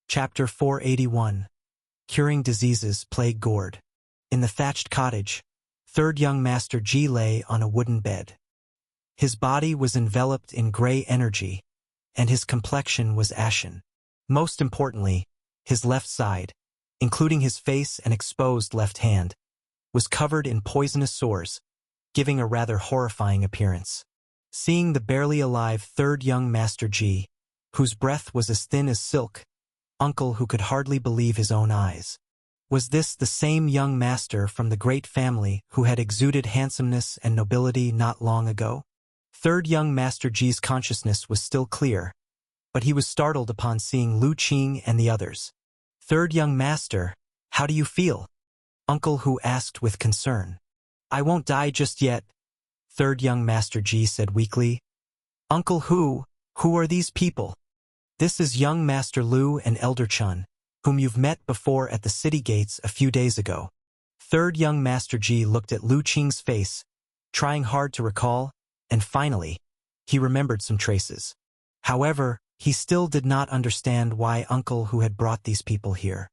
Chapter 481. Curing Diseases Plague Gourd. In the thatched cottage, third young Master Ji lay on a wooden bed. His body was enveloped in gray energy, and his complexion was ashen. Most importantly, his left side, including his face and exposed left hand, was covered in poisonous sores, giving a rather horrifying appearance. Seeing the barely alive third young Master Ji, whose breath was as thin as silk, Uncle who could hardly believe his own eyes. Was this the same young master from the great family who had exuded handsomeness and nobility not long ago? Third young Master Ji's consciousness was still clear, but he was startled upon seeing Lu Qing and the others. Third young master, how do you feel? Uncle Hu asked with concern. I won't die just yet, third young Master Ji said weakly. Uncle Hu, who are these people? This is young Master Lu and Elder Chun, whom you've met before at the city gates a few days ago. Third young Master Ji looked at Lu Qing's face, trying hard to recall, and finally, he remembered some traces. However, he still did not understand why Uncle Hu had brought these people here.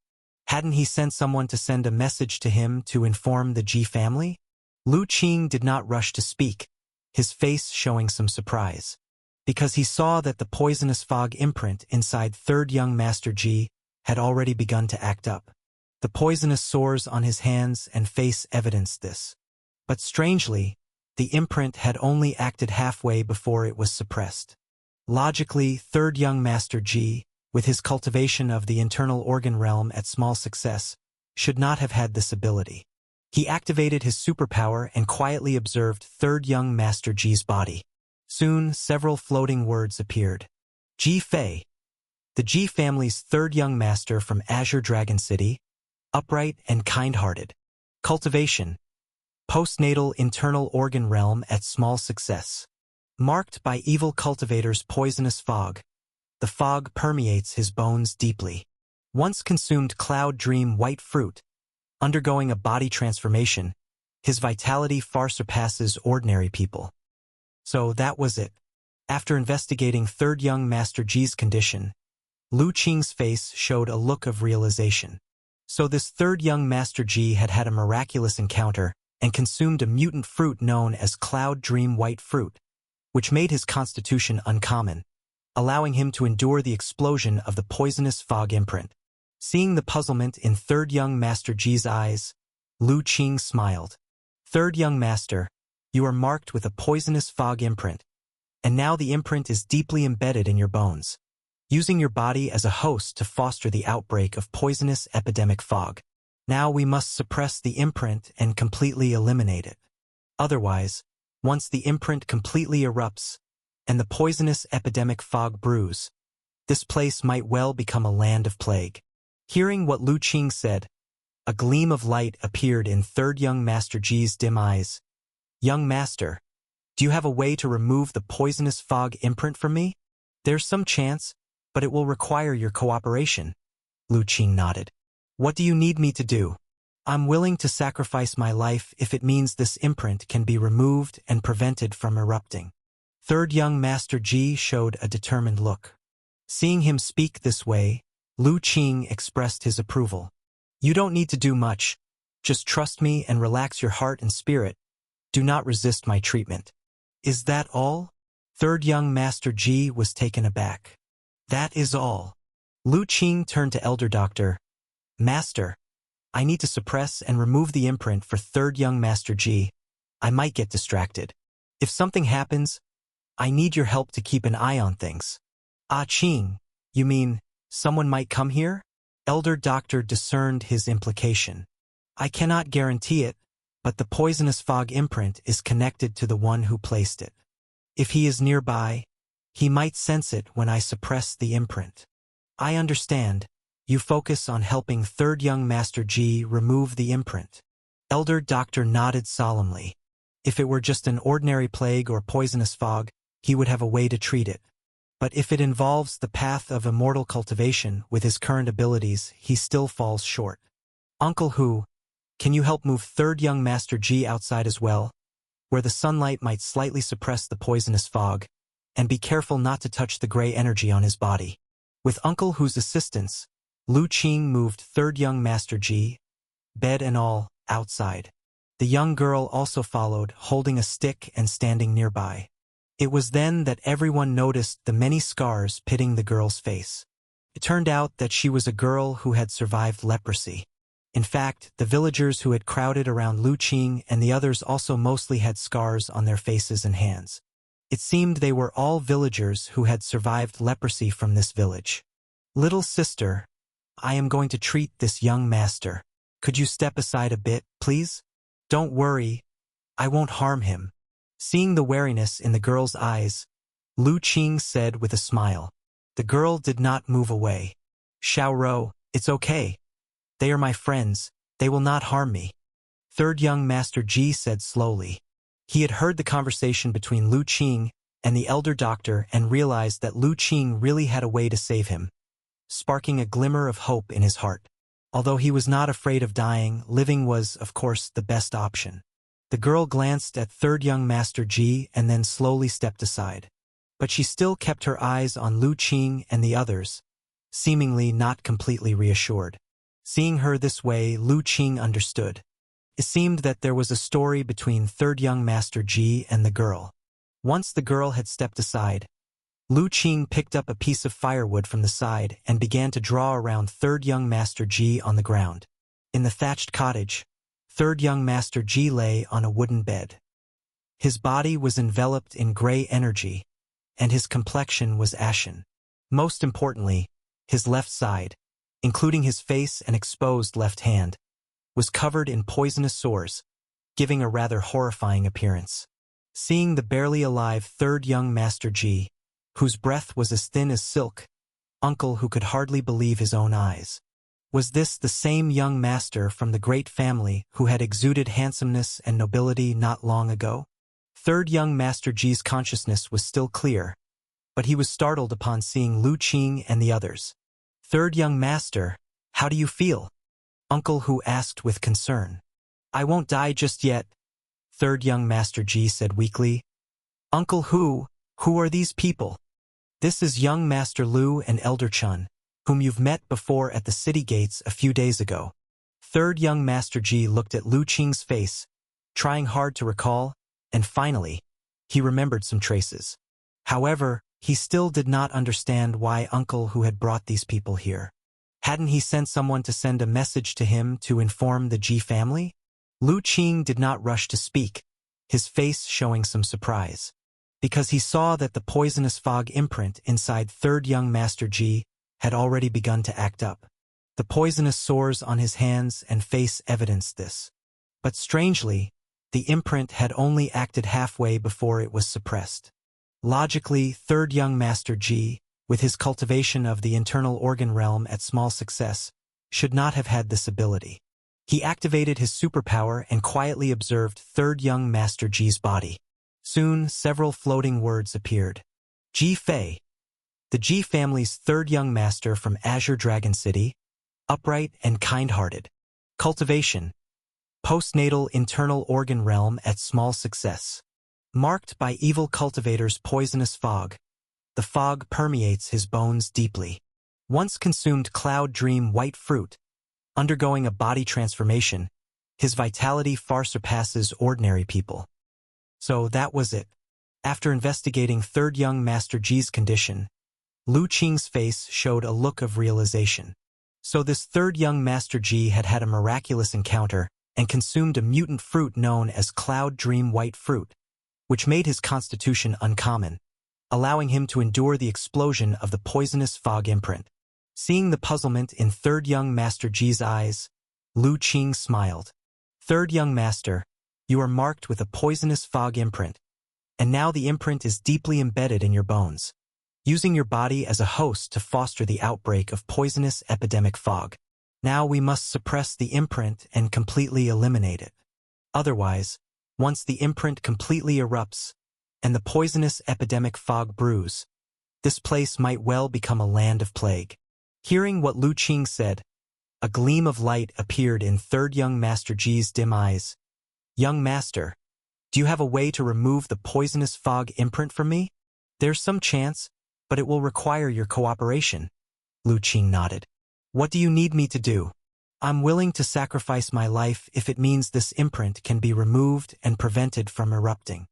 Hadn't he sent someone to send a message to him to inform the Ji family? Lu Qing did not rush to speak, his face showing some surprise, because he saw that the poisonous fog imprint inside third young Master Ji had already begun to act up. The poisonous sores on his hands and face evidenced this. But strangely, the imprint had only acted halfway before it was suppressed. Logically, third young Master Ji, with his cultivation of the internal organ realm at small success, should not have had this ability. He activated his superpower and quietly observed third young Master Ji's body. Soon, several floating words appeared. Ji Fei, the Ji family's third young master from Azure Dragon City, upright and kind-hearted. Cultivation, postnatal internal organ realm at small success. Marked by evil cultivator's poisonous fog, the fog permeates his bones deeply. Once consumed cloud dream white fruit, undergoing a body transformation, his vitality far surpasses ordinary people. So that was it. After investigating third young Master Ji's condition, Lu Qing's face showed a look of realization. So this third young Master Ji had had a miraculous encounter and consumed a mutant fruit known as Cloud Dream White Fruit, which made his constitution uncommon, allowing him to endure the explosion of the poisonous fog imprint. Seeing the puzzlement in third young Master Ji's eyes, Lu Qing smiled. Third young master, you are marked with a poisonous fog imprint, and now the imprint is deeply embedded in your bones, using your body as a host to foster the outbreak of poisonous epidemic fog. Now we must suppress the imprint and completely eliminate it. Otherwise, once the imprint completely erupts, and the poisonous epidemic fog brews, this place might well become a land of plague. Hearing what Lu Qing said, a gleam of light appeared in third young Master Ji's dim eyes. Young master, do you have a way to remove the poisonous fog imprint from me? There's some chance, but it will require your cooperation. Lu Qing nodded. What do you need me to do? I'm willing to sacrifice my life if it means this imprint can be removed and prevented from erupting. Third young Master Ji showed a determined look. Seeing him speak this way, Lu Qing expressed his approval. You don't need to do much. Just trust me and relax your heart and spirit. Do not resist my treatment. Is that all? Third young Master Ji was taken aback. That is all. Lu Qing turned to Elder Doctor. Master, I need to suppress and remove the imprint for third young Master Ji. I might get distracted. If something happens, I need your help to keep an eye on things. Ah Qing, you mean, someone might come here? Elder Doctor discerned his implication. I cannot guarantee it, but the poisonous fog imprint is connected to the one who placed it. If he is nearby, he might sense it when I suppress the imprint. I understand. You focus on helping third young Master Ji remove the imprint. Elder Doctor nodded solemnly. If it were just an ordinary plague or poisonous fog, he would have a way to treat it. But if it involves the path of immortal cultivation with his current abilities, he still falls short. Uncle Hu, can you help move third young Master Ji outside as well, where the sunlight might slightly suppress the poisonous fog, and be careful not to touch the gray energy on his body? With Uncle Hu's assistance, Lu Qing moved third young Master Ji, bed and all, outside. The young girl also followed, holding a stick and standing nearby. It was then that everyone noticed the many scars pitting the girl's face. It turned out that she was a girl who had survived leprosy. In fact, the villagers who had crowded around Lu Qing and the others also mostly had scars on their faces and hands. It seemed they were all villagers who had survived leprosy from this village. "Little sister, I am going to treat this young master. Could you step aside a bit, please? Don't worry, I won't harm him." Seeing the wariness in the girl's eyes, Lu Qing said with a smile. The girl did not move away. "Xiao Rou, it's okay. They are my friends, they will not harm me," third young Master Ji said slowly. He had heard the conversation between Lu Qing and the elder doctor and realized that Lu Qing really had a way to save him, sparking a glimmer of hope in his heart. Although he was not afraid of dying, living was, of course, the best option. The girl glanced at third young Master Ji and then slowly stepped aside. But she still kept her eyes on Lu Qing and the others, seemingly not completely reassured. Seeing her this way, Lu Qing understood. It seemed that there was a story between third young Master Ji and the girl. Once the girl had stepped aside, Lu Qing picked up a piece of firewood from the side and began to draw around third young Master Ji on the ground. In the thatched cottage, third young Master Ji lay on a wooden bed. His body was enveloped in gray energy, and his complexion was ashen. Most importantly, his left side, including his face and exposed left hand, was covered in poisonous sores, giving a rather horrifying appearance. Seeing the barely alive third young Master Ji, whose breath was as thin as silk, uncle who could hardly believe his own eyes. Was this the same young master from the great family who had exuded handsomeness and nobility not long ago? Third young Master Ji's consciousness was still clear, but he was startled upon seeing Lu Qing and the others. "Third young master, how do you feel?" Uncle Hu asked with concern. "I won't die just yet," third young Master Ji said weakly. "Uncle Hu, who are these people?" "This is young Master Lu and Elder Chun, whom you've met before at the city gates a few days ago." Third young Master Ji looked at Lu Qing's face, trying hard to recall, and finally, he remembered some traces. However, he still did not understand why Uncle Hu had brought these people here. Hadn't he sent someone to send a message to him to inform the Ji family? Lu Qing did not rush to speak, his face showing some surprise, because he saw that the poisonous fog imprint inside third young Master Ji had already begun to act up. The poisonous sores on his hands and face evidenced this. But strangely, the imprint had only acted halfway before it was suppressed. Logically, third young Master Ji, with his cultivation of the internal organ realm at small success, should not have had this ability. He activated his superpower and quietly observed third young Master Ji's body. Soon, several floating words appeared. Ji Fei, the Ji family's third young master from Azure Dragon City, upright and kind-hearted. Cultivation, postnatal internal organ realm at small success. Marked by evil cultivator's poisonous fog, the fog permeates his bones deeply. Once consumed cloud dream white fruit, undergoing a body transformation, his vitality far surpasses ordinary people. So that was it. After investigating third young Master Ji's condition, Lu Qing's face showed a look of realization. So this third young Master Ji had had a miraculous encounter and consumed a mutant fruit known as cloud dream white fruit, which made his constitution uncommon, allowing him to endure the explosion of the poisonous fog imprint. Seeing the puzzlement in third young Master Ji's eyes, Lu Qing smiled. "Third young master, you are marked with a poisonous fog imprint, and now the imprint is deeply embedded in your bones, using your body as a host to foster the outbreak of poisonous epidemic fog. Now we must suppress the imprint and completely eliminate it. Otherwise, once the imprint completely erupts and the poisonous epidemic fog brews, this place might well become a land of plague." Hearing what Lu Qing said, a gleam of light appeared in third young Master Ji's dim eyes. "Young master, do you have a way to remove the poisonous fog imprint from me?" "There's some chance, but it will require your cooperation." Lu Qing nodded. What do you need me to do? I'm willing to sacrifice my life if it means this imprint can be removed and prevented from erupting.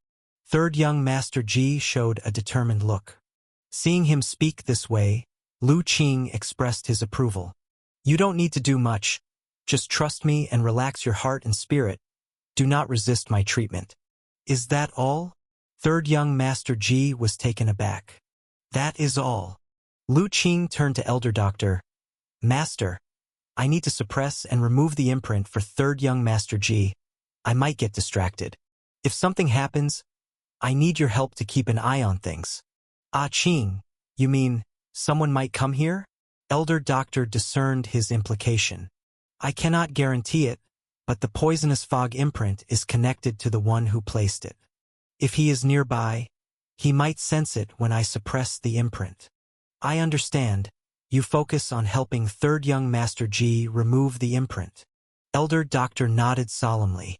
Third young Master Ji showed a determined look. Seeing him speak this way, Lu Qing expressed his approval. You don't need to do much. Just trust me and relax your heart and spirit. Do not resist my treatment. Is that all? Third young Master Ji was taken aback. That is all. Lu Qing turned to Elder Doctor. Master, I need to suppress and remove the imprint for third young Master Ji. I might get distracted. If something happens, I need your help to keep an eye on things. Ah Qing, you mean, someone might come here? Elder Doctor discerned his implication. I cannot guarantee it, but the poisonous fog imprint is connected to the one who placed it. If he is nearby, he might sense it when I suppress the imprint. I understand. You focus on helping third young Master Ji remove the imprint. Elder Doctor nodded solemnly.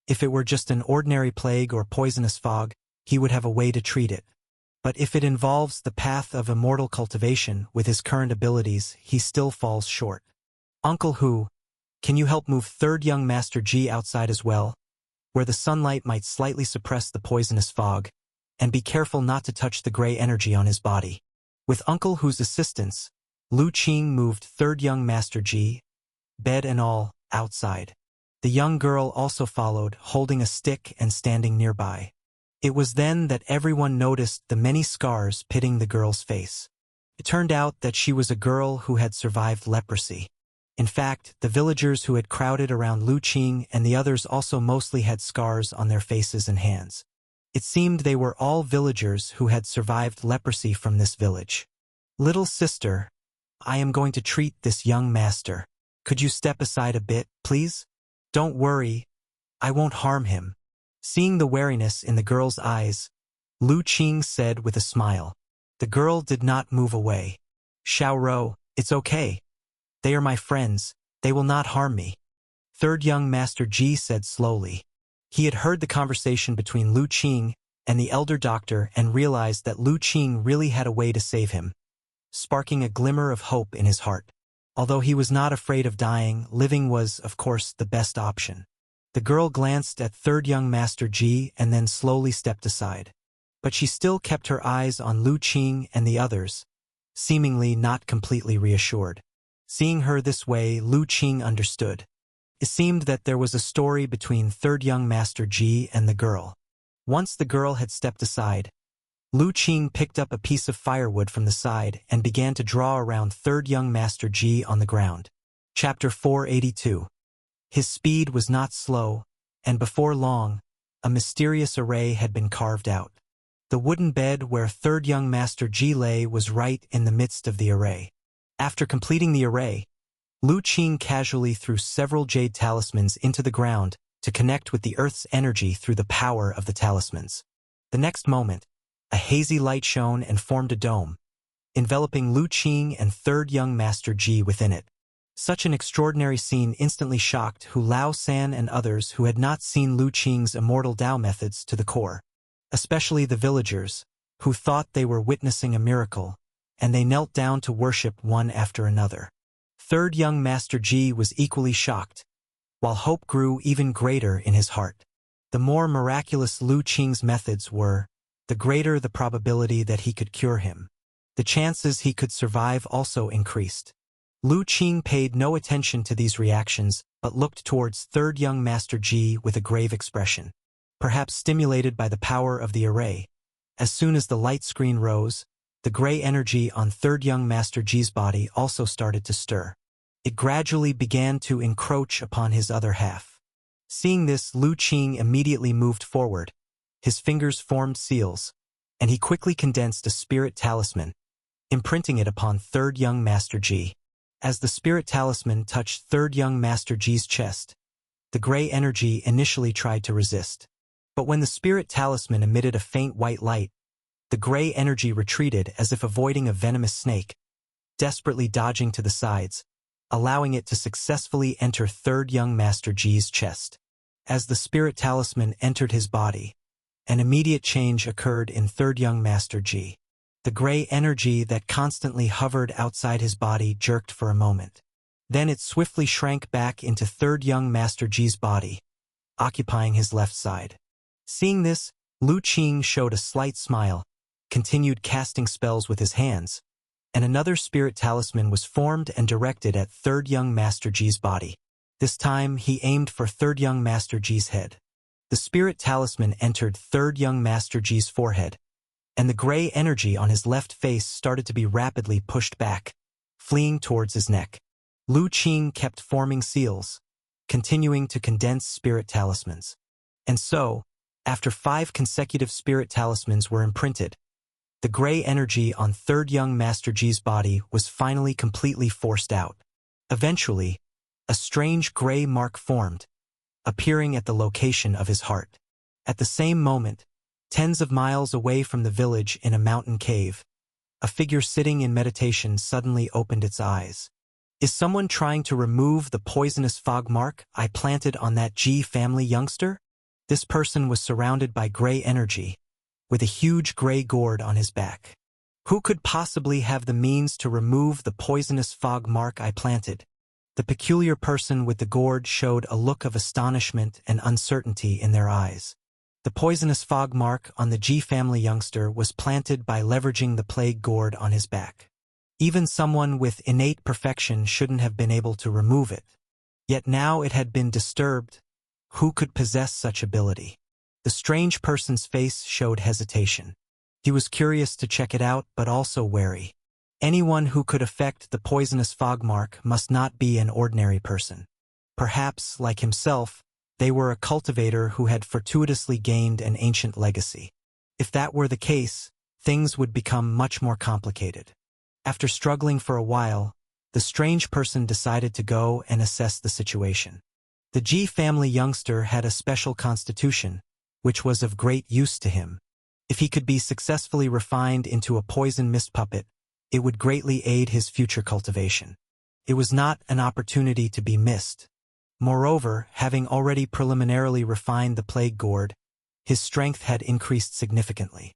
If it were just an ordinary plague or poisonous fog, he would have a way to treat it. But if it involves the path of immortal cultivation with his current abilities, he still falls short. Uncle Hu, can you help move third young Master Ji outside as well, where the sunlight might slightly suppress the poisonous fog, and be careful not to touch the gray energy on his body? With Uncle Hu's assistance, Lu Qing moved third young Master Ji, bed and all, outside. The young girl also followed, holding a stick and standing nearby. It was then that everyone noticed the many scars pitting the girl's face. It turned out that she was a girl who had survived leprosy. In fact, the villagers who had crowded around Lu Qing and the others also mostly had scars on their faces and hands. It seemed they were all villagers who had survived leprosy from this village. Little sister, I am going to treat this young master. Could you step aside a bit, please? Don't worry, I won't harm him. Seeing the wariness in the girl's eyes, Lu Qing said with a smile. The girl did not move away. Xiaoro, it's okay. They are my friends, they will not harm me. Third young Master Ji said slowly. He had heard the conversation between Lu Qing and the elder doctor and realized that Lu Qing really had a way to save him, sparking a glimmer of hope in his heart. Although he was not afraid of dying, living was, of course, the best option. The girl glanced at third young Master Ji and then slowly stepped aside. But she still kept her eyes on Lu Qing and the others, seemingly not completely reassured. Seeing her this way, Lu Qing understood. It seemed that there was a story between third young Master Ji and the girl. Once the girl had stepped aside, Lu Qing picked up a piece of firewood from the side and began to draw around third young Master Ji on the ground. Chapter 482. His speed was not slow, and before long, a mysterious array had been carved out. The wooden bed where third young Master Ji lay was right in the midst of the array. After completing the array, Lu Qing casually threw several jade talismans into the ground to connect with the earth's energy through the power of the talismans. The next moment, a hazy light shone and formed a dome, enveloping Lu Qing and third young Master Ji within it. Such an extraordinary scene instantly shocked Hu Lao San and others who had not seen Lu Qing's immortal Dao methods to the core, especially the villagers, who thought they were witnessing a miracle, and they knelt down to worship one after another. Third young Master Ji was equally shocked, while hope grew even greater in his heart. The more miraculous Lu Qing's methods were, the greater the probability that he could cure him. The chances he could survive also increased. Lu Qing paid no attention to these reactions, but looked towards third young Master Ji with a grave expression. Perhaps stimulated by the power of the array, as soon as the light screen rose, the gray energy on third young Master Ji's body also started to stir. It gradually began to encroach upon his other half. Seeing this, Lu Qing immediately moved forward. His fingers formed seals, and he quickly condensed a spirit talisman, imprinting it upon third young Master Ji. As the spirit talisman touched third young Master Ji's chest, the gray energy initially tried to resist. But when the spirit talisman emitted a faint white light, the gray energy retreated as if avoiding a venomous snake, desperately dodging to the sides, allowing it to successfully enter third young Master Ji's chest. As the spirit talisman entered his body, an immediate change occurred in third young Master Ji. The gray energy that constantly hovered outside his body jerked for a moment. Then it swiftly shrank back into third young Master Ji's body, occupying his left side. Seeing this, Lu Qing showed a slight smile, continued casting spells with his hands, and another spirit talisman was formed and directed at third young Master Ji's body. This time, he aimed for third young Master Ji's head. The spirit talisman entered third young Master Ji's forehead, and the gray energy on his left face started to be rapidly pushed back, fleeing towards his neck. Lu Qing kept forming seals, continuing to condense spirit talismans. And so, after 5 consecutive spirit talismans were imprinted, the gray energy on third young Master Ji's body was finally completely forced out. Eventually, a strange gray mark formed, appearing at the location of his heart. At the same moment, tens of miles away from the village in a mountain cave, a figure sitting in meditation suddenly opened its eyes. Is someone trying to remove the poisonous fog mark I planted on that Ji family youngster? This person was surrounded by gray energy, with a huge gray gourd on his back. Who could possibly have the means to remove the poisonous fog mark I planted? The peculiar person with the gourd showed a look of astonishment and uncertainty in their eyes. The poisonous fog mark on the Ji family youngster was planted by leveraging the plague gourd on his back. Even someone with innate perfection shouldn't have been able to remove it. Yet now it had been disturbed. Who could possess such ability? The strange person's face showed hesitation. He was curious to check it out, but also wary. Anyone who could affect the poisonous fog mark must not be an ordinary person. Perhaps, like himself, they were a cultivator who had fortuitously gained an ancient legacy. If that were the case, things would become much more complicated. After struggling for a while, the strange person decided to go and assess the situation. The Ji family youngster had a special constitution, which was of great use to him. If he could be successfully refined into a poison mist puppet, it would greatly aid his future cultivation. It was not an opportunity to be missed. Moreover, having already preliminarily refined the plague gourd, his strength had increased significantly.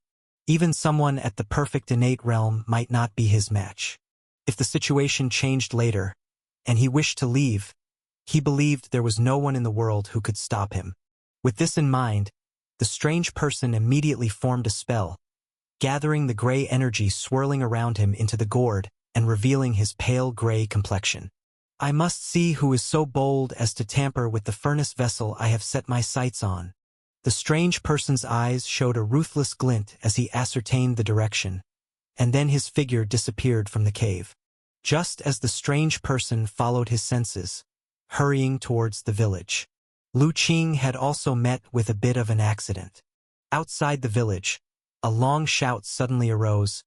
Even someone at the perfect innate realm might not be his match. If the situation changed later, and he wished to leave, he believed there was no one in the world who could stop him. With this in mind, the strange person immediately formed a spell, gathering the gray energy swirling around him into the gourd and revealing his pale gray complexion. I must see who is so bold as to tamper with the furnace vessel I have set my sights on. The strange person's eyes showed a ruthless glint as he ascertained the direction, and then his figure disappeared from the cave. Just as the strange person followed his senses, hurrying towards the village, Lu Qing had also met with a bit of an accident. Outside the village, a long shout suddenly arose.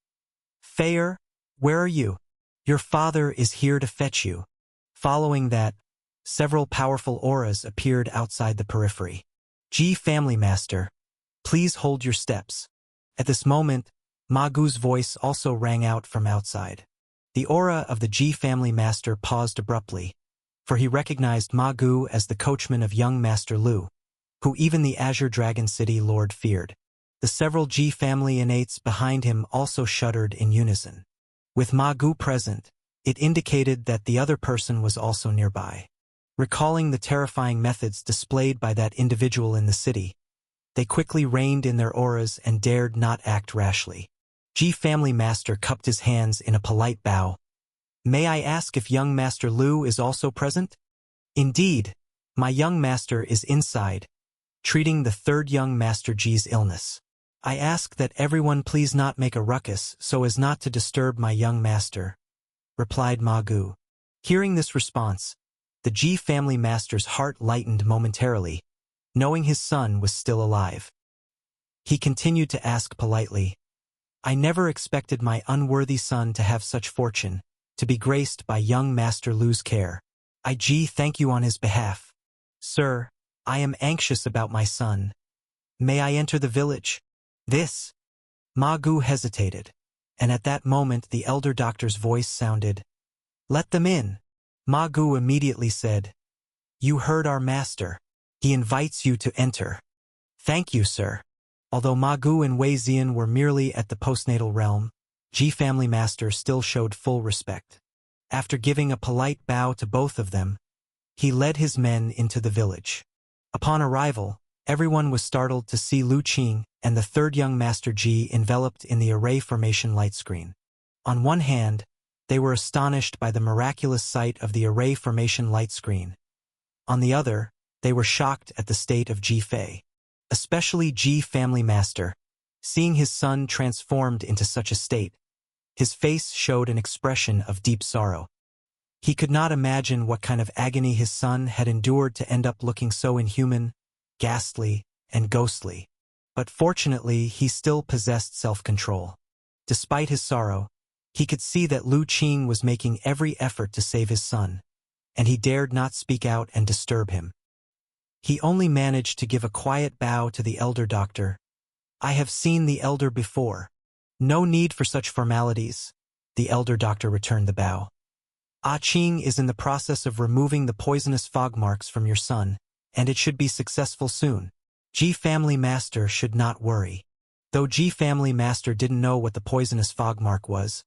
"Fair, where are you? Your father is here to fetch you." Following that, several powerful auras appeared outside the periphery. "Ji family master, please hold your steps." At this moment, Ma Gu's voice also rang out from outside. The aura of the Ji family master paused abruptly, for he recognized Ma Gu as the coachman of young Master Lu, who even the Azure Dragon City Lord feared. The several Ji family innates behind him also shuddered in unison. With Ma Gu present, it indicated that the other person was also nearby. Recalling the terrifying methods displayed by that individual in the city, they quickly reined in their auras and dared not act rashly. Ji family master cupped his hands in a polite bow. "May I ask if young Master Lu is also present?" "Indeed, my young master is inside, treating the third young Master Ji's illness. I ask that everyone please not make a ruckus so as not to disturb my young master," replied Ma Gu. Hearing this response, the Ji family master's heart lightened momentarily, knowing his son was still alive. He continued to ask politely, "I never expected my unworthy son to have such fortune, to be graced by young Master Lu's care. I thank you on his behalf. Sir, I am anxious about my son. May I enter the village?" "This?" Ma Gu hesitated, and at that moment the elder doctor's voice sounded. "Let them in." Ma Gu immediately said, "You heard our master. He invites you to enter." "Thank you, sir." Although Ma Gu and Wei Zian were merely at the postnatal realm, Ji family master still showed full respect. After giving a polite bow to both of them, he led his men into the village. Upon arrival, everyone was startled to see Lu Qing and the third young Master Ji enveloped in the array formation light screen. On one hand, they were astonished by the miraculous sight of the array formation light screen. On the other, they were shocked at the state of Ji Fei. Especially Ji Family Master. Seeing his son transformed into such a state, his face showed an expression of deep sorrow. He could not imagine what kind of agony his son had endured to end up looking so inhuman, ghastly, and ghostly. But fortunately, he still possessed self-control. Despite his sorrow, he could see that Lu Qing was making every effort to save his son, and he dared not speak out and disturb him. He only managed to give a quiet bow to the elder doctor. "I have seen the elder before. No need for such formalities." The elder doctor returned the bow. "Qing is in the process of removing the poisonous fog marks from your son, and it should be successful soon. Ji Family Master should not worry." Though Ji Family Master didn't know what the poisonous fog mark was,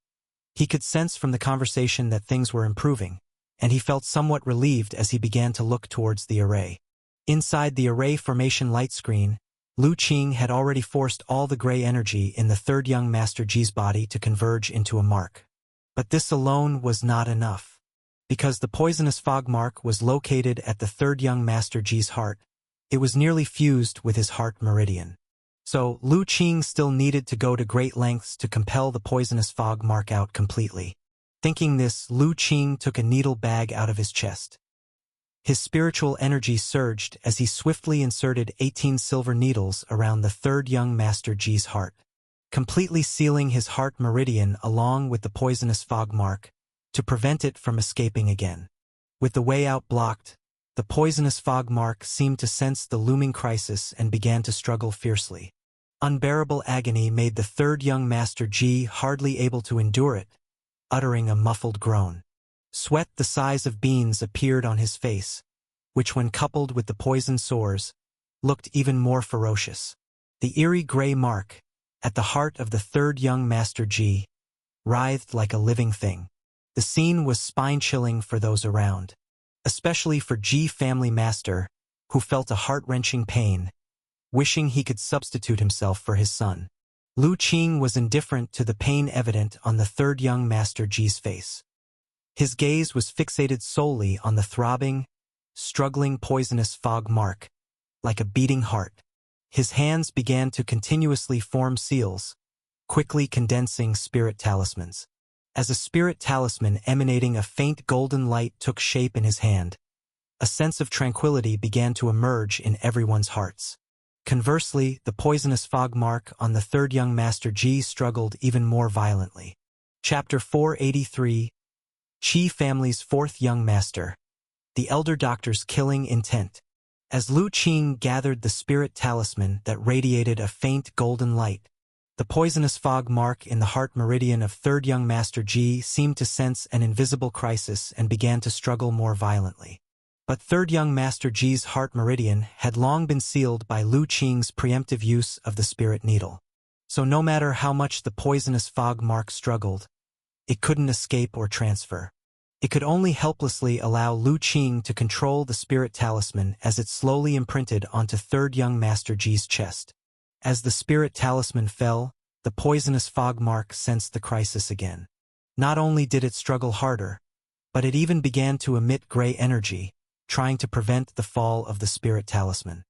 he could sense from the conversation that things were improving, and he felt somewhat relieved as he began to look towards the array. Inside the array formation light screen, Lu Qing had already forced all the gray energy in the third young Master Ji's body to converge into a mark. But this alone was not enough. Because the poisonous fog mark was located at the third young Master Ji's heart, it was nearly fused with his heart meridian. So, Lu Qing still needed to go to great lengths to compel the poisonous fog mark out completely. Thinking this, Lu Qing took a needle bag out of his chest. His spiritual energy surged as he swiftly inserted 18 silver needles around the third young Master Ji's heart, completely sealing his heart meridian along with the poisonous fog mark, to prevent it from escaping again. With the way out blocked, the poisonous fog mark seemed to sense the looming crisis and began to struggle fiercely. Unbearable agony made the third young Master Ji hardly able to endure it, uttering a muffled groan. Sweat the size of beans appeared on his face, which when coupled with the poison sores, looked even more ferocious. The eerie gray mark, at the heart of the third young Master Ji, writhed like a living thing. The scene was spine-chilling for those around, especially for Ji Family Master, who felt a heart-wrenching pain, wishing he could substitute himself for his son. Lu Qing was indifferent to the pain evident on the third young Master Ji's face. His gaze was fixated solely on the throbbing, struggling poisonous fog mark, like a beating heart. His hands began to continuously form seals, quickly condensing spirit talismans. As a spirit talisman emanating a faint golden light took shape in his hand, a sense of tranquility began to emerge in everyone's hearts. Conversely, the poisonous fog mark on the third young Master Ji struggled even more violently. Chapter 483, Qi Family's Fourth Young Master, the Elder Doctor's Killing Intent. As Lu Qing gathered the spirit talisman that radiated a faint golden light, the poisonous fog mark in the heart meridian of third young Master Ji seemed to sense an invisible crisis and began to struggle more violently. But third young Master Ji's heart meridian had long been sealed by Lu Qing's preemptive use of the spirit needle. So no matter how much the poisonous fog mark struggled, it couldn't escape or transfer. It could only helplessly allow Lu Qing to control the spirit talisman as it slowly imprinted onto third young Master Ji's chest. As the spirit talisman fell, the poisonous fog mark sensed the crisis again. Not only did it struggle harder, but it even began to emit gray energy, trying to prevent the fall of the spirit talisman.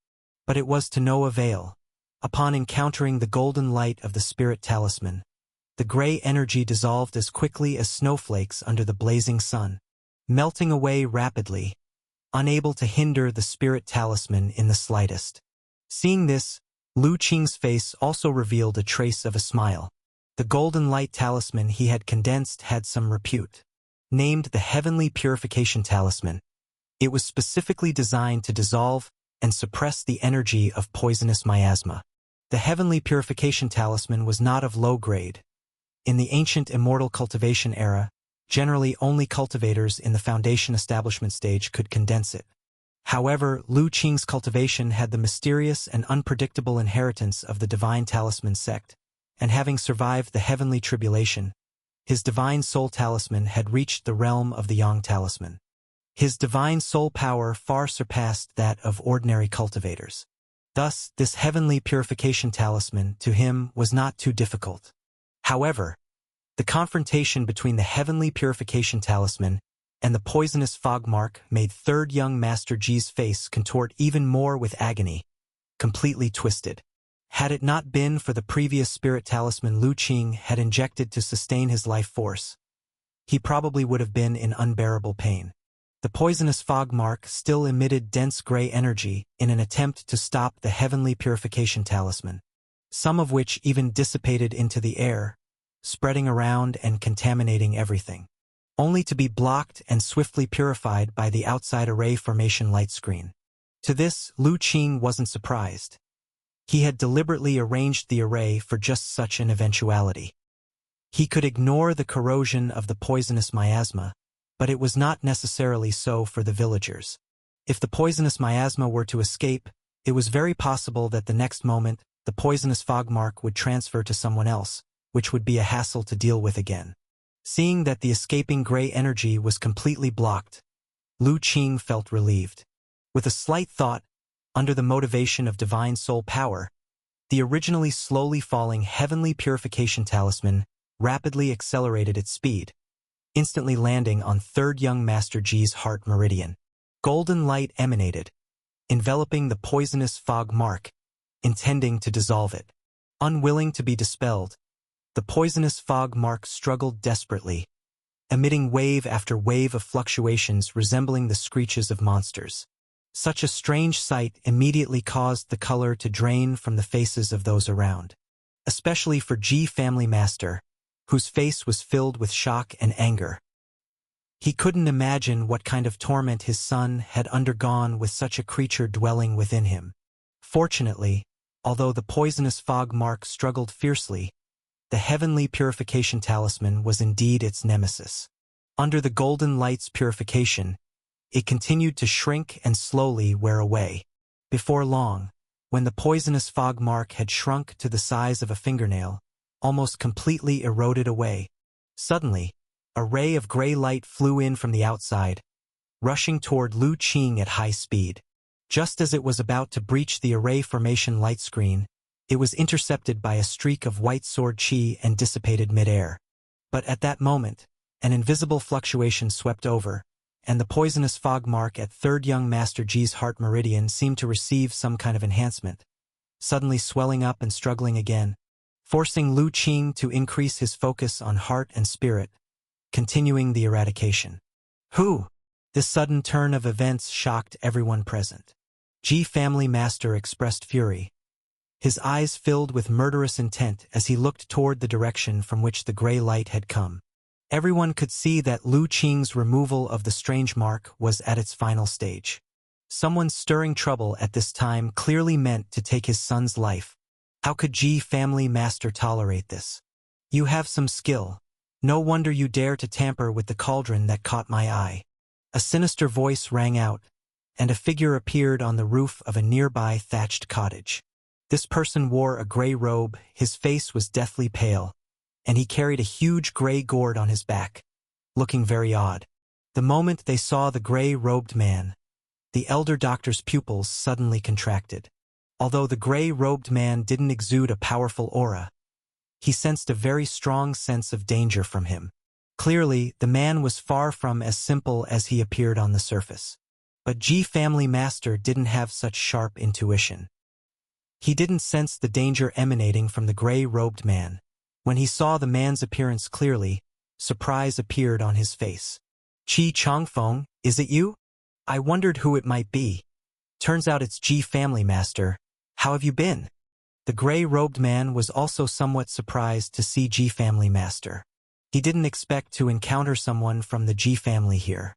But it was to no avail. Upon encountering the golden light of the spirit talisman, the gray energy dissolved as quickly as snowflakes under the blazing sun, melting away rapidly, unable to hinder the spirit talisman in the slightest. Seeing this, Lu Qing's face also revealed a trace of a smile. The golden light talisman he had condensed had some repute. Named the Heavenly Purification Talisman, it was specifically designed to dissolve and suppress the energy of poisonous miasma. The Heavenly Purification Talisman was not of low grade. In the ancient immortal cultivation era, generally only cultivators in the foundation establishment stage could condense it. However, Lu Qing's cultivation had the mysterious and unpredictable inheritance of the divine talisman sect, and having survived the heavenly tribulation, His divine soul talisman had reached the realm of the Yang talisman. His divine soul power far surpassed that of ordinary cultivators. Thus, this heavenly purification talisman to him was not too difficult. However, the confrontation between the heavenly purification talisman and the poisonous fog mark made third young Master Ji's face contort even more with agony, completely twisted. Had it not been for the previous spirit talisman Lu Qing had injected to sustain his life force, he probably would have been in unbearable pain. The poisonous fog mark still emitted dense gray energy in an attempt to stop the heavenly purification talisman, some of which even dissipated into the air, spreading around and contaminating everything, only to be blocked and swiftly purified by the outside array formation light screen. To this, Lu Qing wasn't surprised. He had deliberately arranged the array for just such an eventuality. He could ignore the corrosion of the poisonous miasma, but it was not necessarily so for the villagers. If the poisonous miasma were to escape, it was very possible that the next moment, the poisonous fog mark would transfer to someone else, which would be a hassle to deal with again. Seeing that the escaping gray energy was completely blocked, Lu Qing felt relieved. With a slight thought, under the motivation of divine soul power, the originally slowly falling heavenly purification talisman rapidly accelerated its speed, instantly landing on third young Master Ji's heart meridian. Golden light emanated, enveloping the poisonous fog mark, intending to dissolve it. Unwilling to be dispelled, the poisonous fog mark struggled desperately, emitting wave after wave of fluctuations resembling the screeches of monsters. Such a strange sight immediately caused the color to drain from the faces of those around, especially for Ji family master, whose face was filled with shock and anger. He couldn't imagine what kind of torment his son had undergone with such a creature dwelling within him. Fortunately, although the poisonous fog mark struggled fiercely, the heavenly purification talisman was indeed its nemesis. Under the golden light's purification, it continued to shrink and slowly wear away. Before long, when the poisonous fog mark had shrunk to the size of a fingernail, almost completely eroded away, suddenly, a ray of gray light flew in from the outside, rushing toward Lu Qing at high speed. Just as it was about to breach the array formation light screen, it was intercepted by a streak of white sword chi and dissipated mid-air. But at that moment, an invisible fluctuation swept over, and the poisonous fog mark at third young Master Ji's heart meridian seemed to receive some kind of enhancement, suddenly swelling up and struggling again, forcing Lu Qing to increase his focus on heart and spirit, continuing the eradication. Who? This sudden turn of events shocked everyone present. Ji family master expressed fury. His eyes filled with murderous intent as he looked toward the direction from which the gray light had come. Everyone could see that Lu Qing's removal of the strange mark was at its final stage. Someone stirring trouble at this time clearly meant to take his son's life. How could Ji family master tolerate this? You have some skill. No wonder you dare to tamper with the cauldron that caught my eye. A sinister voice rang out, and a figure appeared on the roof of a nearby thatched cottage. This person wore a gray robe, his face was deathly pale, and he carried a huge gray gourd on his back, looking very odd. The moment they saw the gray-robed man, the elder doctor's pupils suddenly contracted. Although the gray-robed man didn't exude a powerful aura, he sensed a very strong sense of danger from him. Clearly, the man was far from as simple as he appeared on the surface. But Ji family master didn't have such sharp intuition. He didn't sense the danger emanating from the gray-robed man. When he saw the man's appearance clearly, surprise appeared on his face. Qi Changfeng, is it you? I wondered who it might be. Turns out it's Ji family master. How have you been? The gray-robed man was also somewhat surprised to see Ji family master. He didn't expect to encounter someone from the Ji family here.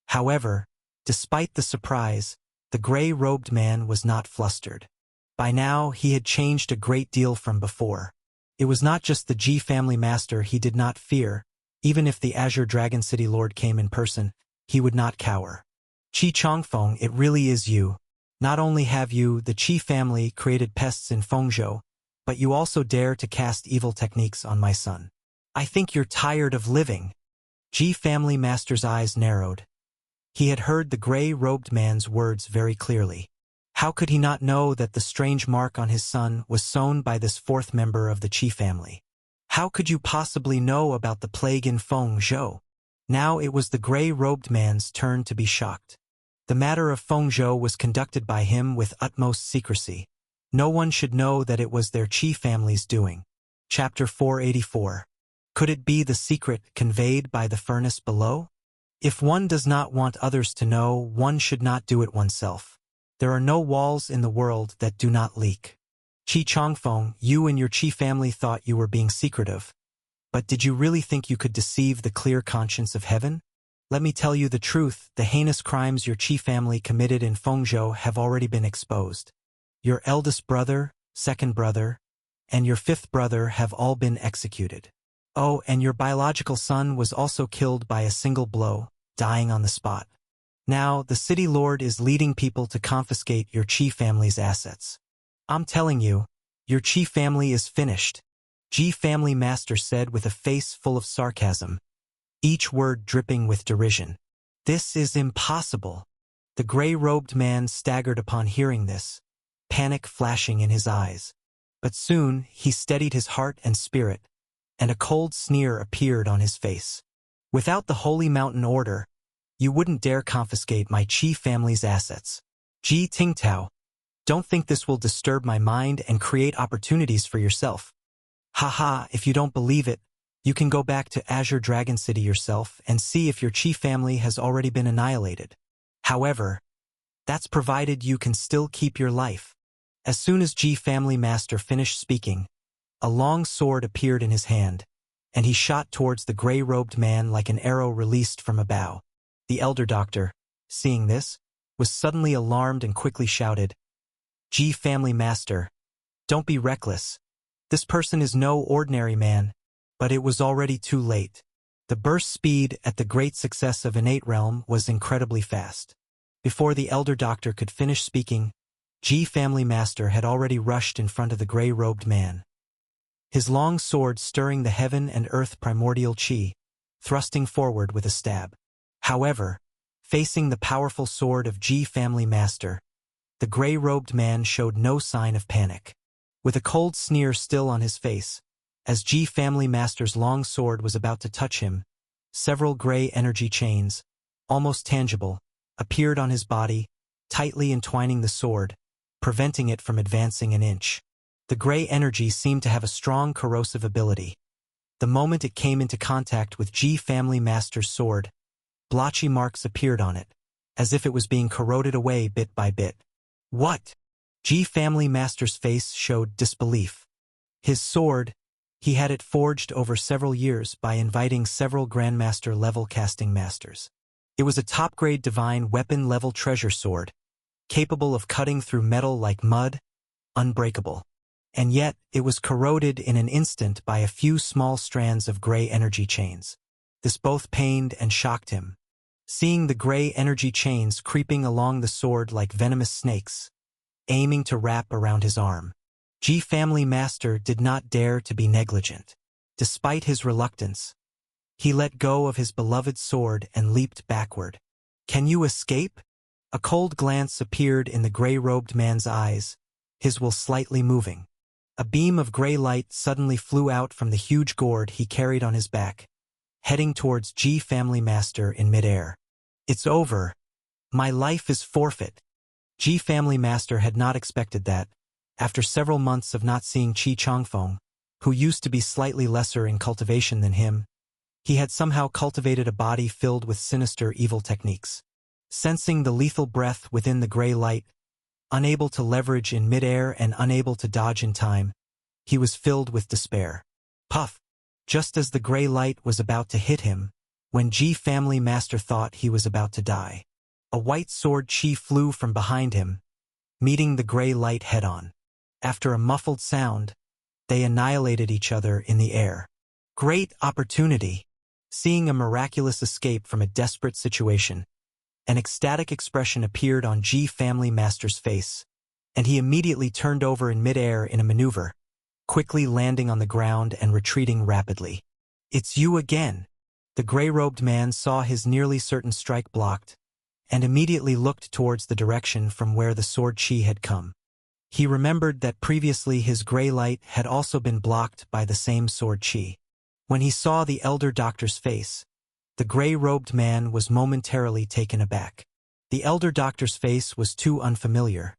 However, despite the surprise, the gray-robed man was not flustered. By now, he had changed a great deal from before. It was not just the Ji family master he did not fear. Even if the Azure Dragon City Lord came in person, he would not cower. Qi Changfeng, it really is you. Not only have you, the Qi family, created pests in Fengzhou, but you also dare to cast evil techniques on my son. I think you're tired of living. Ji Family Master's eyes narrowed. He had heard the gray-robed man's words very clearly. How could he not know that the strange mark on his son was sewn by this fourth member of the Qi family? How could you possibly know about the plague in Feng Zhou? Now it was the gray-robed man's turn to be shocked. The matter of Feng Zhou was conducted by him with utmost secrecy. No one should know that it was their Qi family's doing. Chapter 484. Could it be the secret conveyed by the furnace below? If one does not want others to know, one should not do it oneself. There are no walls in the world that do not leak. Qi Changfeng, you and your Qi family thought you were being secretive. But did you really think you could deceive the clear conscience of heaven? Let me tell you the truth, the heinous crimes your Qi family committed in Fengzhou have already been exposed. Your eldest brother, second brother, and your fifth brother have all been executed. Oh, and your biological son was also killed by a single blow, dying on the spot. Now, the city lord is leading people to confiscate your Qi family's assets. I'm telling you, your Qi family is finished. Ji Family Master said with a face full of sarcasm, each word dripping with derision. This is impossible. The gray-robed man staggered upon hearing this, panic flashing in his eyes. But soon he steadied his heart and spirit, and a cold sneer appeared on his face. Without the Holy Mountain Order, you wouldn't dare confiscate my Qi family's assets. Ji Tingtao, don't think this will disturb my mind and create opportunities for yourself. Haha, if you don't believe it, you can go back to Azure Dragon City yourself and see if your Qi family has already been annihilated. However, that's provided you can still keep your life. As soon as Ji Family Master finished speaking, a long sword appeared in his hand, and he shot towards the gray-robed man like an arrow released from a bow. The elder doctor, seeing this, was suddenly alarmed and quickly shouted, Ji Family Master, don't be reckless. This person is no ordinary man, but it was already too late. The burst speed at the great success of Innate Realm was incredibly fast. Before the elder doctor could finish speaking, Ji Family Master had already rushed in front of the gray-robed man. His long sword stirring the heaven and earth primordial Qi, thrusting forward with a stab. However, facing the powerful sword of Ji Family Master, the gray-robed man showed no sign of panic. With a cold sneer still on his face, as Ji Family Master's long sword was about to touch him, several gray energy chains, almost tangible, appeared on his body, tightly entwining the sword, preventing it from advancing an inch. The gray energy seemed to have a strong corrosive ability. The moment it came into contact with Ji Family Master's sword, blotchy marks appeared on it, as if it was being corroded away bit by bit. What? Ji Family Master's face showed disbelief. His sword, he had it forged over several years by inviting several Grandmaster-level casting masters. It was a top-grade divine weapon-level treasure sword, capable of cutting through metal like mud, unbreakable. And yet, it was corroded in an instant by a few small strands of gray energy chains. This both pained and shocked him. Seeing the gray energy chains creeping along the sword like venomous snakes, aiming to wrap around his arm, Ji Family Master did not dare to be negligent. Despite his reluctance, he let go of his beloved sword and leaped backward. Can you escape? A cold glance appeared in the gray-robed man's eyes, his will slightly moving. A beam of gray light suddenly flew out from the huge gourd he carried on his back, heading towards Ji Family Master in midair. It's over. My life is forfeit. Ji Family Master had not expected that, after several months of not seeing Qi Changfeng, who used to be slightly lesser in cultivation than him, he had somehow cultivated a body filled with sinister evil techniques. Sensing the lethal breath within the gray light, unable to leverage in midair and unable to dodge in time, he was filled with despair. Puff! Just as the gray light was about to hit him, when Ji Family Master thought he was about to die, a white sword Qi flew from behind him, meeting the gray light head-on. After a muffled sound, they annihilated each other in the air. Great opportunity! Seeing a miraculous escape from a desperate situation, an ecstatic expression appeared on Ji Family Master's face, and he immediately turned over in midair in a maneuver, quickly landing on the ground and retreating rapidly. It's you again. The gray-robed man saw his nearly certain strike blocked, and immediately looked towards the direction from where the sword chi had come. He remembered that previously his gray light had also been blocked by the same sword chi. When he saw the elder doctor's face, the gray-robed man was momentarily taken aback. The elder doctor's face was too unfamiliar.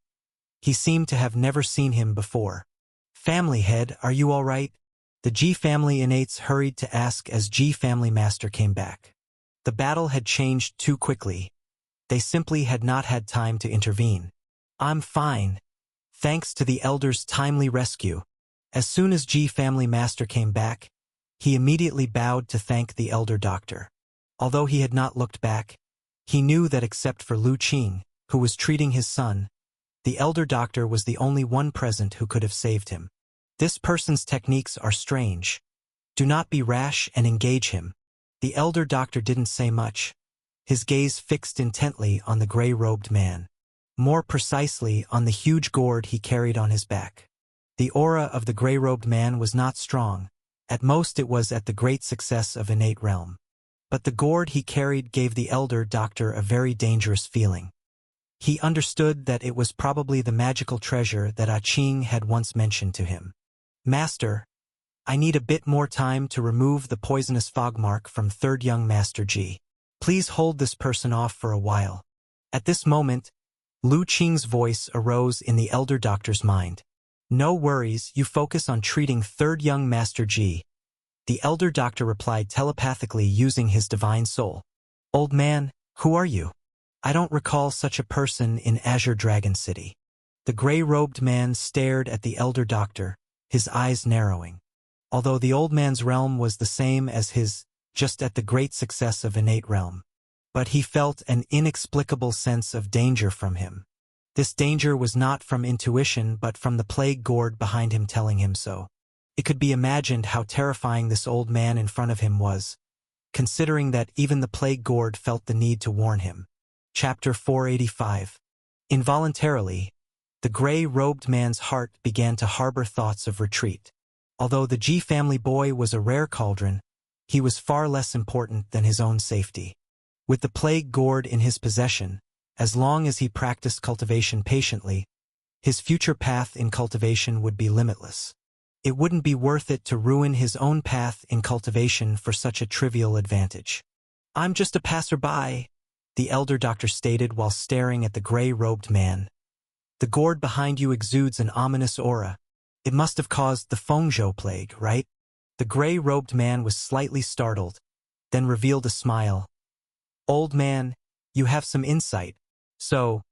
He seemed to have never seen him before. "Family head, are you all right?" The G family innates hurried to ask as G family master came back. The battle had changed too quickly. They simply had not had time to intervene. "I'm fine. Thanks to the elder's timely rescue." As soon as G family master came back, he immediately bowed to thank the elder doctor. Although he had not looked back, he knew that except for Lu Qing, who was treating his son, the elder doctor was the only one present who could have saved him. This person's techniques are strange. Do not be rash and engage him. The elder doctor didn't say much, his gaze fixed intently on the gray-robed man. More precisely, on the huge gourd he carried on his back. The aura of the gray-robed man was not strong. At most it was at the great success of innate realm. But the gourd he carried gave the elder doctor a very dangerous feeling. He understood that it was probably the magical treasure that Ah Ching had once mentioned to him. "Master, I need a bit more time to remove the poisonous fogmark from third young Master Ji. Please hold this person off for a while." At this moment, Lu Qing's voice arose in the elder doctor's mind. "No worries, you focus on treating third young Master Ji." The elder doctor replied telepathically using his divine soul. "Old man, who are you? I don't recall such a person in Azure Dragon City." The gray-robed man stared at the elder doctor, his eyes narrowing. Although the old man's realm was the same as his, just at the great success of innate realm. But he felt an inexplicable sense of danger from him. This danger was not from intuition but from the plague gourd behind him telling him so. It could be imagined how terrifying this old man in front of him was, considering that even the plague gourd felt the need to warn him. Chapter 485. Involuntarily, the gray-robed man's heart began to harbor thoughts of retreat. Although the Ji family boy was a rare cauldron, he was far less important than his own safety. With the plague gourd in his possession, as long as he practiced cultivation patiently, his future path in cultivation would be limitless. It wouldn't be worth it to ruin his own path in cultivation for such a trivial advantage. "I'm just a passerby," the elder doctor stated while staring at the gray-robed man. "The gourd behind you exudes an ominous aura. It must have caused the Fengzhou plague, right?" The gray-robed man was slightly startled, then revealed a smile. "Old man, you have some insight. So,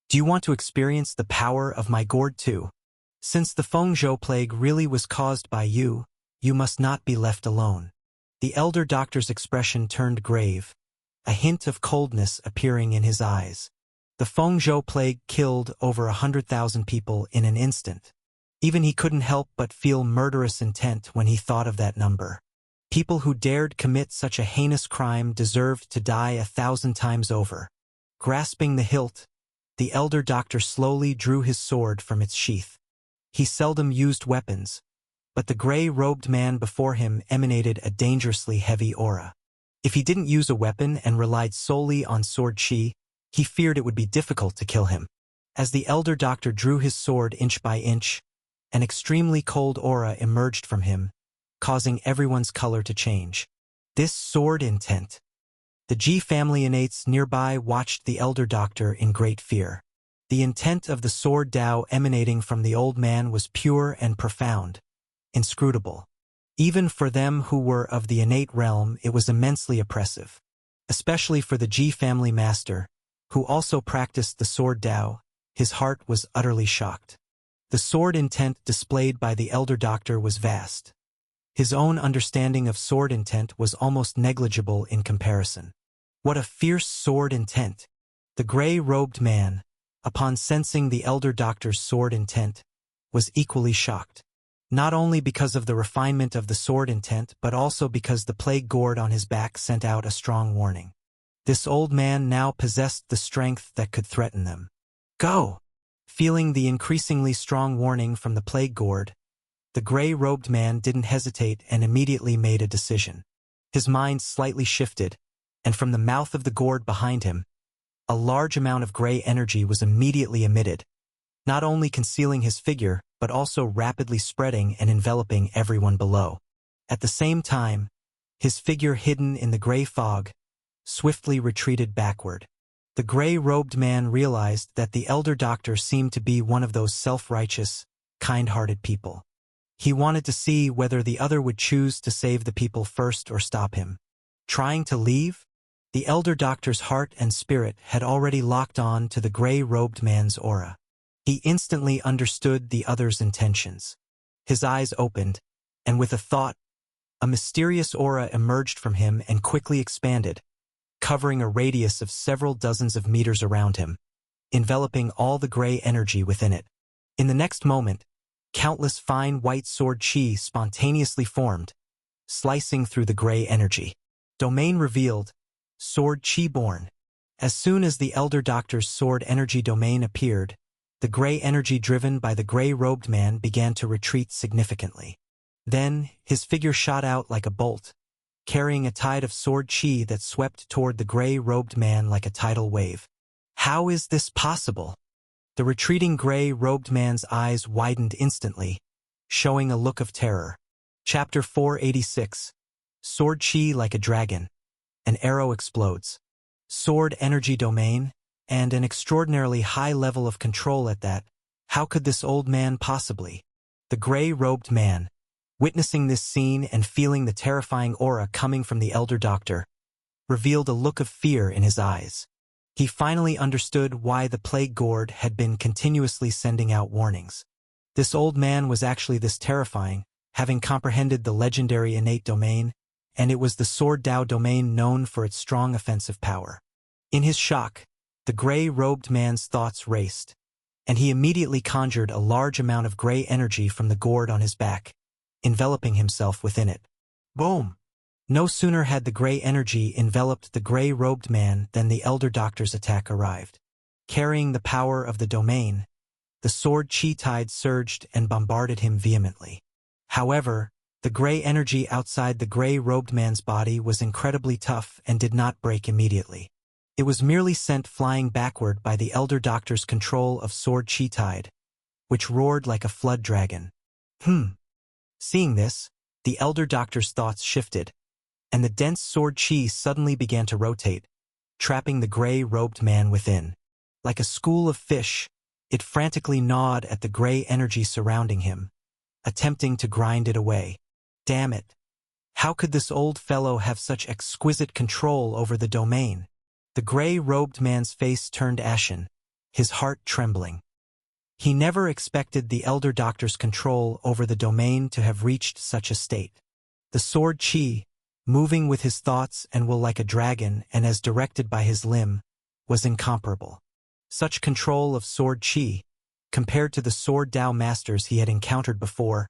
do you want to experience the power of my gourd too? Since the Fengzhou plague really was caused by you, you must not be left alone." The elder doctor's expression turned grave, a hint of coldness appearing in his eyes. The Fengzhou plague killed over 100,000 people in an instant. Even he couldn't help but feel murderous intent when he thought of that number. People who dared commit such a heinous crime deserved to die 1,000 times over. Grasping the hilt, the elder doctor slowly drew his sword from its sheath. He seldom used weapons, but the gray-robed man before him emanated a dangerously heavy aura. If he didn't use a weapon and relied solely on sword chi, he feared it would be difficult to kill him. As the elder doctor drew his sword inch by inch, an extremely cold aura emerged from him, causing everyone's color to change. This sword intent. The Ji family innates nearby watched the elder doctor in great fear. The intent of the sword Dao emanating from the old man was pure and profound, inscrutable. Even for them who were of the innate realm, it was immensely oppressive. Especially for the Ji family master, who also practiced the sword Dao, his heart was utterly shocked. The sword intent displayed by the elder doctor was vast. His own understanding of sword intent was almost negligible in comparison. What a fierce sword intent! The gray-robed man, upon sensing the elder doctor's sword intent, was equally shocked. Not only because of the refinement of the sword intent but also because the plague gourd on his back sent out a strong warning. This old man now possessed the strength that could threaten them. "Go!" Feeling the increasingly strong warning from the plague gourd, the gray-robed man didn't hesitate and immediately made a decision. His mind slightly shifted, and from the mouth of the gourd behind him, a large amount of gray energy was immediately emitted, not only concealing his figure, but also rapidly spreading and enveloping everyone below. At the same time, his figure hidden in the gray fog swiftly retreated backward. The gray-robed man realized that the elder doctor seemed to be one of those self-righteous, kind-hearted people. He wanted to see whether the other would choose to save the people first or stop him. Trying to leave? The elder doctor's heart and spirit had already locked on to the gray-robed man's aura. He instantly understood the other's intentions. His eyes opened, and with a thought, a mysterious aura emerged from him and quickly expanded, covering a radius of several dozens of meters around him, enveloping all the gray energy within it. In the next moment, countless fine white sword chi spontaneously formed, slicing through the gray energy. Domain revealed, sword chi born. As soon as the elder doctor's sword energy domain appeared, the gray energy driven by the gray-robed man began to retreat significantly. Then, his figure shot out like a bolt, carrying a tide of sword chi that swept toward the gray-robed man like a tidal wave. How is this possible? The retreating gray-robed man's eyes widened instantly, showing a look of terror. Chapter 486. Sword chi like a dragon. An arrow explodes. Sword energy domain, and an extraordinarily high level of control at that. How could this old man possibly? The gray-robed man, witnessing this scene and feeling the terrifying aura coming from the elder doctor, revealed a look of fear in his eyes. He finally understood why the plague gourd had been continuously sending out warnings. This old man was actually this terrifying, having comprehended the legendary innate domain, and it was the sword Dao domain known for its strong offensive power. In his shock, the gray-robed man's thoughts raced, and he immediately conjured a large amount of gray energy from the gourd on his back, enveloping himself within it. Boom! No sooner had the gray energy enveloped the gray-robed man than the elder doctor's attack arrived. Carrying the power of the domain, the sword chi tide surged and bombarded him vehemently. However, the gray energy outside the gray-robed man's body was incredibly tough and did not break immediately. It was merely sent flying backward by the elder doctor's control of sword chi tide, which roared like a flood dragon. Seeing this, the elder doctor's thoughts shifted, and the dense sword chi suddenly began to rotate, trapping the gray-robed man within. Like a school of fish, it frantically gnawed at the gray energy surrounding him, attempting to grind it away. Damn it! How could this old fellow have such exquisite control over the domain? The gray-robed man's face turned ashen, his heart trembling. He never expected the elder doctor's control over the domain to have reached such a state. The sword chi, moving with his thoughts and will like a dragon and as directed by his limb, was incomparable. Such control of sword chi, compared to the sword Dao masters he had encountered before,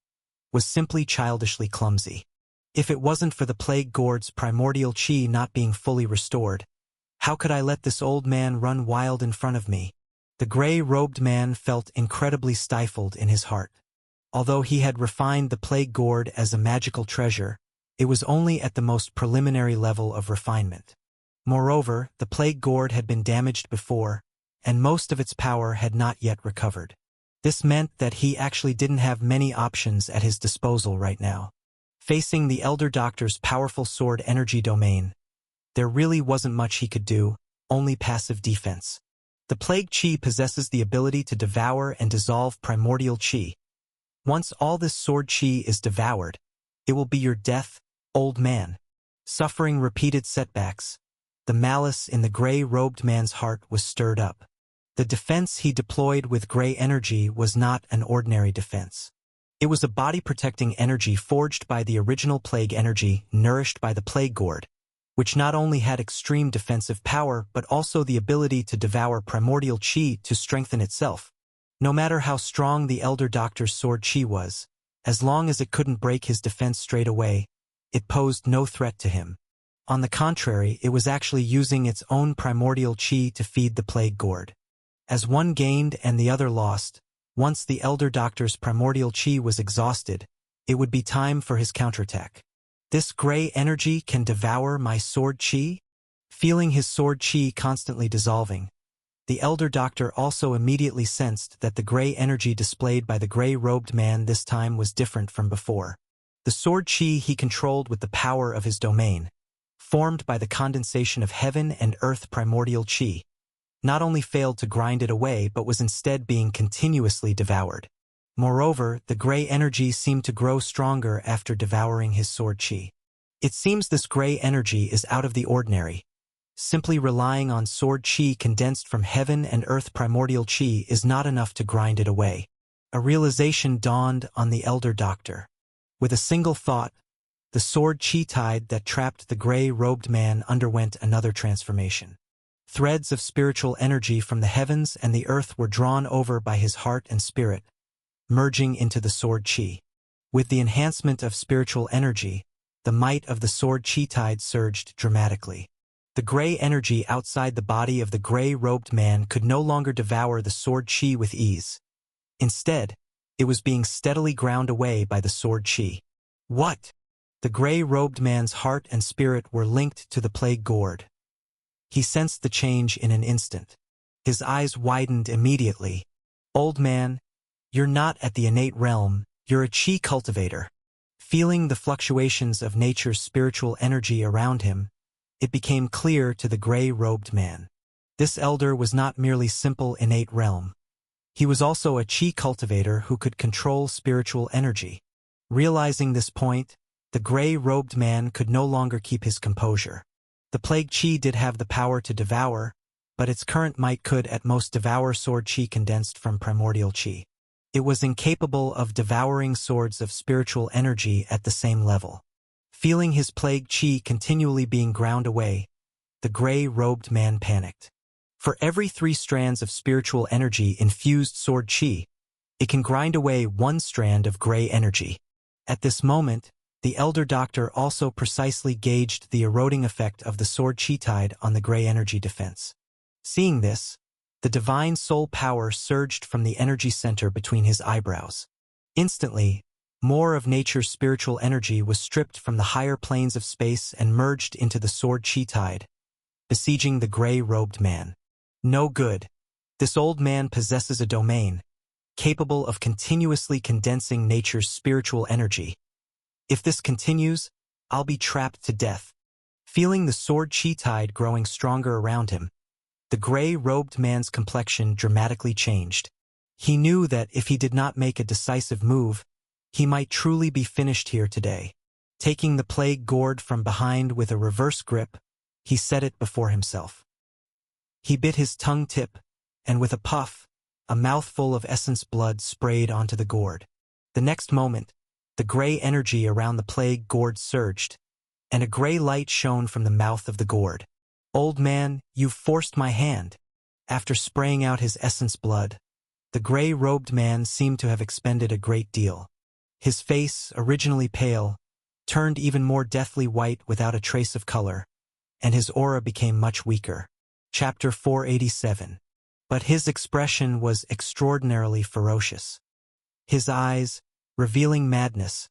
was simply childishly clumsy. If it wasn't for the plague gourd's primordial chi not being fully restored, how could I let this old man run wild in front of me? The gray-robed man felt incredibly stifled in his heart. Although he had refined the plague gourd as a magical treasure, it was only at the most preliminary level of refinement. Moreover, the plague gourd had been damaged before, and most of its power had not yet recovered. This meant that he actually didn't have many options at his disposal right now. Facing the elder doctor's powerful sword energy domain, there really wasn't much he could do, only passive defense. The plague chi possesses the ability to devour and dissolve primordial chi. Once all this sword chi is devoured, it will be your death, old man. Suffering repeated setbacks, the malice in the gray-robed man's heart was stirred up. The defense he deployed with gray energy was not an ordinary defense. It was a body-protecting energy forged by the original plague energy, nourished by the plague gourd, which not only had extreme defensive power but also the ability to devour primordial chi to strengthen itself. No matter how strong the elder doctor's sword chi was, as long as it couldn't break his defense straight away, it posed no threat to him. On the contrary, it was actually using its own primordial chi to feed the plague gourd. As one gained and the other lost, once the elder doctor's primordial chi was exhausted, it would be time for his counterattack. This gray energy can devour my sword chi? Feeling his sword chi constantly dissolving, the elder doctor also immediately sensed that the gray energy displayed by the gray-robed man this time was different from before. The sword chi he controlled with the power of his domain, formed by the condensation of heaven and earth primordial chi, not only failed to grind it away but was instead being continuously devoured. Moreover, the gray energy seemed to grow stronger after devouring his sword chi. It seems this gray energy is out of the ordinary. Simply relying on sword chi condensed from heaven and earth primordial chi is not enough to grind it away. A realization dawned on the elder doctor. With a single thought, the sword chi tide that trapped the gray-robed man underwent another transformation. Threads of spiritual energy from the heavens and the earth were drawn over by his heart and spirit, merging into the sword chi. With the enhancement of spiritual energy, the might of the sword chi tide surged dramatically. The gray energy outside the body of the gray-robed man could no longer devour the sword chi with ease. Instead, it was being steadily ground away by the sword chi. What? The gray-robed man's heart and spirit were linked to the plague gourd. He sensed the change in an instant. His eyes widened immediately. Old man, you're not at the innate realm, you're a chi cultivator. Feeling the fluctuations of nature's spiritual energy around him, it became clear to the gray-robed man. This elder was not merely simple innate realm. He was also a chi cultivator who could control spiritual energy. Realizing this point, the gray-robed man could no longer keep his composure. The plague chi did have the power to devour, but its current might could at most devour sword chi condensed from primordial chi. It was incapable of devouring swords of spiritual energy at the same level. Feeling his plague chi continually being ground away, the gray-robed man panicked. For every 3 strands of spiritual energy infused sword chi, it can grind away 1 strand of gray energy. At this moment, the elder doctor also precisely gauged the eroding effect of the sword chi tide on the gray energy defense. Seeing this, the divine soul power surged from the energy center between his eyebrows. Instantly, more of nature's spiritual energy was stripped from the higher planes of space and merged into the sword chi tide, besieging the gray-robed man. No good. This old man possesses a domain, capable of continuously condensing nature's spiritual energy. If this continues, I'll be trapped to death. Feeling the sword chi tide growing stronger around him, the gray-robed man's complexion dramatically changed. He knew that if he did not make a decisive move, he might truly be finished here today. Taking the plague gourd from behind with a reverse grip, he set it before himself. He bit his tongue tip, and with a puff, a mouthful of essence blood sprayed onto the gourd. The next moment, the gray energy around the plague gourd surged, and a gray light shone from the mouth of the gourd. Old man, you've forced my hand. After spraying out his essence blood, the gray-robed man seemed to have expended a great deal. His face, originally pale, turned even more deathly white without a trace of color, and his aura became much weaker. Chapter 487. But his expression was extraordinarily ferocious. His eyes, revealing madness,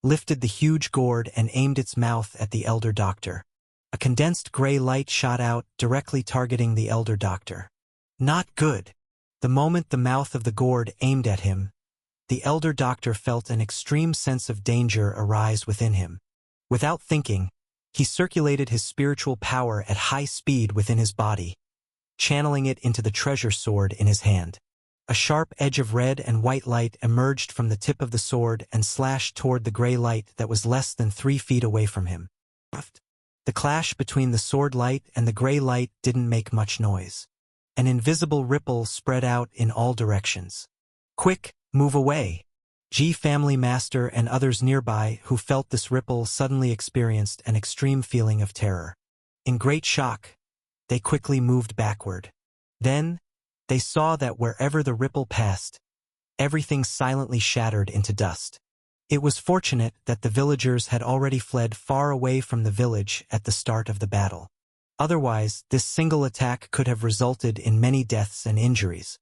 lifted the huge gourd and aimed its mouth at the elder doctor. A condensed gray light shot out, directly targeting the elder doctor. Not good. The moment the mouth of the gourd aimed at him, the elder doctor felt an extreme sense of danger arise within him. Without thinking, he circulated his spiritual power at high speed within his body, channeling it into the treasure sword in his hand. A sharp edge of red and white light emerged from the tip of the sword and slashed toward the gray light that was less than 3 feet away from him. The clash between the sword light and the gray light didn't make much noise. An invisible ripple spread out in all directions. Quick, move away! G family master and others nearby who felt this ripple suddenly experienced an extreme feeling of terror. In great shock, they quickly moved backward. Then, they saw that wherever the ripple passed, everything silently shattered into dust. It was fortunate that the villagers had already fled far away from the village at the start of the battle. Otherwise, this single attack could have resulted in many deaths and injuries.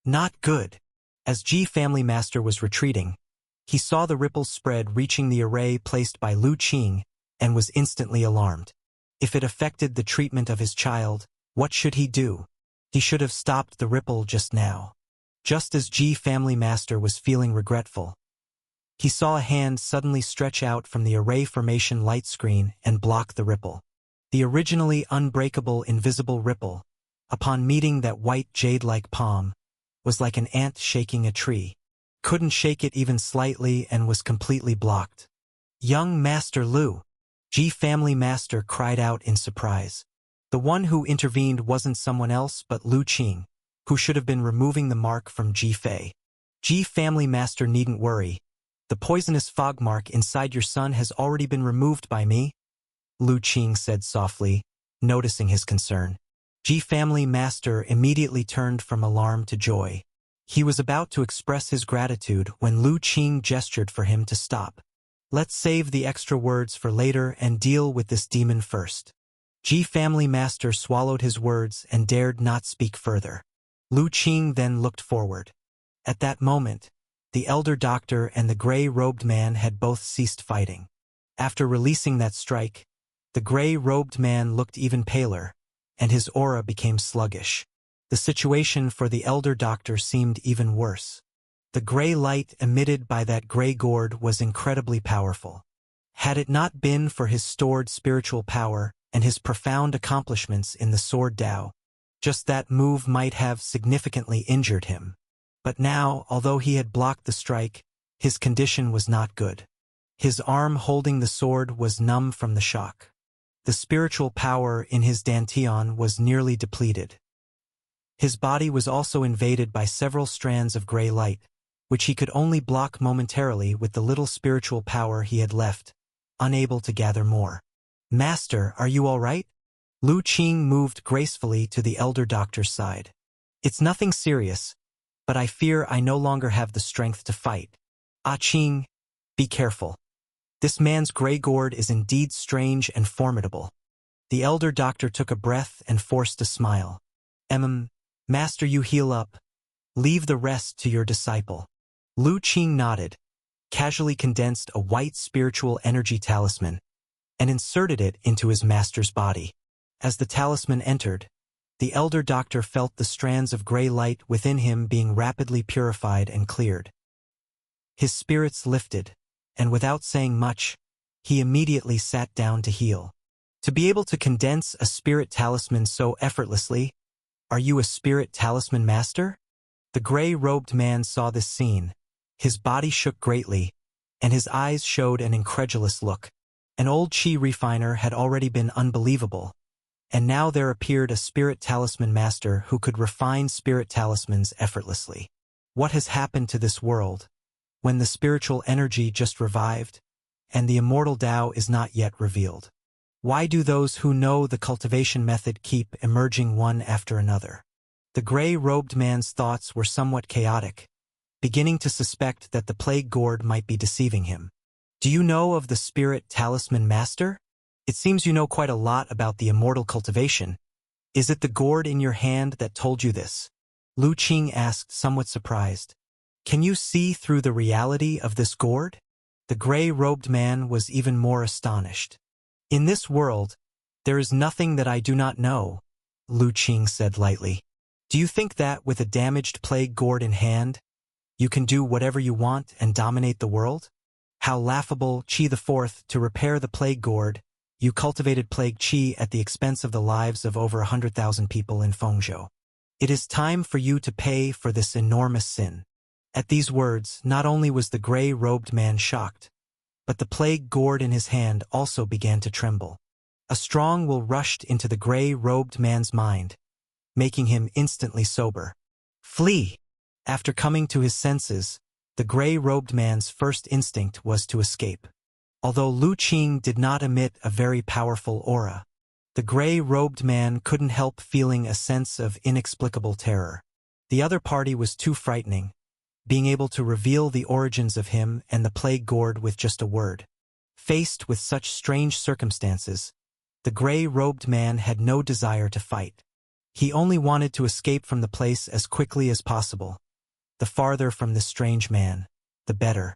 Not good. As G family master was retreating, he saw the ripples spread reaching the array placed by Lu Qing and was instantly alarmed. If it affected the treatment of his child, what should he do? He should have stopped the ripple just now. Just as G Family Master was feeling regretful, he saw a hand suddenly stretch out from the array formation light screen and block the ripple. The originally unbreakable invisible ripple, upon meeting that white jade-like palm, was like an ant shaking a tree. Couldn't shake it even slightly and was completely blocked. "Young Master Lu!" G Family Master cried out in surprise. The one who intervened wasn't someone else but Lu Qing, who should have been removing the mark from Ji Fei. "G Family Master needn't worry. The poisonous fog mark inside your son has already been removed by me," Lu Qing said softly, noticing his concern. G Family Master immediately turned from alarm to joy. He was about to express his gratitude when Lu Qing gestured for him to stop. "Let's save the extra words for later and deal with this demon first." G Family Master swallowed his words and dared not speak further. Lu Qing then looked forward. At that moment, the elder doctor and the gray-robed man had both ceased fighting. After releasing that strike, the gray-robed man looked even paler, and his aura became sluggish. The situation for the elder doctor seemed even worse. The gray light emitted by that gray gourd was incredibly powerful. Had it not been for his stored spiritual power and his profound accomplishments in the Sword Dao, just that move might have significantly injured him. But now, although he had blocked the strike, his condition was not good. His arm holding the sword was numb from the shock. The spiritual power in his dantian was nearly depleted. His body was also invaded by several strands of gray light, which he could only block momentarily with the little spiritual power he had left, unable to gather more. "Master, are you all right?" Lu Qing moved gracefully to the elder doctor's side. "It's nothing serious, but I fear I no longer have the strength to fight. Ah Qing, be careful. This man's gray gourd is indeed strange and formidable." The elder doctor took a breath and forced a smile. Master, you heal up. Leave the rest to your disciple." Lu Qing nodded, casually condensed a white spiritual energy talisman, and inserted it into his master's body. As the talisman entered, the elder doctor felt the strands of gray light within him being rapidly purified and cleared. His spirits lifted, and without saying much, he immediately sat down to heal. To be able to condense a spirit talisman so effortlessly, "Are you a spirit talisman master?" The gray-robed man saw this scene. His body shook greatly, and his eyes showed an incredulous look. An old chi refiner had already been unbelievable, and now there appeared a spirit talisman master who could refine spirit talismans effortlessly. What has happened to this world, when the spiritual energy just revived, and the immortal Tao is not yet revealed? Why do those who know the cultivation method keep emerging one after another? The gray-robed man's thoughts were somewhat chaotic, beginning to suspect that the plague gourd might be deceiving him. "Do you know of the spirit talisman master? It seems you know quite a lot about the immortal cultivation. Is it the gourd in your hand that told you this?" Lu Qing asked, somewhat surprised. "Can you see through the reality of this gourd?" The gray-robed man was even more astonished. "In this world, there is nothing that I do not know," Lu Qing said lightly. "Do you think that with a damaged plague gourd in hand, you can do whatever you want and dominate the world? How laughable, Qi IV, to repair the plague gourd, you cultivated plague Qi at the expense of the lives of over 100,000 people in Fengzhou. It is time for you to pay for this enormous sin." At these words, not only was the gray-robed man shocked, but the plague gourd in his hand also began to tremble. A strong will rushed into the gray-robed man's mind, making him instantly sober. "Flee!" After coming to his senses, the gray-robed man's first instinct was to escape. Although Lu Qing did not emit a very powerful aura, the gray-robed man couldn't help feeling a sense of inexplicable terror. The other party was too frightening, being able to reveal the origins of him and the plague gourd with just a word. Faced with such strange circumstances, the gray-robed man had no desire to fight. He only wanted to escape from the place as quickly as possible. The farther from this strange man, the better.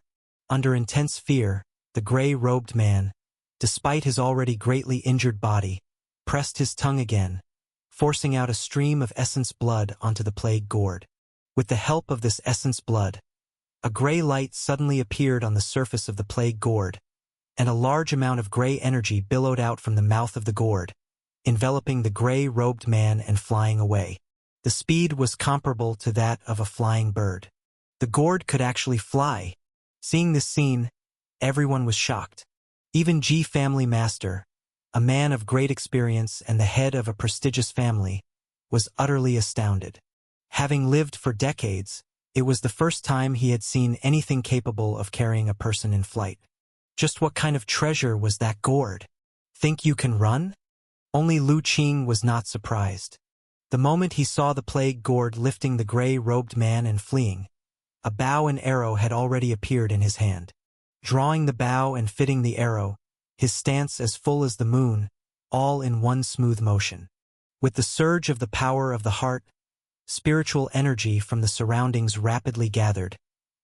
Under intense fear, the gray-robed man, despite his already greatly injured body, pressed his tongue again, forcing out a stream of essence blood onto the plague gourd. With the help of this essence blood, a gray light suddenly appeared on the surface of the plague gourd, and a large amount of gray energy billowed out from the mouth of the gourd, enveloping the gray-robed man and flying away. The speed was comparable to that of a flying bird. The gourd could actually fly. Seeing this scene, everyone was shocked. Even Ji Family Master, a man of great experience and the head of a prestigious family, was utterly astounded. Having lived for decades, it was the first time he had seen anything capable of carrying a person in flight. Just what kind of treasure was that gourd? Think you can run? Only Lu Qing was not surprised. The moment he saw the plague gourd lifting the gray-robed man and fleeing, a bow and arrow had already appeared in his hand. Drawing the bow and fitting the arrow, his stance as full as the moon, all in one smooth motion. With the surge of the power of the heart, spiritual energy from the surroundings rapidly gathered,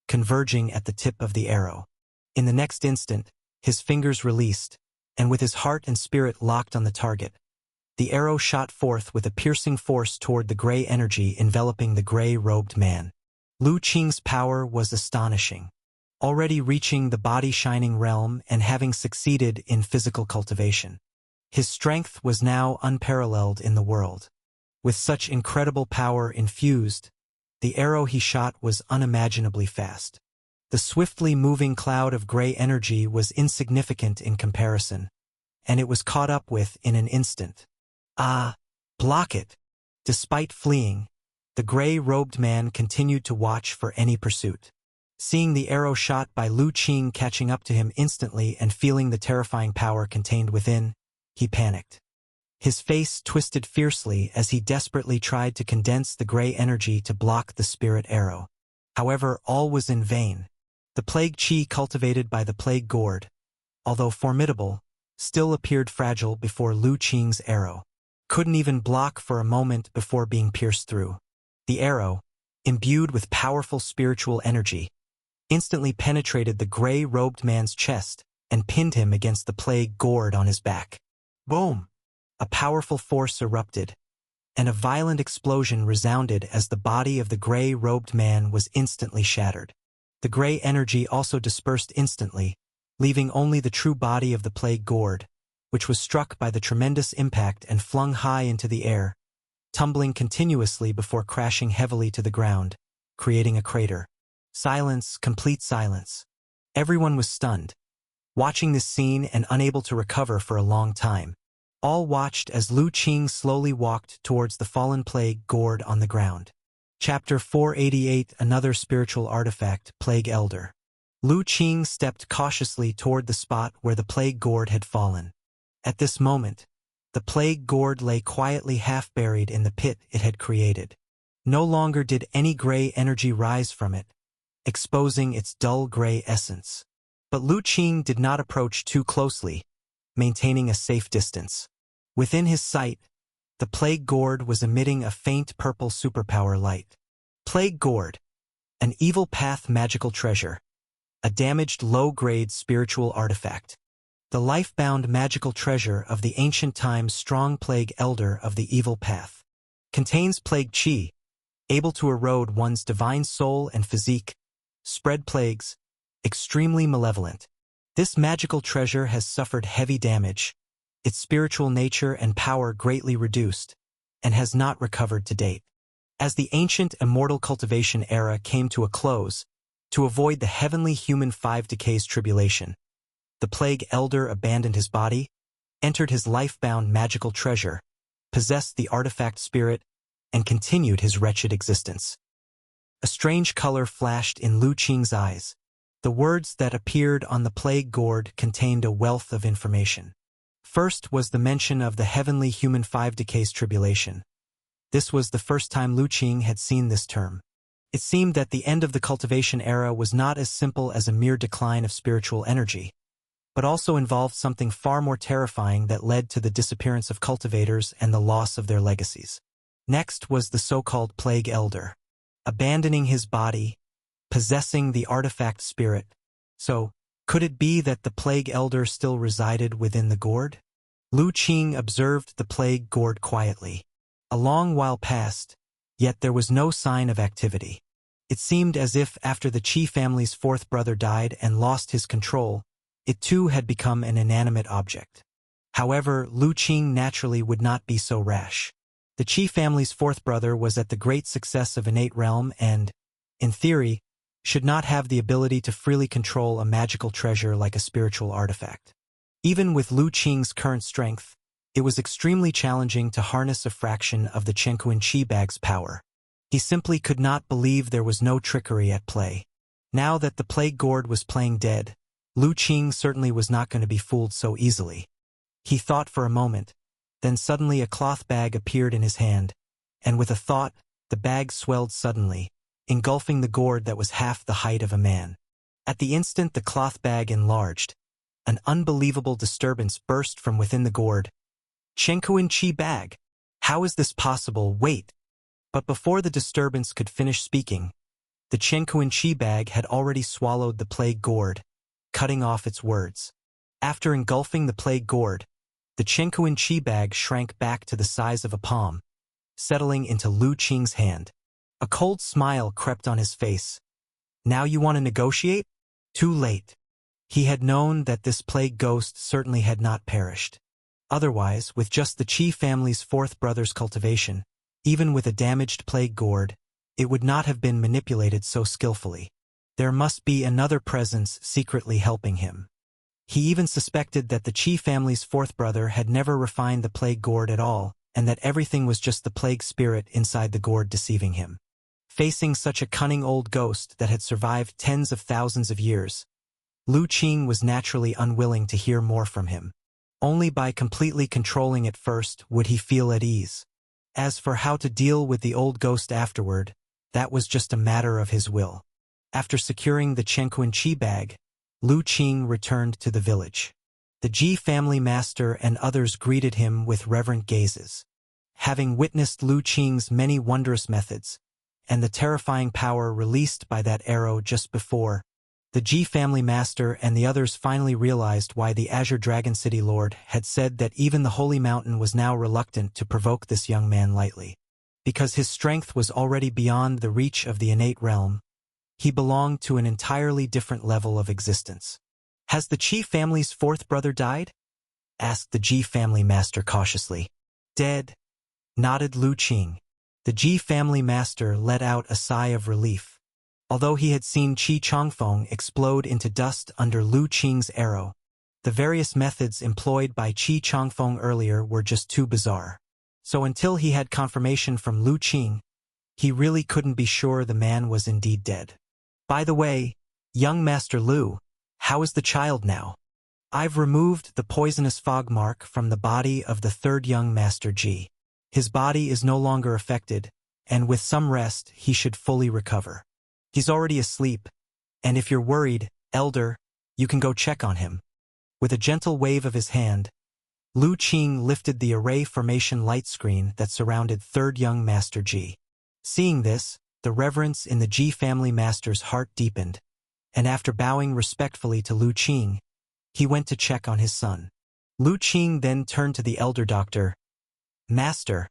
converging at the tip of the arrow. In the next instant, his fingers released, and with his heart and spirit locked on the target, the arrow shot forth with a piercing force toward the gray energy enveloping the gray-robed man. Lu Qing's power was astonishing. Already reaching the body-shining realm and having succeeded in physical cultivation, his strength was now unparalleled in the world. With such incredible power infused, the arrow he shot was unimaginably fast. The swiftly moving cloud of gray energy was insignificant in comparison, and it was caught up with in an instant. Ah, block it! Despite fleeing, the gray-robed man continued to watch for any pursuit. Seeing the arrow shot by Lu Qing catching up to him instantly and feeling the terrifying power contained within, he panicked. His face twisted fiercely as he desperately tried to condense the gray energy to block the spirit arrow. However, all was in vain. The plague chi cultivated by the plague gourd, although formidable, still appeared fragile before Lu Qing's arrow. Couldn't even block for a moment before being pierced through. The arrow, imbued with powerful spiritual energy, instantly penetrated the gray-robed man's chest and pinned him against the plague gourd on his back. Boom! A powerful force erupted, and a violent explosion resounded as the body of the gray-robed man was instantly shattered. The gray energy also dispersed instantly, leaving only the true body of the plague gourd, which was struck by the tremendous impact and flung high into the air, tumbling continuously before crashing heavily to the ground, creating a crater. Silence, complete silence. Everyone was stunned, watching this scene and unable to recover for a long time. All watched as Lu Qing slowly walked towards the fallen plague gourd on the ground. Chapter 488. Another spiritual artifact, Plague Elder. Lu Qing stepped cautiously toward the spot where the plague gourd had fallen. At this moment, the plague gourd lay quietly half-buried in the pit it had created. No longer did any gray energy rise from it, exposing its dull gray essence. But Lu Qing did not approach too closely, maintaining a safe distance. Within his sight, the plague gourd was emitting a faint purple superpower light. Plague gourd, an evil path magical treasure, a damaged low-grade spiritual artifact. The life-bound magical treasure of the ancient times strong plague elder of the evil path. Contains plague chi, able to erode one's divine soul and physique, spread plagues, extremely malevolent. This magical treasure has suffered heavy damage, its spiritual nature and power greatly reduced, and has not recovered to date. As the ancient immortal cultivation era came to a close, to avoid the heavenly human 5 decays tribulation, the plague elder abandoned his body, entered his life-bound magical treasure, possessed the artifact spirit, and continued his wretched existence. A strange color flashed in Lu Qing's eyes. The words that appeared on the plague gourd contained a wealth of information. First was the mention of the heavenly human 5 decays tribulation. This was the first time Lu Qing had seen this term. It seemed that the end of the cultivation era was not as simple as a mere decline of spiritual energy, but also involved something far more terrifying that led to the disappearance of cultivators and the loss of their legacies. Next was the so-called plague elder, abandoning his body, possessing the artifact spirit. So, Could it be that the plague elder still resided within the gourd? Lu Qing observed the plague gourd quietly. A long while passed, yet there was no sign of activity. It seemed as if after the Qi family's fourth brother died and lost his control, it too had become an inanimate object. However, Lu Qing naturally would not be so rash. The Qi family's fourth brother was at the great success of innate realm and, in theory, should not have the ability to freely control a magical treasure like a spiritual artifact. Even with Lu Qing's current strength, it was extremely challenging to harness a fraction of the Chenkuan Qi bag's power. He simply could not believe there was no trickery at play. Now that the plague gourd was playing dead, Lu Qing certainly was not going to be fooled so easily. He thought for a moment, then suddenly a cloth bag appeared in his hand, and with a thought, the bag swelled suddenly, engulfing the gourd that was half the height of a man. At the instant the cloth bag enlarged, an unbelievable disturbance burst from within the gourd. Chenkuan Qi bag! How is this possible? Wait! But before the disturbance could finish speaking, the Chenkuan Qi bag had already swallowed the plague gourd, cutting off its words. After engulfing the plague gourd, the Chenkuan Qi bag shrank back to the size of a palm, settling into Lu Qing's hand. A cold smile crept on his face. Now you want to negotiate? Too late. He had known that this plague ghost certainly had not perished. Otherwise, with just the Qi family's fourth brother's cultivation, even with a damaged plague gourd, it would not have been manipulated so skillfully. There must be another presence secretly helping him. He even suspected that the Qi family's fourth brother had never refined the plague gourd at all, and that everything was just the plague spirit inside the gourd deceiving him. Facing such a cunning old ghost that had survived tens of thousands of years, Lu Qing was naturally unwilling to hear more from him. Only by completely controlling it first would he feel at ease. As for how to deal with the old ghost afterward, that was just a matter of his will. After securing the Chenkuan Qi bag, Lu Qing returned to the village. The Ji family master and others greeted him with reverent gazes. Having witnessed Lu Qing's many wondrous methods, and the terrifying power released by that arrow just before, the Ji family master and the others finally realized why the Azure Dragon City Lord had said that even the Holy Mountain was now reluctant to provoke this young man lightly. Because his strength was already beyond the reach of the innate realm, he belonged to an entirely different level of existence. Has the Qi family's fourth brother died? Asked the Ji family master cautiously. Dead, nodded Lu Qing. The Ji family master let out a sigh of relief. Although he had seen Qi Chongfeng explode into dust under Lu Qing's arrow, the various methods employed by Qi Chongfeng earlier were just too bizarre. So until he had confirmation from Lu Qing, he really couldn't be sure the man was indeed dead. By the way, young Master Lu, how is the child now? I've removed the poisonous fog mark from the body of the third young Master Ji. His body is no longer affected, and with some rest he should fully recover. He's already asleep, and if you're worried, Elder, you can go check on him. With a gentle wave of his hand, Lu Qing lifted the array formation light screen that surrounded third young Master Ji. Seeing this, the reverence in the Ji family master's heart deepened, and after bowing respectfully to Lu Qing, he went to check on his son. Lu Qing then turned to the elder doctor. Master,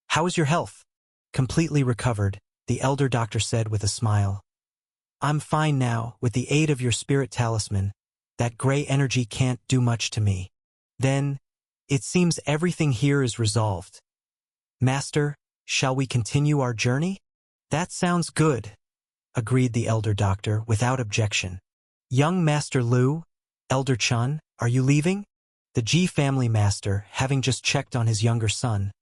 how is your health? Completely recovered, the elder doctor said with a smile. I'm fine now, with the aid of your spirit talisman. That gray energy can't do much to me. Then, it seems everything here is resolved. Master, shall we continue our journey? That sounds good, agreed the elder doctor without objection. Young Master Lu, Elder Chun, are you leaving? The Ji family master, having just checked on his younger son,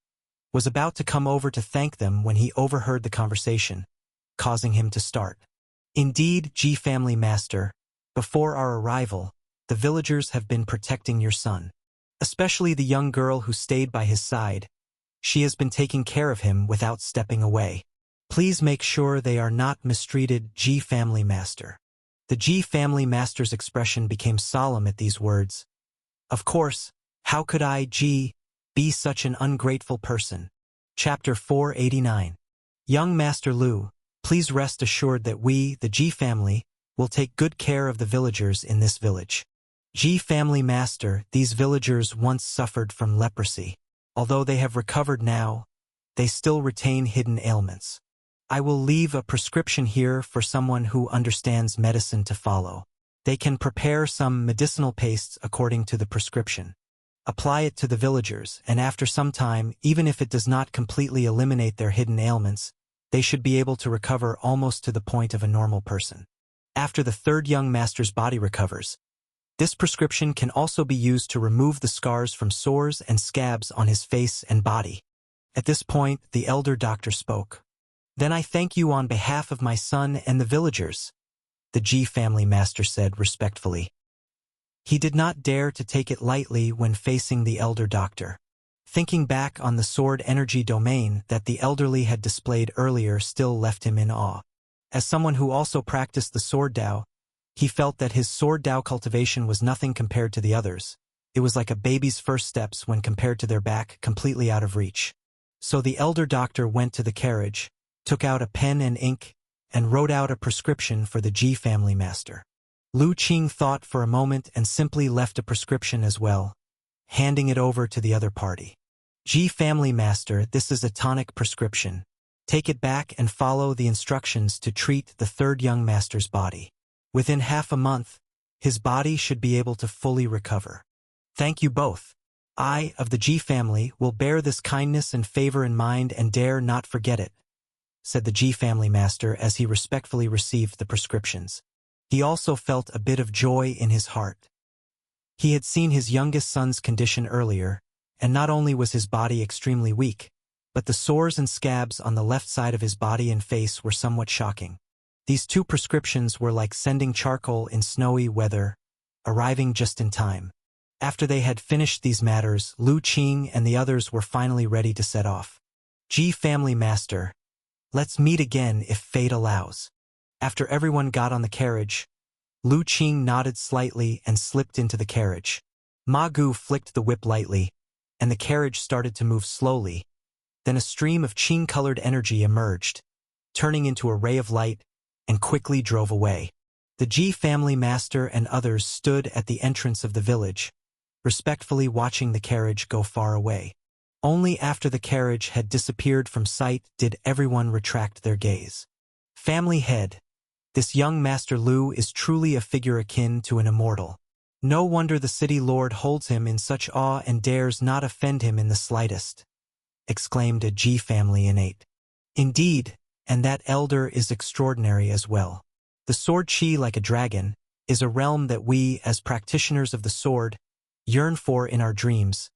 was about to come over to thank them when he overheard the conversation, causing him to start. Indeed, Ji family master, before our arrival, the villagers have been protecting your son. Especially the young girl who stayed by his side. She has been taking care of him without stepping away. Please make sure they are not mistreated, Ji family master. The Ji family master's expression became solemn at these words. Of course, how could I, Ji, be such an ungrateful person? Chapter 489. Young Master Lu, please rest assured that we, the Ji family, will take good care of the villagers in this village. Ji family master, these villagers once suffered from leprosy. Although they have recovered now, they still retain hidden ailments. I will leave a prescription here for someone who understands medicine to follow. They can prepare some medicinal pastes according to the prescription. Apply it to the villagers, and after some time, even if it does not completely eliminate their hidden ailments, they should be able to recover almost to the point of a normal person. After the third young master's body recovers, this prescription can also be used to remove the scars from sores and scabs on his face and body. At this point, the elder doctor spoke. Then I thank you on behalf of my son and the villagers, the Ji family master said respectfully. He did not dare to take it lightly when facing the elder doctor. Thinking back on the sword energy domain that the elderly had displayed earlier still left him in awe. As someone who also practiced the sword Dao, he felt that his sword Dao cultivation was nothing compared to the others. It was like a baby's first steps when compared to their back, completely out of reach. So the elder doctor went to the carriage, took out a pen and ink, and wrote out a prescription for the Ji family master. Lu Qing thought for a moment and simply left a prescription as well, handing it over to the other party. Ji family master, this is a tonic prescription. Take it back and follow the instructions to treat the third young master's body. Within half a month, his body should be able to fully recover. Thank you both. I, of the Ji family, will bear this kindness and favor in mind and dare not forget it, said the Ji family master as he respectfully received the prescriptions. He also felt a bit of joy in his heart. He had seen his youngest son's condition earlier, and not only was his body extremely weak, but the sores and scabs on the left side of his body and face were somewhat shocking. These two prescriptions were like sending charcoal in snowy weather, arriving just in time. After they had finished these matters, Lu Qing and the others were finally ready to set off. Ji family master, let's meet again if fate allows. After everyone got on the carriage, Lu Qing nodded slightly and slipped into the carriage. Ma Gu flicked the whip lightly, and the carriage started to move slowly. Then a stream of Qing-colored energy emerged, turning into a ray of light, and quickly drove away. The Ji family master and others stood at the entrance of the village, respectfully watching the carriage go far away. Only after the carriage had disappeared from sight did everyone retract their gaze. Family head. This young Master Lu is truly a figure akin to an immortal. No wonder the city lord holds him in such awe and dares not offend him in the slightest, exclaimed a Ji family innate. Indeed, and that elder is extraordinary as well. The sword Qi, like a dragon, is a realm that we, as practitioners of the sword, yearn for in our dreams.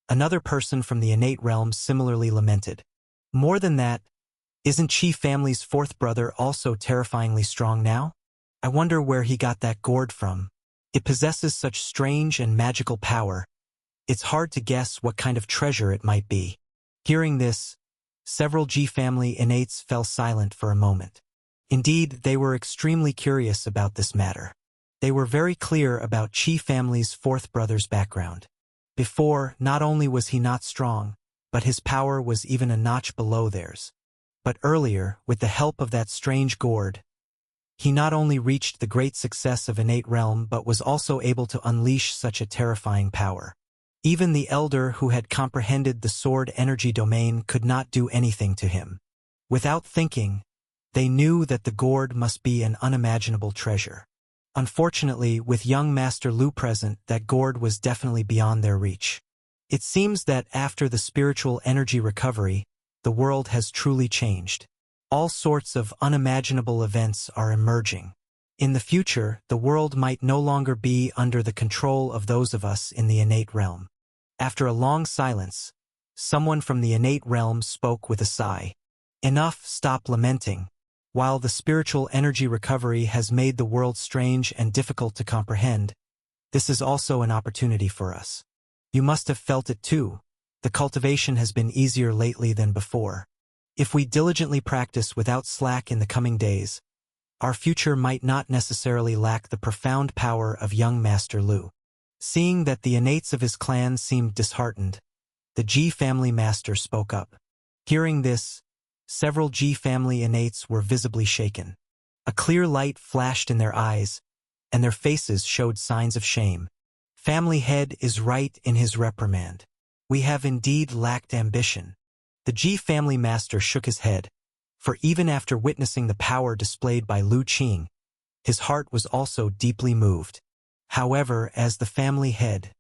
Another person from the innate realm similarly lamented. More than that, isn't Qi family's fourth brother also terrifyingly strong now? I wonder where he got that gourd from. It possesses such strange and magical power. It's hard to guess what kind of treasure it might be. Hearing this, several Ji family innates fell silent for a moment. Indeed, they were extremely curious about this matter. They were very clear about Qi family's fourth brother's background. Before, not only was he not strong, but his power was even a notch below theirs. But earlier, with the help of that strange gourd, he not only reached the great success of innate realm but was also able to unleash such a terrifying power. Even the elder who had comprehended the sword energy domain could not do anything to him. Without thinking, they knew that the gourd must be an unimaginable treasure. Unfortunately, with young Master Lu present, that gourd was definitely beyond their reach. It seems that after the spiritual energy recovery, the world has truly changed. All sorts of unimaginable events are emerging. In the future, the world might no longer be under the control of those of us in the innate realm. After a long silence, someone from the innate realm spoke with a sigh. Enough, stop lamenting. While the spiritual energy recovery has made the world strange and difficult to comprehend, this is also an opportunity for us. You must have felt it too. The cultivation has been easier lately than before. If we diligently practice without slack in the coming days, our future might not necessarily lack the profound power of young Master Lu. Seeing that the innates of his clan seemed disheartened, the Ji family master spoke up. Hearing this, several Ji family innates were visibly shaken. A clear light flashed in their eyes, and their faces showed signs of shame. Family head is right in his reprimand. We have indeed lacked ambition. The Ji family master shook his head, for even after witnessing the power displayed by Lu Qing, his heart was also deeply moved. However, as the family head,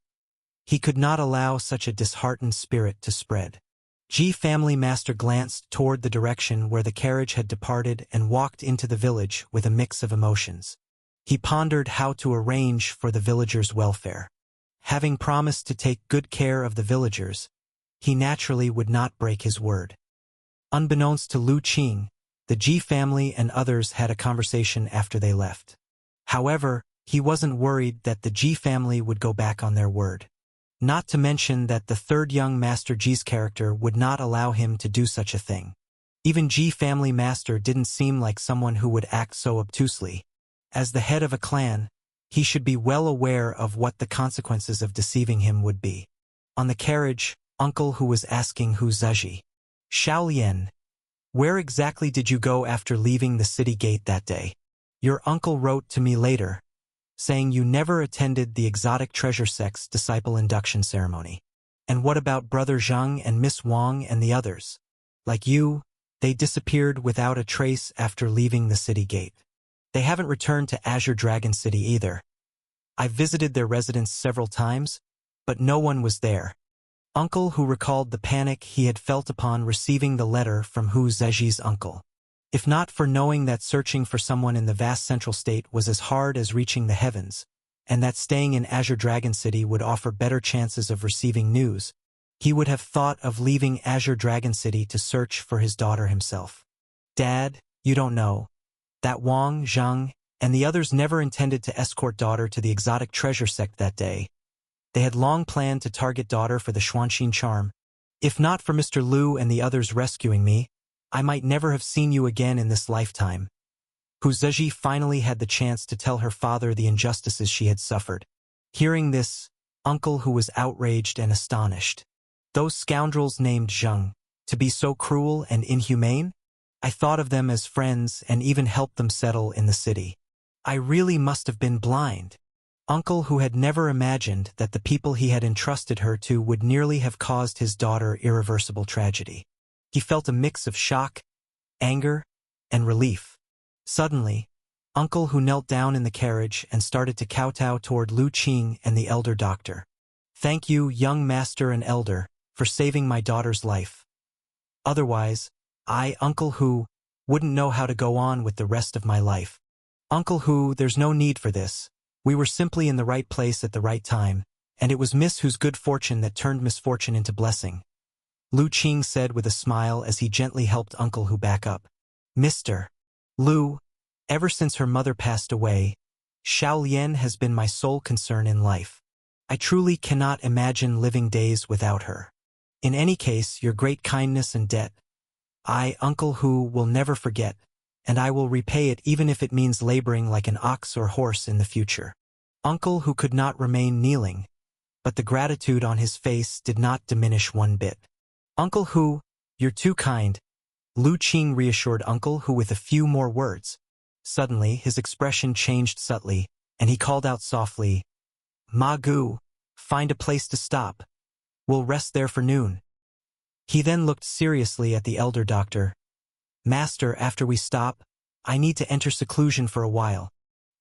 he could not allow such a disheartened spirit to spread. Ji family master glanced toward the direction where the carriage had departed and walked into the village with a mix of emotions. He pondered how to arrange for the villagers' welfare. Having promised to take good care of the villagers, he naturally would not break his word. Unbeknownst to Lu Qing, the Ji family and others had a conversation after they left. However, he wasn't worried that the Ji family would go back on their word. Not to mention that the third young Master Ji's character would not allow him to do such a thing. Even Ji family master didn't seem like someone who would act so obtusely. As the head of a clan, he should be well aware of what the consequences of deceiving him would be. On the carriage, uncle who was asking who's Zaji. Xiaolian, where exactly did you go after leaving the city gate that day? Your uncle wrote to me later, saying you never attended the exotic treasure sect's disciple induction ceremony. And what about Brother Zhang and Miss Wang and the others? Like you, they disappeared without a trace after leaving the city gate. They haven't returned to Azure Dragon City either. I visited their residence several times, but no one was there. Uncle who recalled the panic he had felt upon receiving the letter from Hu Zheji's uncle. If not for knowing that searching for someone in the vast central state was as hard as reaching the heavens, and that staying in Azure Dragon City would offer better chances of receiving news, he would have thought of leaving Azure Dragon City to search for his daughter himself. Dad, you don't know. That Wang, Zhang, and the others never intended to escort daughter to the exotic treasure sect that day. They had long planned to target daughter for the Xuanxin charm. If not for Mr. Lu and the others rescuing me, I might never have seen you again in this lifetime. Hu Zheji finally had the chance to tell her father the injustices she had suffered. Hearing this, uncle who was outraged and astonished. Those scoundrels named Zheng, to be so cruel and inhumane? I thought of them as friends and even helped them settle in the city. I really must have been blind. Uncle who had never imagined that the people he had entrusted her to would nearly have caused his daughter irreversible tragedy. He felt a mix of shock, anger, and relief. Suddenly, uncle who knelt down in the carriage and started to kowtow toward Lu Qing and the elder doctor. Thank you, young master and elder, for saving my daughter's life. Otherwise, I, Uncle Hu, wouldn't know how to go on with the rest of my life. Uncle Hu, there's no need for this. We were simply in the right place at the right time, and it was Miss Hu's good fortune that turned misfortune into blessing. Lu Qing said with a smile as he gently helped Uncle Hu back up. Mr. Lu, ever since her mother passed away, Xiaolian has been my sole concern in life. I truly cannot imagine living days without her. In any case, your great kindness and debt, I, Uncle Hu, will never forget, and I will repay it even if it means laboring like an ox or horse in the future. Uncle Hu could not remain kneeling, but the gratitude on his face did not diminish one bit. Uncle Hu, you're too kind, Lu Qing reassured Uncle Hu with a few more words. Suddenly, his expression changed subtly, and he called out softly, Ma Gu, find a place to stop. We'll rest there for noon. He then looked seriously at the elder doctor. Master, after we stop, I need to enter seclusion for a while.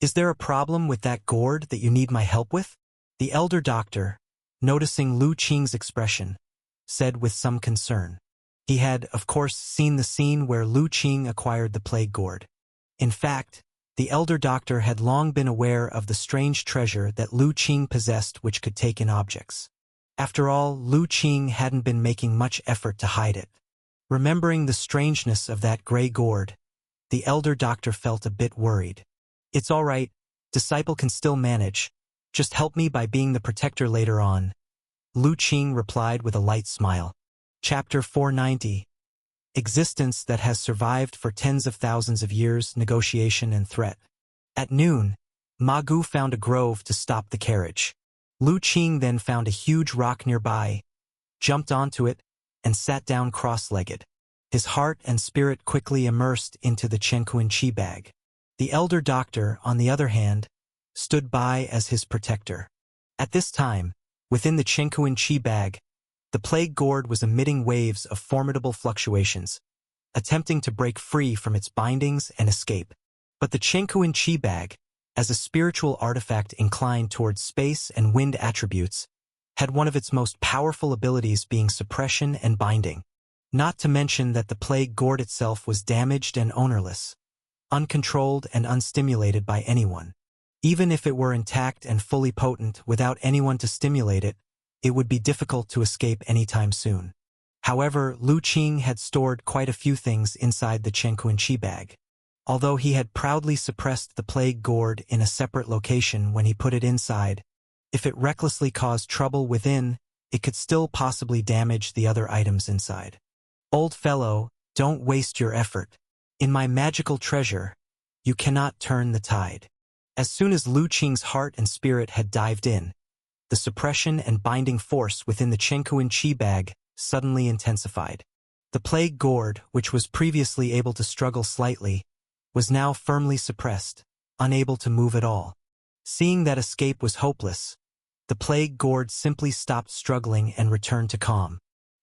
Is there a problem with that gourd that you need my help with? The elder doctor, noticing Lu Qing's expression, said with some concern. He had, of course, seen the scene where Lu Qing acquired the plague gourd. In fact, the elder doctor had long been aware of the strange treasure that Lu Qing possessed which could take in objects. After all, Lu Qing hadn't been making much effort to hide it. Remembering the strangeness of that gray gourd, the elder doctor felt a bit worried. It's all right, disciple can still manage. Just help me by being the protector later on. Lu Qing replied with a light smile. Chapter 490. Existence that has survived for tens of thousands of years, negotiation and threat. At noon, Ma Gu found a grove to stop the carriage. Lu Qing then found a huge rock nearby, jumped onto it, and sat down cross-legged. His heart and spirit quickly immersed into the Chenkuan Qi bag. The elder doctor, on the other hand, stood by as his protector. At this time, within the Chenkuan Chi bag, the plague gourd was emitting waves of formidable fluctuations, attempting to break free from its bindings and escape. But the Chenkuan Chi bag, as a spiritual artifact inclined towards space and wind attributes, had one of its most powerful abilities being suppression and binding. Not to mention that the plague gourd itself was damaged and ownerless, uncontrolled and unstimulated by anyone. Even if it were intact and fully potent without anyone to stimulate it, it would be difficult to escape anytime soon. However, Lu Qing had stored quite a few things inside the Chenkuan Chi bag. Although he had proudly suppressed the plague gourd in a separate location when he put it inside, if it recklessly caused trouble within, it could still possibly damage the other items inside. Old fellow, don't waste your effort. In my magical treasure, you cannot turn the tide. As soon as Lu Qing's heart and spirit had dived in, the suppression and binding force within the Chenkuan Chi bag suddenly intensified. The plague gourd, which was previously able to struggle slightly, was now firmly suppressed, unable to move at all. Seeing that escape was hopeless, the plague gourd simply stopped struggling and returned to calm.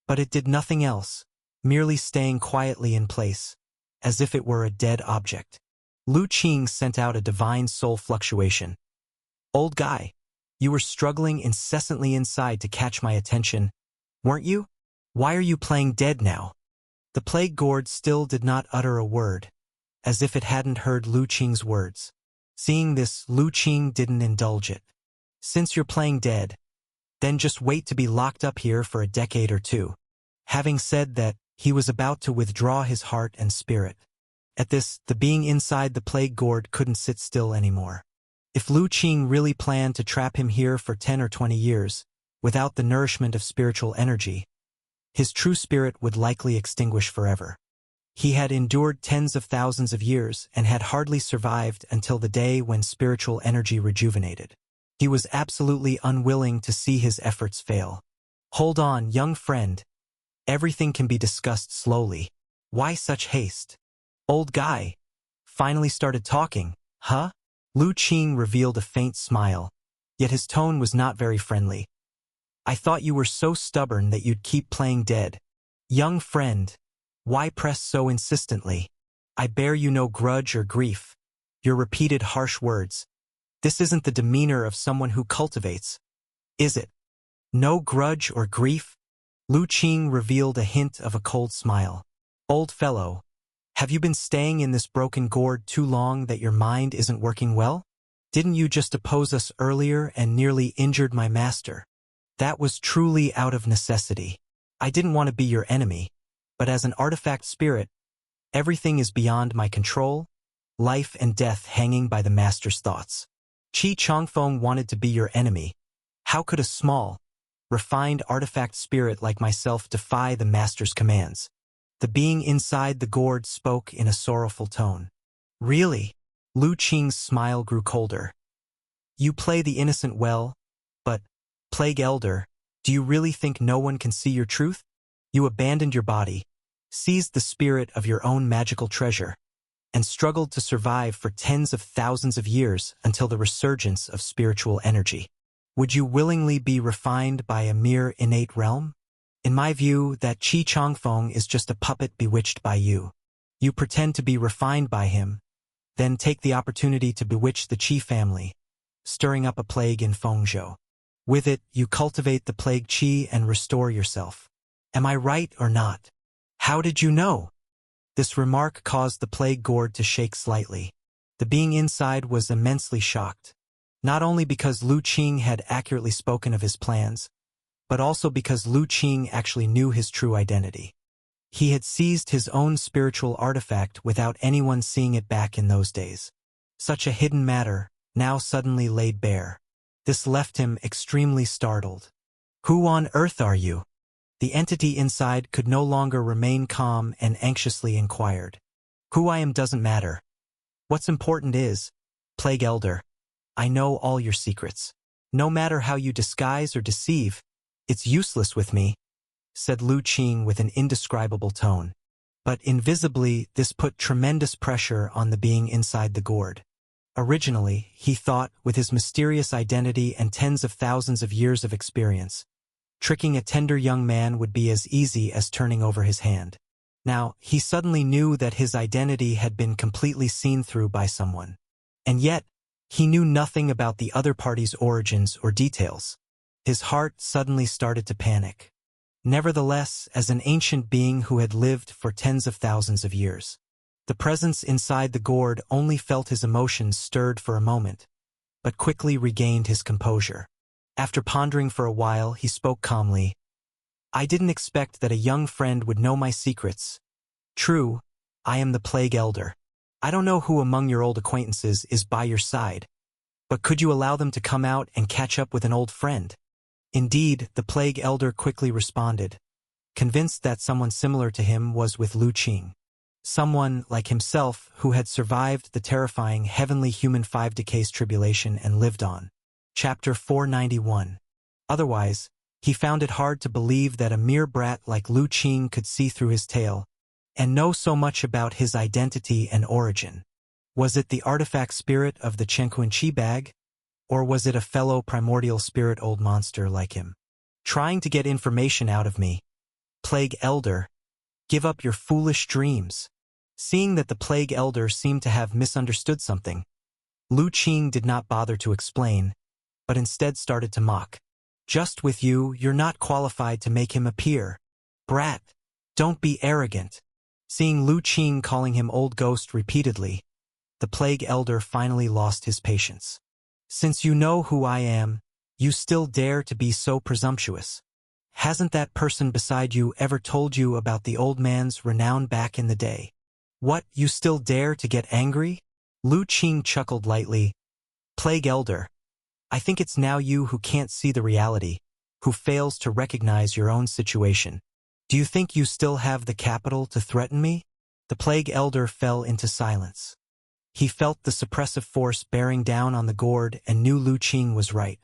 But it did nothing else, merely staying quietly in place, as if it were a dead object. Lu Qing sent out a divine soul fluctuation. Old guy, you were struggling incessantly inside to catch my attention, weren't you? Why are you playing dead now? The plague gourd still did not utter a word, as if it hadn't heard Lu Qing's words. Seeing this, Lu Qing didn't indulge it. Since you're playing dead, then just wait to be locked up here for a decade or two. Having said that, he was about to withdraw his heart and spirit. At this, the being inside the plague gourd couldn't sit still anymore. If Lu Qing really planned to trap him here for 10 or 20 years, without the nourishment of spiritual energy, his true spirit would likely extinguish forever. He had endured tens of thousands of years and had hardly survived until the day when spiritual energy rejuvenated. He was absolutely unwilling to see his efforts fail. Hold on, young friend. Everything can be discussed slowly. Why such haste? Old guy. Finally started talking, huh? Lu Qing revealed a faint smile, yet his tone was not very friendly. I thought you were so stubborn that you'd keep playing dead. Young friend, why press so insistently? I bear you no grudge or grief. Your repeated harsh words. This isn't the demeanor of someone who cultivates, is it? No grudge or grief? Lu Qing revealed a hint of a cold smile. Old fellow, have you been staying in this broken gourd too long that your mind isn't working well? Didn't you just oppose us earlier and nearly injured my master? That was truly out of necessity. I didn't want to be your enemy, but as an artifact spirit, everything is beyond my control, life and death hanging by the master's thoughts. Qi Changfeng wanted to be your enemy. How could a small, refined artifact spirit like myself defy the master's commands? The being inside the gourd spoke in a sorrowful tone. Really? Lu Qing's smile grew colder. You play the innocent well, but, Plague Elder, do you really think no one can see your truth? You abandoned your body, seized the spirit of your own magical treasure, and struggled to survive for tens of thousands of years until the resurgence of spiritual energy. Would you willingly be refined by a mere innate realm? In my view, that Qi Changfeng is just a puppet bewitched by you. You pretend to be refined by him, then take the opportunity to bewitch the Qi family, stirring up a plague in Fengzhou. With it, you cultivate the plague Qi and restore yourself. Am I right or not? How did you know? This remark caused the plague gourd to shake slightly. The being inside was immensely shocked, not only because Lu Qing had accurately spoken of his plans, but also because Lu Qing actually knew his true identity. He had seized his own spiritual artifact without anyone seeing it back in those days. Such a hidden matter, now suddenly laid bare. This left him extremely startled. Who on earth are you? The entity inside could no longer remain calm and anxiously inquired. Who I am doesn't matter. What's important is, Plague Elder, I know all your secrets. No matter how you disguise or deceive, it's useless with me, said Lu Qing with an indescribable tone. but invisibly this put tremendous pressure on the being inside the gourd. Originally, he thought, with his mysterious identity and tens of thousands of years of experience, tricking a tender young man would be as easy as turning over his hand. Now, he suddenly knew that his identity had been completely seen through by someone. And yet, he knew nothing about the other party's origins or details. His heart suddenly started to panic. Nevertheless, as an ancient being who had lived for tens of thousands of years, the presence inside the gourd only felt his emotions stirred for a moment, but quickly regained his composure. After pondering for a while, he spoke calmly. I didn't expect that a young friend would know my secrets. True, I am the Plague Elder. I don't know who among your old acquaintances is by your side, but could you allow them to come out and catch up with an old friend? Indeed, the Plague Elder quickly responded, convinced that someone similar to him was with Lu Qing. Someone, like himself, who had survived the terrifying heavenly human 5 decays tribulation and lived on. Chapter 491. Otherwise, he found it hard to believe that a mere brat like Lu Qing could see through his tail and know so much about his identity and origin. Was it the artifact spirit of the Chenquanqi bag? Or was it a fellow primordial spirit old monster like him? Trying to get information out of me. Plague Elder, give up your foolish dreams. Seeing that the Plague Elder seemed to have misunderstood something, Lu Qing did not bother to explain, but instead started to mock. Just with you, you're not qualified to make him appear. Brat, don't be arrogant. Seeing Lu Qing calling him old ghost repeatedly, the Plague Elder finally lost his patience. Since you know who I am, you still dare to be so presumptuous. Hasn't that person beside you ever told you about the old man's renown back in the day? What, you still dare to get angry? Lu Qing chuckled lightly. Plague Elder, I think it's now you who can't see the reality, who fails to recognize your own situation. Do you think you still have the capital to threaten me? The Plague Elder fell into silence. He felt the suppressive force bearing down on the gourd and knew Lu Qing was right.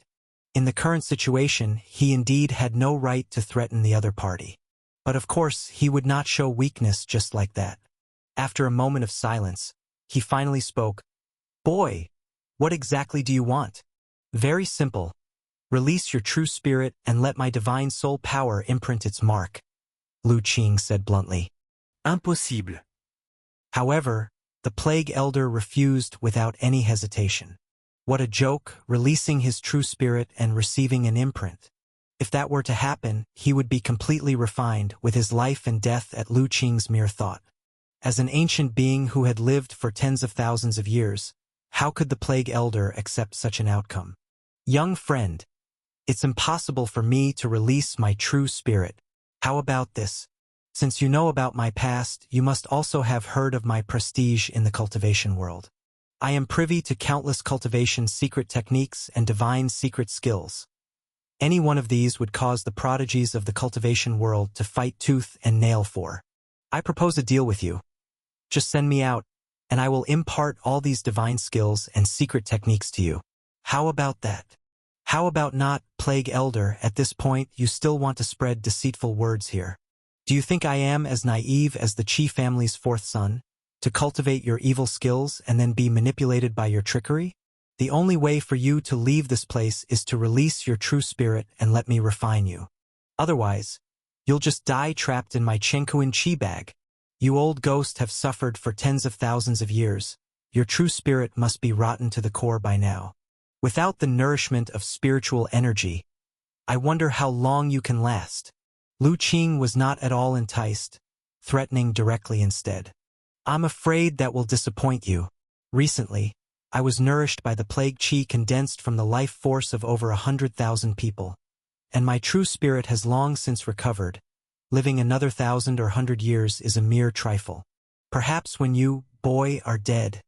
In the current situation, he indeed had no right to threaten the other party. But of course, he would not show weakness just like that. After a moment of silence, he finally spoke. Boy, what exactly do you want? Very simple. Release your true spirit and let my divine soul power imprint its mark, Lu Qing said bluntly. Impossible. However, the Plague Elder refused without any hesitation. What a joke, releasing his true spirit and receiving an imprint. If that were to happen, he would be completely refined, with his life and death at Lu Qing's mere thought. As an ancient being who had lived for tens of thousands of years, how could the Plague Elder accept such an outcome? Young friend, it's impossible for me to release my true spirit. How about this? Since you know about my past, you must also have heard of my prestige in the cultivation world. I am privy to countless cultivation secret techniques and divine secret skills. Any one of these would cause the prodigies of the cultivation world to fight tooth and nail for. I propose a deal with you. Just send me out, and I will impart all these divine skills and secret techniques to you. How about that? How about not, Plague Elder? At this point, you still want to spread deceitful words here. Do you think I am as naive as the Qi family's 4th son, to cultivate your evil skills and then be manipulated by your trickery? The only way for you to leave this place is to release your true spirit and let me refine you. Otherwise, you'll just die trapped in my Chenquanqi bag. You old ghost have suffered for tens of thousands of years. Your true spirit must be rotten to the core by now. Without the nourishment of spiritual energy, I wonder how long you can last. Lu Qing was not at all enticed, threatening directly instead. I'm afraid that will disappoint you. Recently, I was nourished by the Plague Qi condensed from the life force of over 100,000 people, and my true spirit has long since recovered. Living another 1,000 or 100 years is a mere trifle. Perhaps when you, boy, are dead,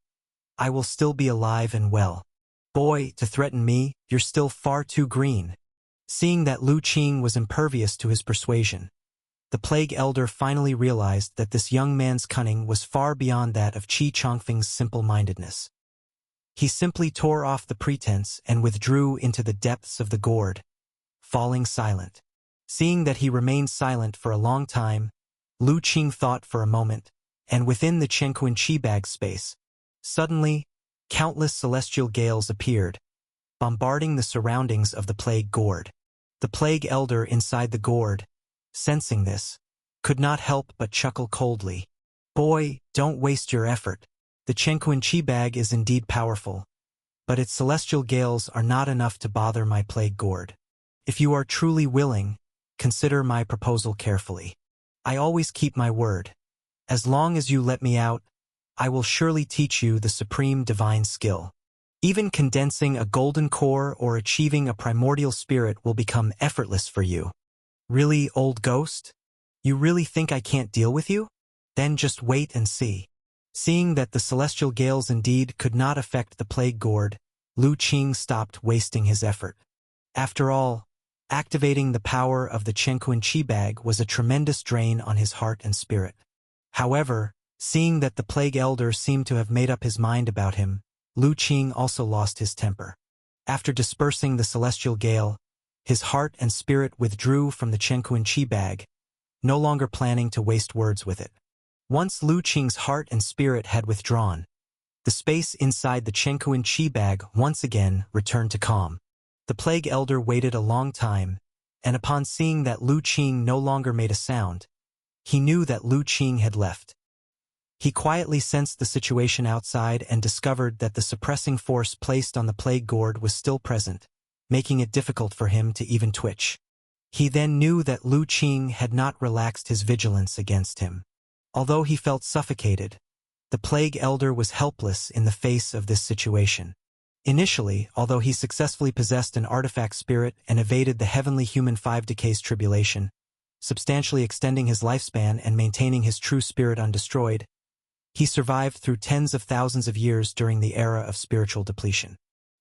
I will still be alive and well. Boy, to threaten me, you're still far too green. Seeing that Lu Qing was impervious to his persuasion, the Plague Elder finally realized that this young man's cunning was far beyond that of Qi Chongfeng's simple-mindedness. He simply tore off the pretense and withdrew into the depths of the gourd, falling silent. Seeing that he remained silent for a long time, Lu Qing thought for a moment, and within the Qianquan Qi bag space, suddenly, countless celestial gales appeared, bombarding the surroundings of the plague gourd. The plague elder inside the gourd, sensing this, could not help but chuckle coldly. Boy, don't waste your effort. The Qianquan Qi bag is indeed powerful, but its celestial gales are not enough to bother my plague gourd. If you are truly willing, consider my proposal carefully. I always keep my word. As long as you let me out, I will surely teach you the supreme divine skill. Even condensing a golden core or achieving a primordial spirit will become effortless for you. Really, old ghost? You really think I can't deal with you? Then just wait and see. Seeing that the celestial gales indeed could not affect the plague gourd, Lu Qing stopped wasting his effort. After all, activating the power of the Qianquan Qi bag was a tremendous drain on his heart and spirit. However, seeing that the plague elder seemed to have made up his mind about him, Lu Qing also lost his temper. After dispersing the celestial gale, his heart and spirit withdrew from the Qianquan Qi bag, no longer planning to waste words with it. Once Lu Qing's heart and spirit had withdrawn, the space inside the Qianquan Qi bag once again returned to calm. The plague elder waited a long time, and upon seeing that Lu Qing no longer made a sound, he knew that Lu Qing had left. He quietly sensed the situation outside and discovered that the suppressing force placed on the plague gourd was still present, making it difficult for him to even twitch. He then knew that Lu Qing had not relaxed his vigilance against him. Although he felt suffocated, the plague elder was helpless in the face of this situation. Initially, although he successfully possessed an artifact spirit and evaded the heavenly human 5 decays tribulation, substantially extending his lifespan and maintaining his true spirit undestroyed, he survived through tens of thousands of years during the era of spiritual depletion.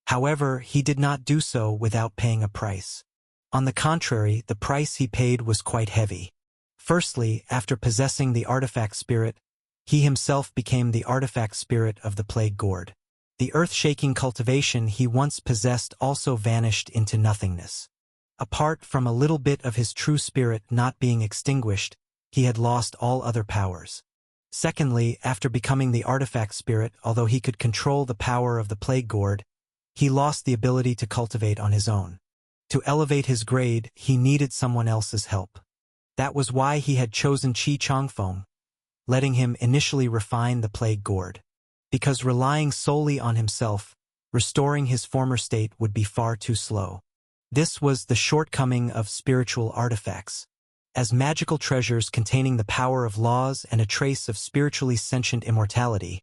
However, he did not do so without paying a price. On the contrary, the price he paid was quite heavy. Firstly, after possessing the artifact spirit, he himself became the artifact spirit of the plague gourd. The earth-shaking cultivation he once possessed also vanished into nothingness. Apart from a little bit of his true spirit not being extinguished, he had lost all other powers. Secondly, after becoming the artifact spirit, although he could control the power of the plague gourd, he lost the ability to cultivate on his own. To elevate his grade, he needed someone else's help. That was why he had chosen Qi Changfeng, letting him initially refine the plague gourd. Because relying solely on himself, restoring his former state would be far too slow. This was the shortcoming of spiritual artifacts. As magical treasures containing the power of laws and a trace of spiritually sentient immortality,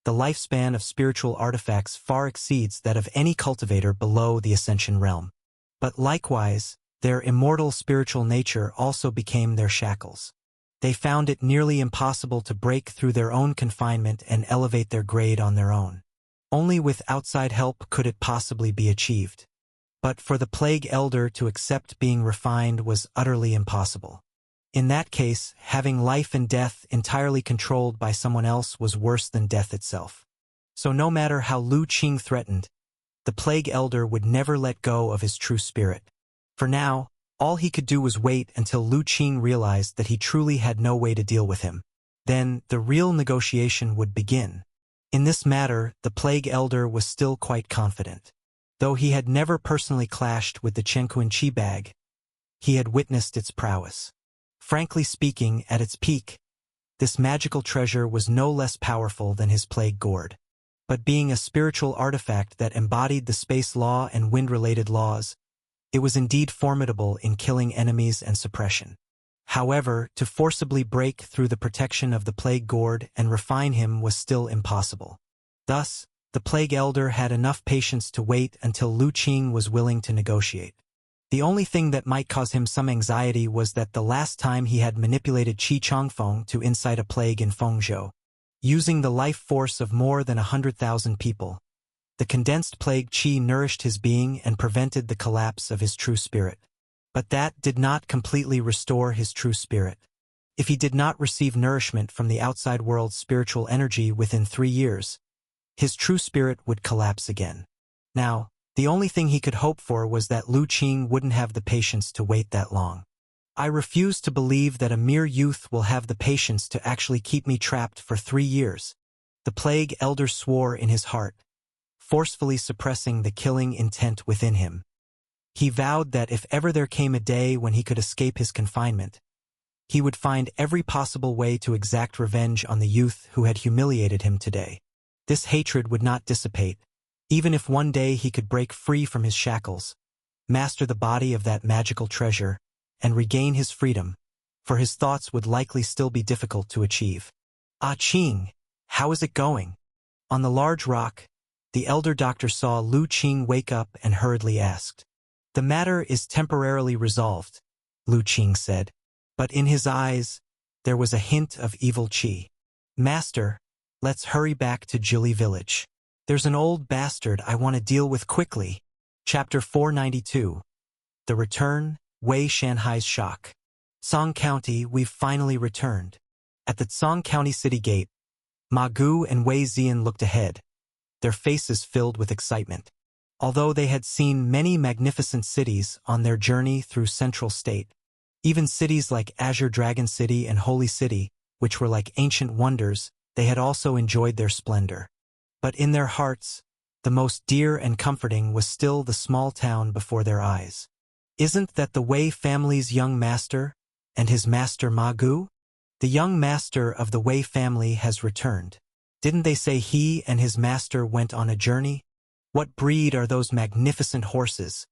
the lifespan of spiritual artifacts far exceeds that of any cultivator below the ascension realm. But likewise, their immortal spiritual nature also became their shackles. They found it nearly impossible to break through their own confinement and elevate their grade on their own. Only with outside help could it possibly be achieved. But for the plague elder to accept being refined was utterly impossible. In that case, having life and death entirely controlled by someone else was worse than death itself. So no matter how Lu Qing threatened, the plague elder would never let go of his true spirit. For now, all he could do was wait until Lu Qing realized that he truly had no way to deal with him. Then, the real negotiation would begin. In this matter, the plague elder was still quite confident. Though he had never personally clashed with the Qianquan Qi bag, he had witnessed its prowess. Frankly speaking, at its peak, this magical treasure was no less powerful than his plague gourd. But being a spiritual artifact that embodied the space law and wind-related laws, it was indeed formidable in killing enemies and suppression. However, to forcibly break through the protection of the plague gourd and refine him was still impossible. Thus, the plague elder had enough patience to wait until Lu Qing was willing to negotiate. The only thing that might cause him some anxiety was that the last time he had manipulated Qi Changfeng to incite a plague in Fengzhou, using the life force of more than 100,000 people, the condensed plague Qi nourished his being and prevented the collapse of his true spirit. But that did not completely restore his true spirit. If he did not receive nourishment from the outside world's spiritual energy within 3 years, his true spirit would collapse again. Now, the only thing he could hope for was that Lu Qing wouldn't have the patience to wait that long. I refuse to believe that a mere youth will have the patience to actually keep me trapped for 3 years. The plague elder swore in his heart, forcefully suppressing the killing intent within him. He vowed that if ever there came a day when he could escape his confinement, he would find every possible way to exact revenge on the youth who had humiliated him today. This hatred would not dissipate, even if one day he could break free from his shackles, master the body of that magical treasure, and regain his freedom, for his thoughts would likely still be difficult to achieve. Ah Qing, how is it going? On the large rock, the elder doctor saw Lu Qing wake up and hurriedly asked. The matter is temporarily resolved, Lu Qing said, but in his eyes, there was a hint of evil qi. Master, let's hurry back to Jili village. There's an old bastard I want to deal with quickly. Chapter 492. The Return, Wei Shanhai's Shock. Song County, we've finally returned. At the Song County city gate, Ma Gu and Wei Ziyan looked ahead, their faces filled with excitement. Although they had seen many magnificent cities on their journey through Central State, even cities like Azure Dragon City and Holy City, which were like ancient wonders, they had also enjoyed their splendor. But in their hearts, the most dear and comforting was still the small town before their eyes. Isn't that the Wei family's young master, and his master Ma Gu? The young master of the Wei family has returned. Didn't they say he and his master went on a journey? What breed are those magnificent horses?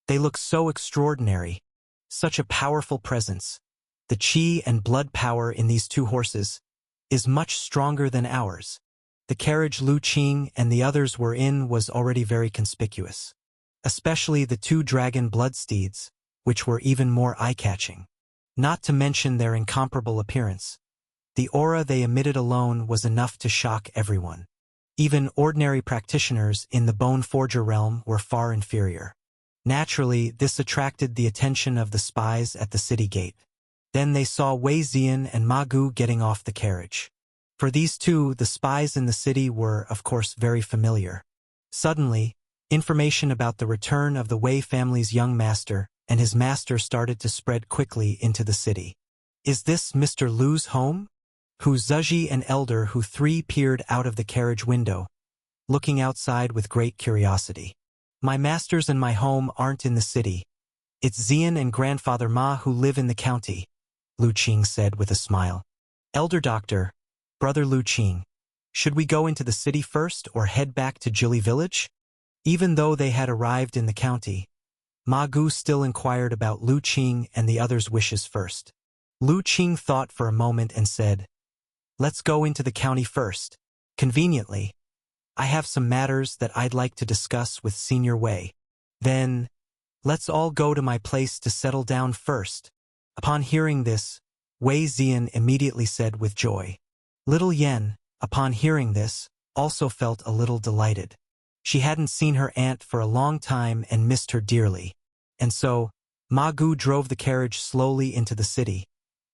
They look so extraordinary. Such a powerful presence. The qi and blood power in these two horses is much stronger than ours. The carriage Lu Qing and the others were in was already very conspicuous. Especially the 2 dragon blood steeds, which were even more eye-catching. Not to mention their incomparable appearance. The aura they emitted alone was enough to shock everyone. Even ordinary practitioners in the Bone Forger realm were far inferior. Naturally, this attracted the attention of the spies at the city gate. Then they saw Wei Ziyan and Ma Gu getting off the carriage. For these two, the spies in the city were, of course, very familiar. Suddenly, information about the return of the Wei family's young master and his master started to spread quickly into the city. Is this Mr. Lu's home? Hu Zizhi and Elder Hu 3 peered out of the carriage window, looking outside with great curiosity. My masters and my home aren't in the city. It's Ziyan and Grandfather Ma who live in the county, Lu Qing said with a smile. Elder Doctor, Brother Lu Qing, should we go into the city first or head back to Jili village? Even though they had arrived in the county, Ma Gu still inquired about Lu Qing and the others' wishes first. Lu Qing thought for a moment and said, Let's go into the county first. Conveniently, I have some matters that I'd like to discuss with Senior Wei. Then, let's all go to my place to settle down first. Upon hearing this, Wei Ziyan immediately said with joy. Little Yen, upon hearing this, also felt a little delighted. She hadn't seen her aunt for a long time and missed her dearly. And so, Ma Gu drove the carriage slowly into the city,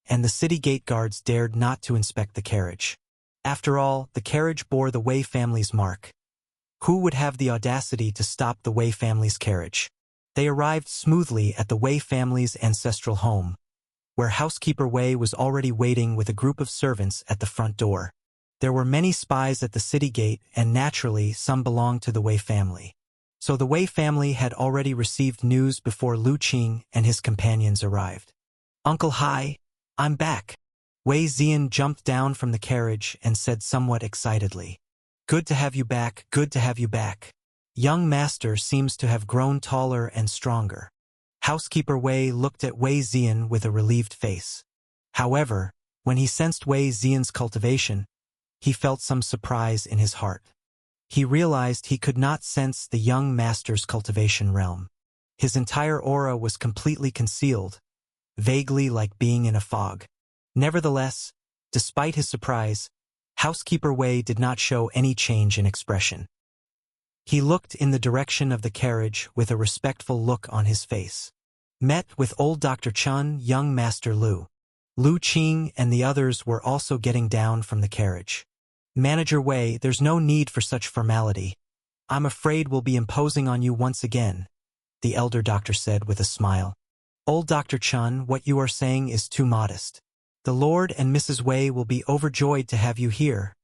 and the city gate guards dared not to inspect the carriage. After all, the carriage bore the Wei family's mark. Who would have the audacity to stop the Wei family's carriage? They arrived smoothly at the Wei family's ancestral home, where housekeeper Wei was already waiting with a group of servants at the front door. There were many spies at the city gate, and naturally some belonged to the Wei family. So the Wei family had already received news before Lu Qing and his companions arrived. Uncle Hai, I'm back. Wei Ziyan jumped down from the carriage and said somewhat excitedly. Good to have you back, good to have you back. Young master seems to have grown taller and stronger. Housekeeper Wei looked at Wei Ziyan with a relieved face. However, when he sensed Wei Ziyan's cultivation, he felt some surprise in his heart. He realized he could not sense the young master's cultivation realm. His entire aura was completely concealed, vaguely like being in a fog. Nevertheless, despite his surprise, Housekeeper Wei did not show any change in expression. He looked in the direction of the carriage with a respectful look on his face. Met with old Dr. Chun, young Master Lu. Lu Qing and the others were also getting down from the carriage. Manager Wei, there's no need for such formality. I'm afraid we'll be imposing on you once again, the elder doctor said with a smile. Old Dr. Chun, what you are saying is too modest. The Lord and Mrs. Wei will be overjoyed to have you here,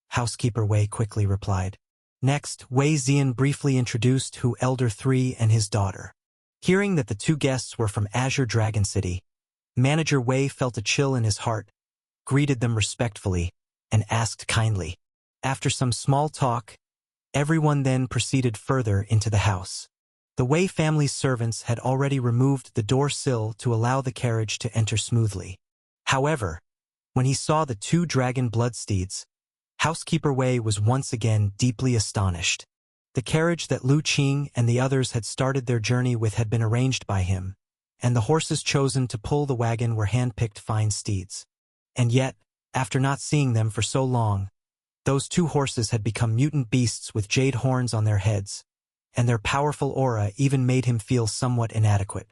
Housekeeper Wei quickly replied. Next, Wei Zian briefly introduced Hu Elder 3 and his daughter. Hearing that the two guests were from Azure Dragon City, Manager Wei felt a chill in his heart, greeted them respectfully, and asked kindly. After some small talk, everyone then proceeded further into the house. The Wei family's servants had already removed the door sill to allow the carriage to enter smoothly. However, when he saw the two dragon blood steeds, Housekeeper Wei was once again deeply astonished. The carriage that Lu Qing and the others had started their journey with had been arranged by him, and the horses chosen to pull the wagon were hand-picked fine steeds. And yet, after not seeing them for so long, those two horses had become mutant beasts with jade horns on their heads, and their powerful aura even made him feel somewhat inadequate.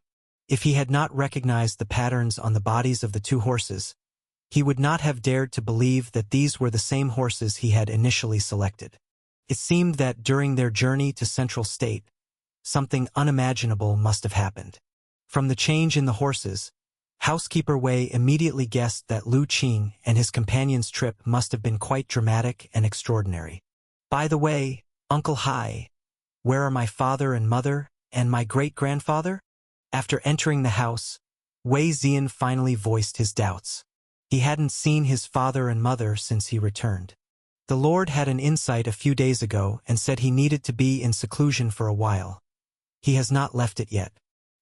If he had not recognized the patterns on the bodies of the two horses, he would not have dared to believe that these were the same horses he had initially selected. It seemed that during their journey to Central State, something unimaginable must have happened. From the change in the horses, Housekeeper Wei immediately guessed that Lu Qing and his companion's trip must have been quite dramatic and extraordinary. By the way, Uncle Hai, where are my father and mother, and my great-grandfather? After entering the house, Wei Zian finally voiced his doubts. He hadn't seen his father and mother since he returned. The Lord had an insight a few days ago and said he needed to be in seclusion for a while. He has not left it yet.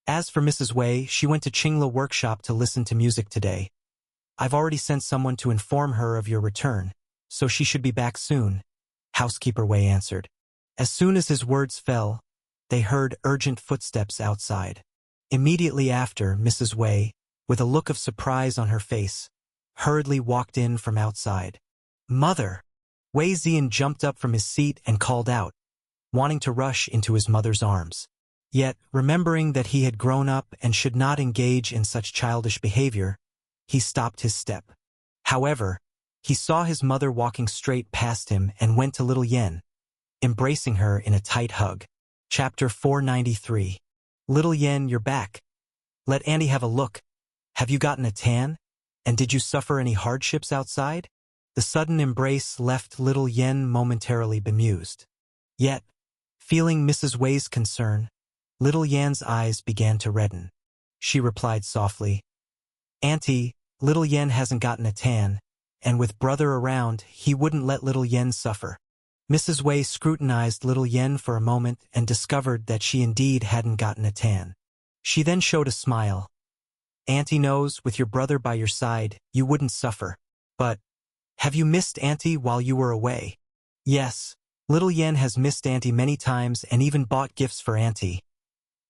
As for Mrs. Wei, she went to Qingla workshop to listen to music today. I've already sent someone to inform her of your return, so she should be back soon, Housekeeper Wei answered. As soon as his words fell, they heard urgent footsteps outside. Immediately after, Mrs. Wei, with a look of surprise on her face, hurriedly walked in from outside. Mother! Wei Zian jumped up from his seat and called out, wanting to rush into his mother's arms. Yet, remembering that he had grown up and should not engage in such childish behavior, he stopped his step. However, he saw his mother walking straight past him and went to little Yen, embracing her in a tight hug. Chapter 493. Little Yen, you're back. Let Auntie have a look. Have you gotten a tan? And did you suffer any hardships outside? The sudden embrace left little Yen momentarily bemused. Yet, feeling Mrs. Wei's concern, little Yen's eyes began to redden. She replied softly, Auntie, little Yen hasn't gotten a tan, and with brother around, he wouldn't let little Yen suffer. Mrs. Wei scrutinized little Yen for a moment and discovered that she indeed hadn't gotten a tan. She then showed a smile. Auntie knows, with your brother by your side, you wouldn't suffer. But, have you missed Auntie while you were away? Yes, little Yen has missed Auntie many times and even bought gifts for Auntie.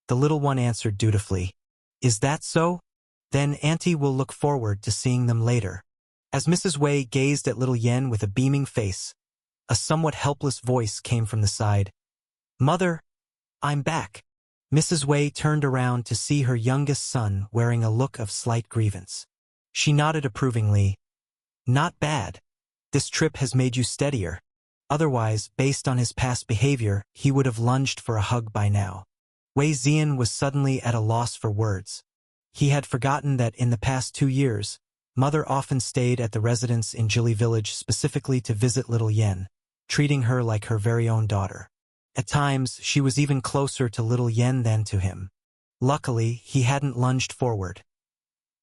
The little one answered dutifully. Is that so? Then Auntie will look forward to seeing them later. As Mrs. Wei gazed at little Yen with a beaming face, a somewhat helpless voice came from the side. Mother, I'm back. Mrs. Wei turned around to see her youngest son wearing a look of slight grievance. She nodded approvingly. Not bad. This trip has made you steadier. Otherwise, based on his past behavior, he would have lunged for a hug by now. Wei Zian was suddenly at a loss for words. He had forgotten that in the past 2 years, Mother often stayed at the residence in Jili Village specifically to visit little Yen, treating her like her very own daughter. At times, she was even closer to little Yen than to him. Luckily, he hadn't lunged forward.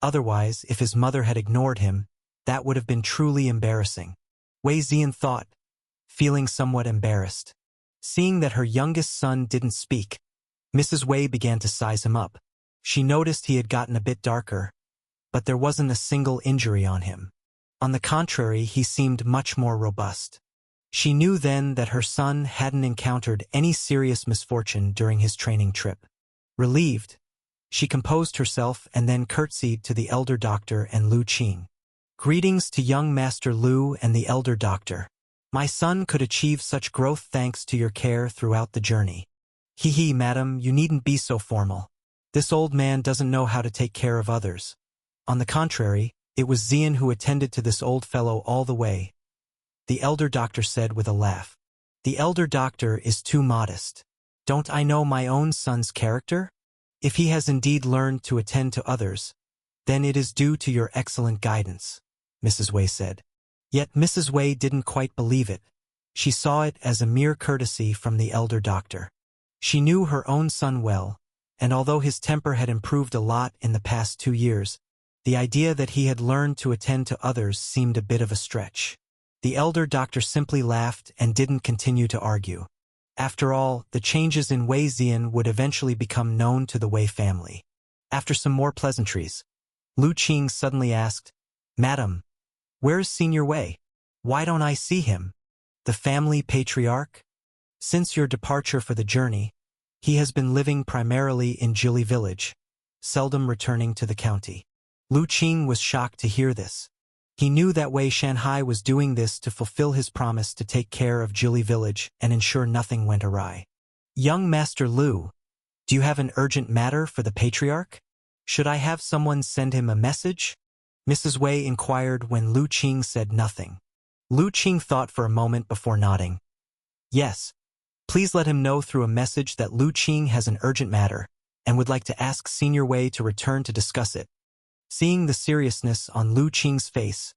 Otherwise, if his mother had ignored him, that would have been truly embarrassing. Wei Zian thought, feeling somewhat embarrassed. Seeing that her youngest son didn't speak, Mrs. Wei began to size him up. She noticed he had gotten a bit darker, but there wasn't a single injury on him. On the contrary, he seemed much more robust. She knew then that her son hadn't encountered any serious misfortune during his training trip. Relieved, she composed herself and then curtsied to the elder doctor and Lu Qing. Greetings to young Master Lu and the elder doctor. My son could achieve such growth thanks to your care throughout the journey. Hee, madam, you needn't be so formal. This old man doesn't know how to take care of others. On the contrary, it was Zian who attended to this old fellow all the way, the elder doctor said with a laugh. The elder doctor is too modest. Don't I know my own son's character? If he has indeed learned to attend to others, then it is due to your excellent guidance, Mrs. Wei said. Yet Mrs. Wei didn't quite believe it. She saw it as a mere courtesy from the elder doctor. She knew her own son well, and although his temper had improved a lot in the past 2 years, the idea that he had learned to attend to others seemed a bit of a stretch. The elder doctor simply laughed and didn't continue to argue. After all, the changes in Wei Zian would eventually become known to the Wei family. After some more pleasantries, Lu Qing suddenly asked, "Madam, where's Senior Wei? Why don't I see him? The family patriarch? Since your departure for the journey, he has been living primarily in Jili village, seldom returning to the county." Lu Qing was shocked to hear this. He knew that Wei Shanhai was doing this to fulfill his promise to take care of Jili village and ensure nothing went awry. "Young Master Lu, do you have an urgent matter for the patriarch? Should I have someone send him a message?" Mrs. Wei inquired when Lu Qing said nothing. Lu Qing thought for a moment before nodding. "Yes. Please let him know through a message that Lu Qing has an urgent matter and would like to ask Senior Wei to return to discuss it." Seeing the seriousness on Lu Qing's face,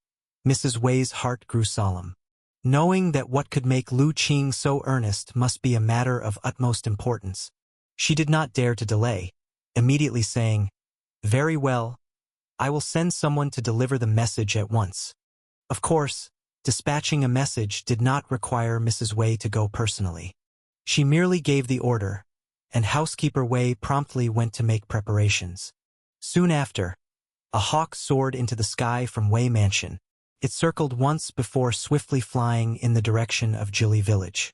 Mrs. Wei's heart grew solemn. Knowing that what could make Lu Qing so earnest must be a matter of utmost importance, she did not dare to delay, immediately saying, "Very well, I will send someone to deliver the message at once." Of course, dispatching a message did not require Mrs. Wei to go personally. She merely gave the order, and housekeeper Wei promptly went to make preparations. Soon after, a hawk soared into the sky from Wei Mansion. It circled once before swiftly flying in the direction of Jili village.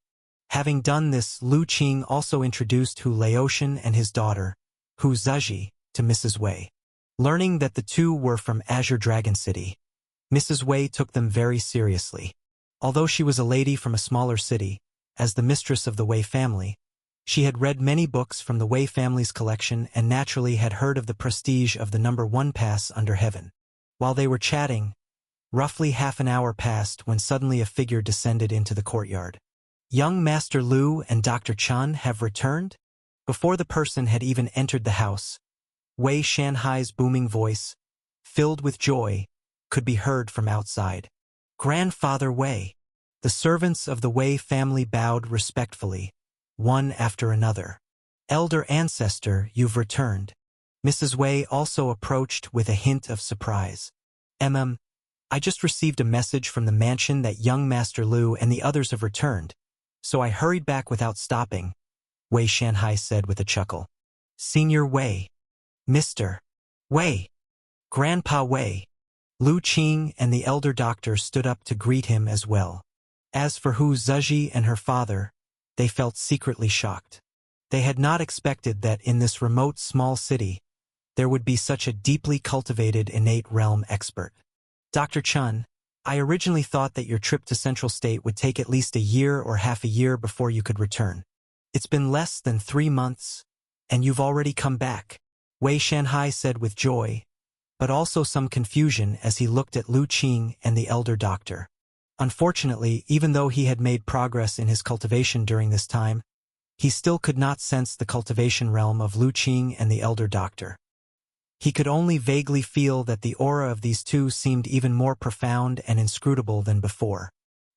Having done this, Lu Qing also introduced Hu Laotian and his daughter, Hu Ziji, to Mrs. Wei. Learning that the two were from Azure Dragon City, Mrs. Wei took them very seriously. Although she was a lady from a smaller city, as the mistress of the Wei family, she had read many books from the Wei family's collection and naturally had heard of the prestige of the #1 pass under heaven. While they were chatting, roughly half an hour passed when suddenly a figure descended into the courtyard. "Young Master Lu and Dr. Chen have returned?" Before the person had even entered the house, Wei Shanhai's booming voice, filled with joy, could be heard from outside. "Grandfather Wei." The servants of the Wei family bowed respectfully, one after another. "Elder ancestor, you've returned." Mrs. Wei also approached with a hint of surprise. I just received a message from the mansion that young Master Lu and the others have returned, so I hurried back without stopping," Wei Shanhai said with a chuckle. "Senior Wei. Mr. Wei. Grandpa Wei." Lu Qing and the elder doctor stood up to greet him as well. As for Hu Ziji and her father, they felt secretly shocked. They had not expected that in this remote small city, there would be such a deeply cultivated innate realm expert. "Dr. Chen, I originally thought that your trip to Central State would take at least a year or half a year before you could return. It's been less than 3 months, and you've already come back," Wei Shanhai said with joy, but also some confusion as he looked at Lu Qing and the elder doctor. Unfortunately, even though he had made progress in his cultivation during this time, he still could not sense the cultivation realm of Lu Qing and the elder doctor. He could only vaguely feel that the aura of these two seemed even more profound and inscrutable than before.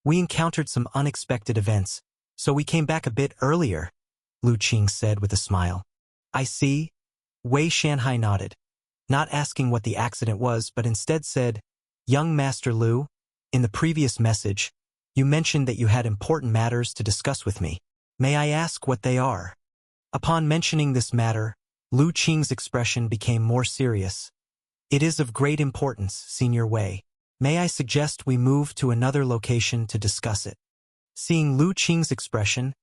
"We encountered some unexpected events, so we came back a bit earlier," Lu Qing said with a smile. "I see." Wei Shanhai nodded, not asking what the accident was, but instead said, "Young Master Lu, in the previous message, you mentioned that you had important matters to discuss with me. May I ask what they are?" Upon mentioning this matter, Lu Qing's expression became more serious. "It is of great importance, Senior Wei. May I suggest we move to another location to discuss it?" Seeing Lu Qing's expression,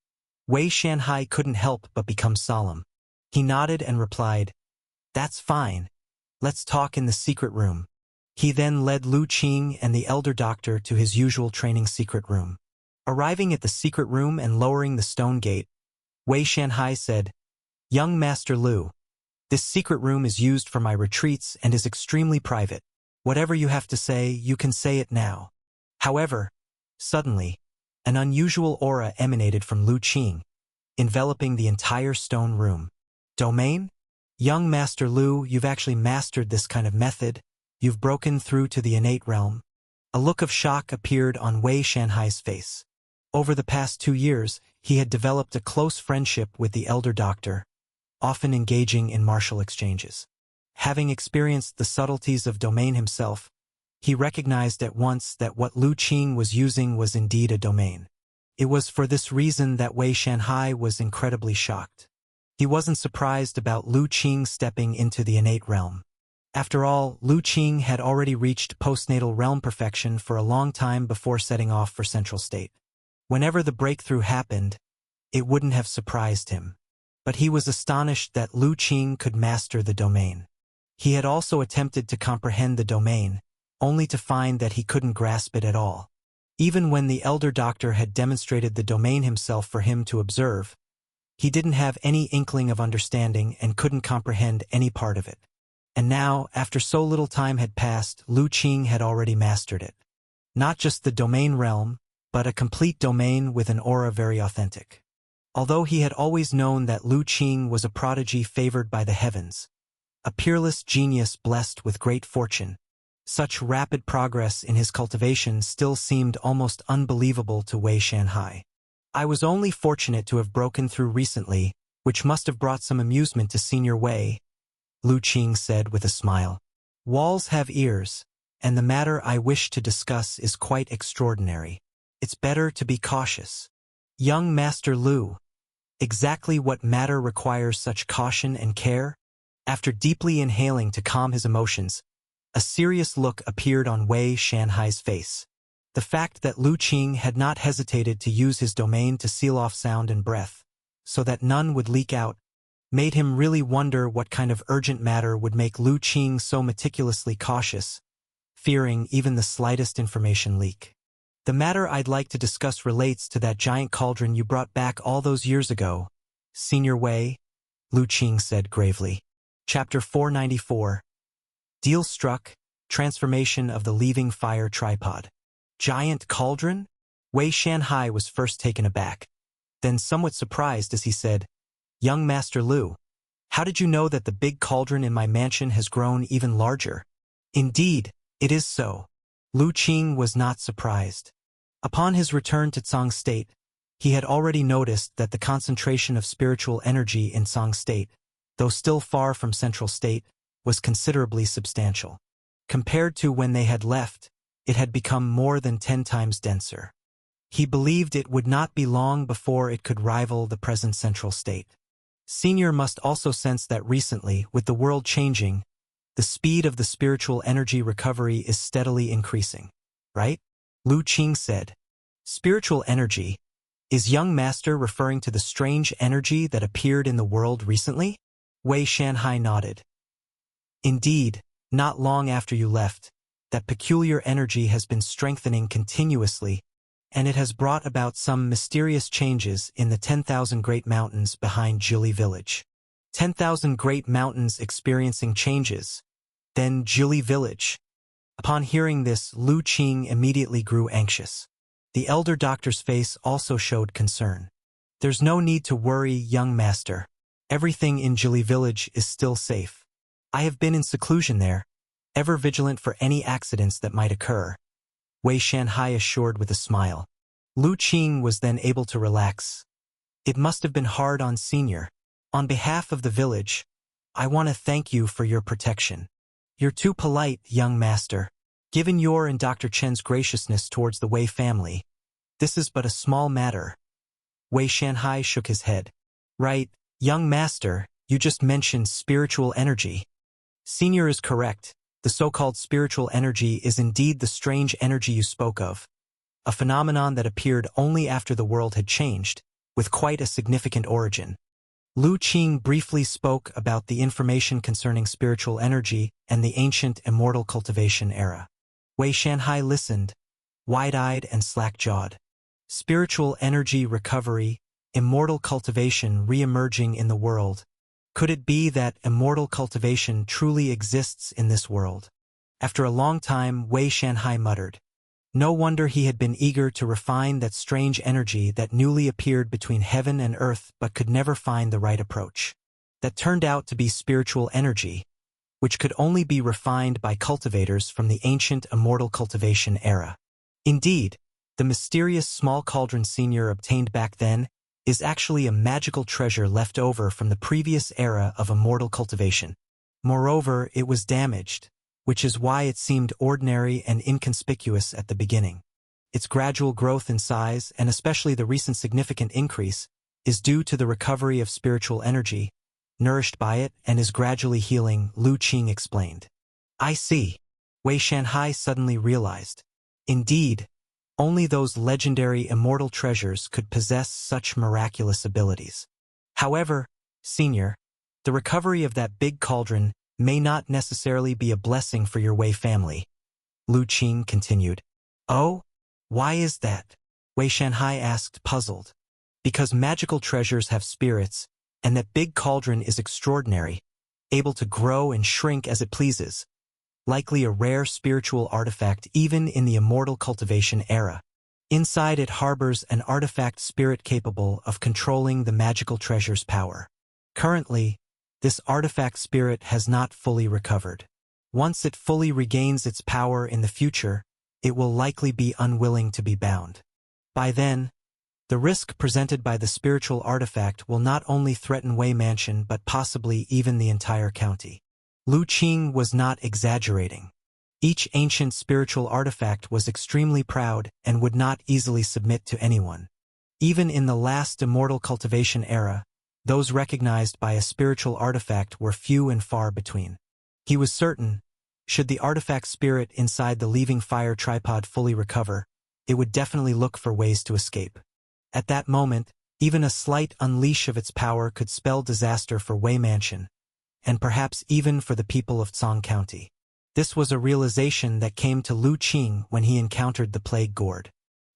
Wei Shanhai couldn't help but become solemn. He nodded and replied, "That's fine. Let's talk in the secret room." He then led Lu Qing and the elder doctor to his usual training secret room. Arriving at the secret room and lowering the stone gate, Wei Shanhai said, "Young Master Lu, this secret room is used for my retreats and is extremely private. Whatever you have to say, you can say it now." However, suddenly, an unusual aura emanated from Lu Qing, enveloping the entire stone room. "Domain? Young Master Lu, you've actually mastered this kind of method. You've broken through to the innate realm. A look of shock appeared on Wei Shanhai's face. Over the past 2 years, he had developed a close friendship with the elder doctor, often engaging in martial exchanges. Having experienced the subtleties of domain himself, he recognized at once that what Lu Qing was using was indeed a domain. It was for this reason that Wei Shanhai was incredibly shocked. He wasn't surprised about Lu Qing stepping into the innate realm. After all, Lu Qing had already reached postnatal realm perfection for a long time before setting off for Central State. Whenever the breakthrough happened, it wouldn't have surprised him. But he was astonished that Lu Qing could master the domain. He had also attempted to comprehend the domain, only to find that he couldn't grasp it at all. Even when the elder doctor had demonstrated the domain himself for him to observe, he didn't have any inkling of understanding and couldn't comprehend any part of it. And now, after so little time had passed, Lu Qing had already mastered it. Not just the domain realm, but a complete domain with an aura very authentic. Although he had always known that Lu Qing was a prodigy favored by the heavens, a peerless genius blessed with great fortune, such rapid progress in his cultivation still seemed almost unbelievable to Wei Shanhai. I was only fortunate to have broken through recently, which must have brought some amusement to Senior Wei, Lu Qing said with a smile. Walls have ears, and the matter I wish to discuss is quite extraordinary. It's better to be cautious. Young Master Lu, exactly what matter requires such caution and care? After deeply inhaling to calm his emotions, a serious look appeared on Wei Shanhai's face. The fact that Lu Qing had not hesitated to use his domain to seal off sound and breath, so that none would leak out, made him really wonder what kind of urgent matter would make Lu Qing so meticulously cautious, fearing even the slightest information leak. The matter I'd like to discuss relates to that giant cauldron you brought back all those years ago, Senior Wei, Lu Qing said gravely. Chapter 494. Deal struck, transformation of the leaving fire tripod. Giant cauldron? Wei Shanhai was first taken aback, then somewhat surprised as he said, Young Master Lu, how did you know that the big cauldron in my mansion has grown even larger? Indeed, it is so. Lu Qing was not surprised. Upon his return to Tsang State, he had already noticed that the concentration of spiritual energy in Tsang State, though still far from Central State, was considerably substantial. Compared to when they had left, it had become more than 10 times denser. He believed it would not be long before it could rival the present Central State. Senior must also sense that recently, with the world changing, the speed of the spiritual energy recovery is steadily increasing. Right? Lu Qing said. Spiritual energy? Is young master referring to the strange energy that appeared in the world recently? Wei Shanhai nodded. Indeed, not long after you left, that peculiar energy has been strengthening continuously, and it has brought about some mysterious changes in the 10,000 Great Mountains behind Jili Village. 10,000 Great Mountains experiencing changes. Then Jili Village. Upon hearing this, Lu Qing immediately grew anxious. The elder doctor's face also showed concern. There's no need to worry, young master. Everything in Jili Village is still safe. I have been in seclusion there, ever vigilant for any accidents that might occur, Wei Shanhai assured with a smile. Lu Qing was then able to relax. It must have been hard on Senior. On behalf of the village, I want to thank you for your protection. You're too polite, young master. Given your and Dr. Chen's graciousness towards the Wei family, this is but a small matter. Wei Shanhai shook his head. Right, young master, you just mentioned spiritual energy. Senior is correct. The so-called spiritual energy is indeed the strange energy you spoke of, a phenomenon that appeared only after the world had changed, with quite a significant origin. Lu Qing briefly spoke about the information concerning spiritual energy and the ancient immortal cultivation era. Wei Shanhai listened, wide-eyed and slack-jawed. Spiritual energy recovery, immortal cultivation re-emerging in the world. Could it be that immortal cultivation truly exists in this world? After a long time, Wei Shanhai muttered. No wonder he had been eager to refine that strange energy that newly appeared between heaven and earth but could never find the right approach. that turned out to be spiritual energy, which could only be refined by cultivators from the ancient immortal cultivation era. Indeed, the mysterious small cauldron Senior obtained back then is actually a magical treasure left over from the previous era of immortal cultivation. Moreover, it was damaged, which is why it seemed ordinary and inconspicuous at the beginning. Its gradual growth in size, and especially the recent significant increase, is due to the recovery of spiritual energy, nourished by it, and is gradually healing, Lu Qing explained. I see. Wei Shanhai suddenly realized. Indeed, only those legendary immortal treasures could possess such miraculous abilities. However, Senior, the recovery of that big cauldron may not necessarily be a blessing for your Wei family, Lu Qing continued. Oh? Why is that? Wei Shanhai asked, puzzled. Because magical treasures have spirits, and that big cauldron is extraordinary, able to grow and shrink as it pleases. Likely a rare spiritual artifact even in the immortal cultivation era. Inside it harbors an artifact spirit capable of controlling the magical treasure's power. Currently, this artifact spirit has not fully recovered. Once it fully regains its power in the future, it will likely be unwilling to be bound. By then, the risk presented by the spiritual artifact will not only threaten Wei Mansion but possibly even the entire county. Lu Qing was not exaggerating. Each ancient spiritual artifact was extremely proud and would not easily submit to anyone. Even in the last immortal cultivation era, those recognized by a spiritual artifact were few and far between. He was certain, should the artifact spirit inside the leaving fire tripod fully recover, it would definitely look for ways to escape. At that moment, even a slight unleash of its power could spell disaster for Wei Mansion, and perhaps even for the people of Cong County. This was a realization that came to Lu Qing when he encountered the plague gourd.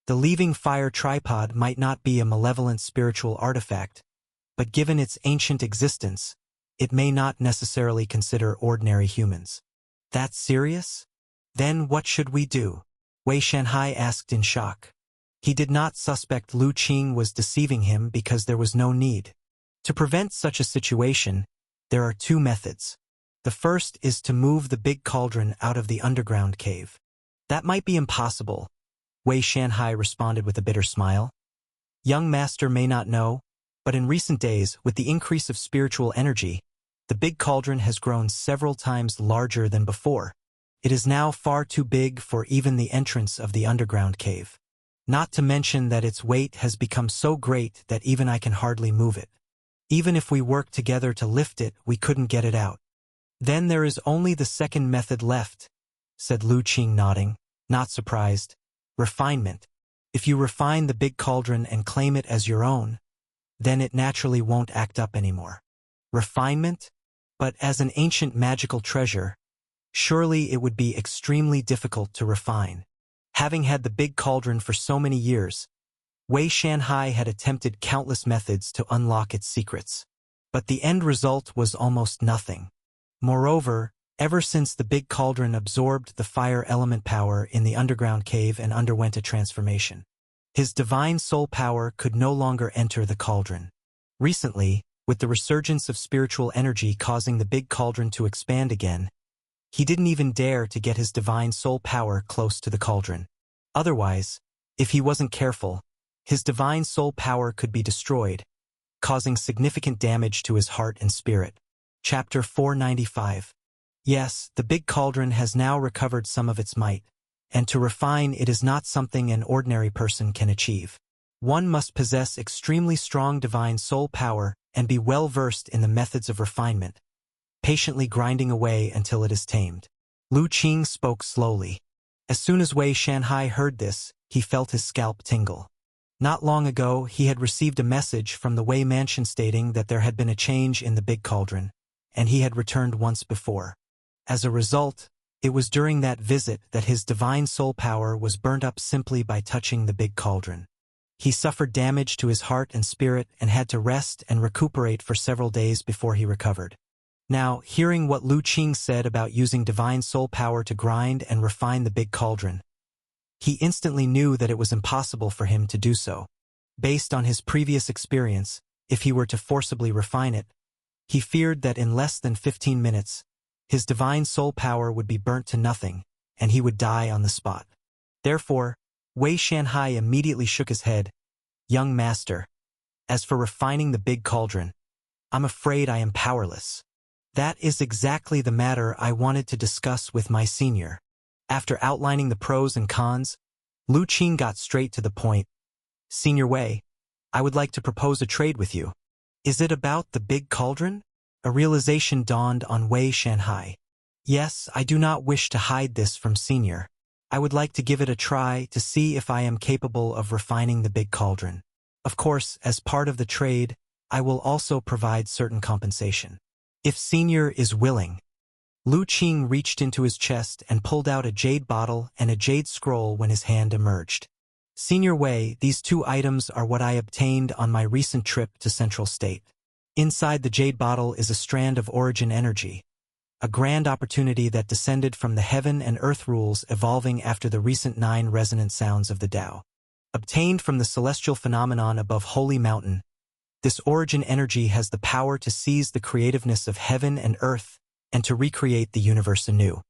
The leaving fire tripod might not be a malevolent spiritual artifact, but given its ancient existence, it may not necessarily consider ordinary humans. That's serious? Then what should we do? Wei Shanhai asked in shock. He did not suspect Lu Qing was deceiving him because there was no need. To prevent such a situation, there are two methods. The first is to move the big cauldron out of the underground cave. That might be impossible, Wei Shanhai responded with a bitter smile. Young master may not know, but in recent days, with the increase of spiritual energy, the big cauldron has grown several times larger than before. It is now far too big for even the entrance of the underground cave. Not to mention that its weight has become so great that even I can hardly move it. Even if we worked together to lift it, we couldn't get it out. Then there is only the second method left, said Lu Qing nodding, not surprised. Refinement. If you refine the big cauldron and claim it as your own, then it naturally won't act up anymore. Refinement? But as an ancient magical treasure, surely it would be extremely difficult to refine. Having had the big cauldron for so many years, Wei Shanhai had attempted countless methods to unlock its secrets. But the end result was almost nothing. Moreover, ever since the big cauldron absorbed the fire element power in the underground cave and underwent a transformation, his divine soul power could no longer enter the cauldron. Recently, with the resurgence of spiritual energy causing the big cauldron to expand again, he didn't even dare to get his divine soul power close to the cauldron. Otherwise, if he wasn't careful, his divine soul power could be destroyed, causing significant damage to his heart and spirit. Chapter 495. Yes, the big cauldron has now recovered some of its might, and to refine it is not something an ordinary person can achieve. One must possess extremely strong divine soul power and be well versed in the methods of refinement, patiently grinding away until it is tamed. Lu Qing spoke slowly. As soon as Wei Shanhai heard this, he felt his scalp tingle. Not long ago, he had received a message from the Wei Mansion stating that there had been a change in the big cauldron, and he had returned once before. As a result, it was during that visit that his divine soul power was burnt up simply by touching the big cauldron. He suffered damage to his heart and spirit and had to rest and recuperate for several days before he recovered. Now, hearing what Lu Qing said about using divine soul power to grind and refine the big cauldron, he instantly knew that it was impossible for him to do so. Based on his previous experience, if he were to forcibly refine it, He feared that in less than 15 minutes, his divine soul power would be burnt to nothing, and he would die on the spot. Therefore, Wei Shanhai immediately shook his head. "Young master, as for refining the big cauldron, I'm afraid I am powerless." "That is exactly the matter I wanted to discuss with my senior." After outlining the pros and cons, Lu Qing got straight to the point. "Senior Wei, I would like to propose a trade with you." "Is it about the big cauldron?" A realization dawned on Wei Shanhai. "Yes, I do not wish to hide this from Senior. I would like to give it a try to see if I am capable of refining the big cauldron. Of course, as part of the trade, I will also provide certain compensation. If Senior is willing." Lu Qing reached into his chest and pulled out a jade bottle and a jade scroll when his hand emerged. "Senior Wei, these two items are what I obtained on my recent trip to Central State. Inside the jade bottle is a strand of origin energy, a grand opportunity that descended from the heaven and earth rules evolving after the recent 9 resonant sounds of the Tao. Obtained from the celestial phenomenon above Holy Mountain, this origin energy has the power to seize the creativeness of heaven and earth and to recreate the universe anew.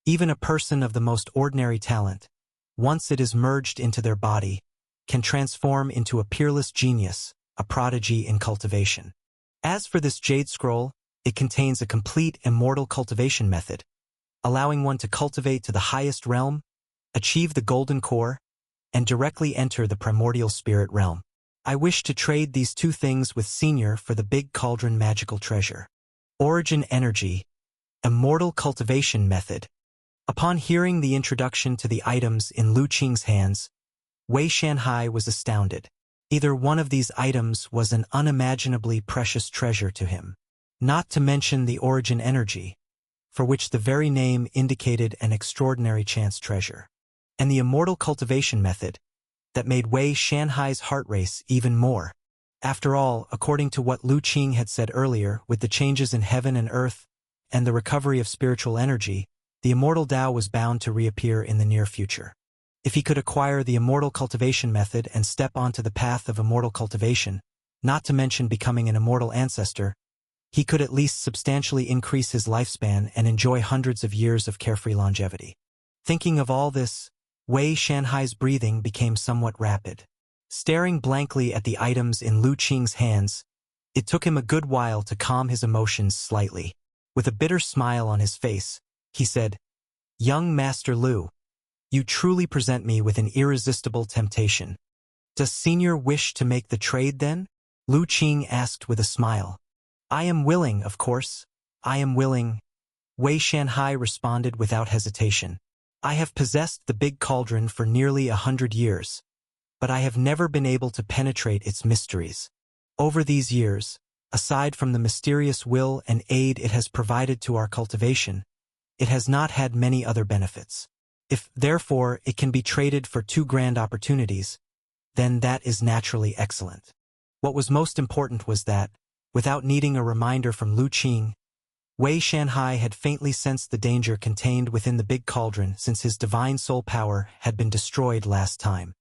Even a person of the most ordinary talent, once it is merged into their body, can transform into a peerless genius, a prodigy in cultivation. As for this jade scroll, it contains a complete immortal cultivation method, allowing one to cultivate to the highest realm, achieve the golden core, and directly enter the primordial spirit realm. I wish to trade these two things with Senior for the big cauldron magical treasure. Origin energy, immortal cultivation method." Upon hearing the introduction to the items in Lu Qing's hands, Wei Shanhai was astounded. Either one of these items was an unimaginably precious treasure to him. Not to mention the origin energy, for which the very name indicated an extraordinary chance treasure. And the immortal cultivation method, that made Wei Shanhai's heart race even more. After all, according to what Lu Qing had said earlier, with the changes in heaven and earth, and the recovery of spiritual energy, the immortal Tao was bound to reappear in the near future. If he could acquire the immortal cultivation method and step onto the path of immortal cultivation, not to mention becoming an immortal ancestor, he could at least substantially increase his lifespan and enjoy hundreds of years of carefree longevity. Thinking of all this, Wei Shanhai's breathing became somewhat rapid. Staring blankly at the items in Lu Qing's hands, it took him a good while to calm his emotions slightly. With a bitter smile on his face, he said, "Young Master Lu, you truly present me with an irresistible temptation. Does Senior wish to make the trade then?" Lu Qing asked with a smile. "I am willing, of course. I am willing," Wei Shanhai responded without hesitation. "I have possessed the big cauldron for nearly 100 years, but I have never been able to penetrate its mysteries. Over these years, aside from the mysterious will and aid it has provided to our cultivation, it has not had many other benefits. If, therefore, it can be traded for 2 grand opportunities, then that is naturally excellent." What was most important was that, without needing a reminder from Lu Qing, Wei Shanhai had faintly sensed the danger contained within the big cauldron since his divine soul power had been destroyed last time.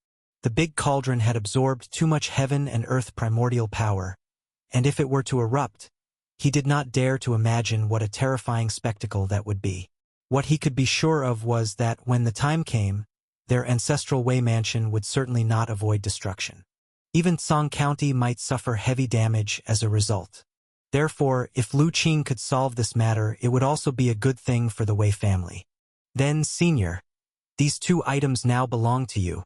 The big cauldron had absorbed too much heaven and earth primordial power, and if it were to erupt, he did not dare to imagine what a terrifying spectacle that would be. What he could be sure of was that when the time came, their ancestral Wei mansion would certainly not avoid destruction. Even Song County might suffer heavy damage as a result. Therefore, if Lu Qing could solve this matter, it would also be a good thing for the Wei family. "Then, Senior, these 2 items now belong to you."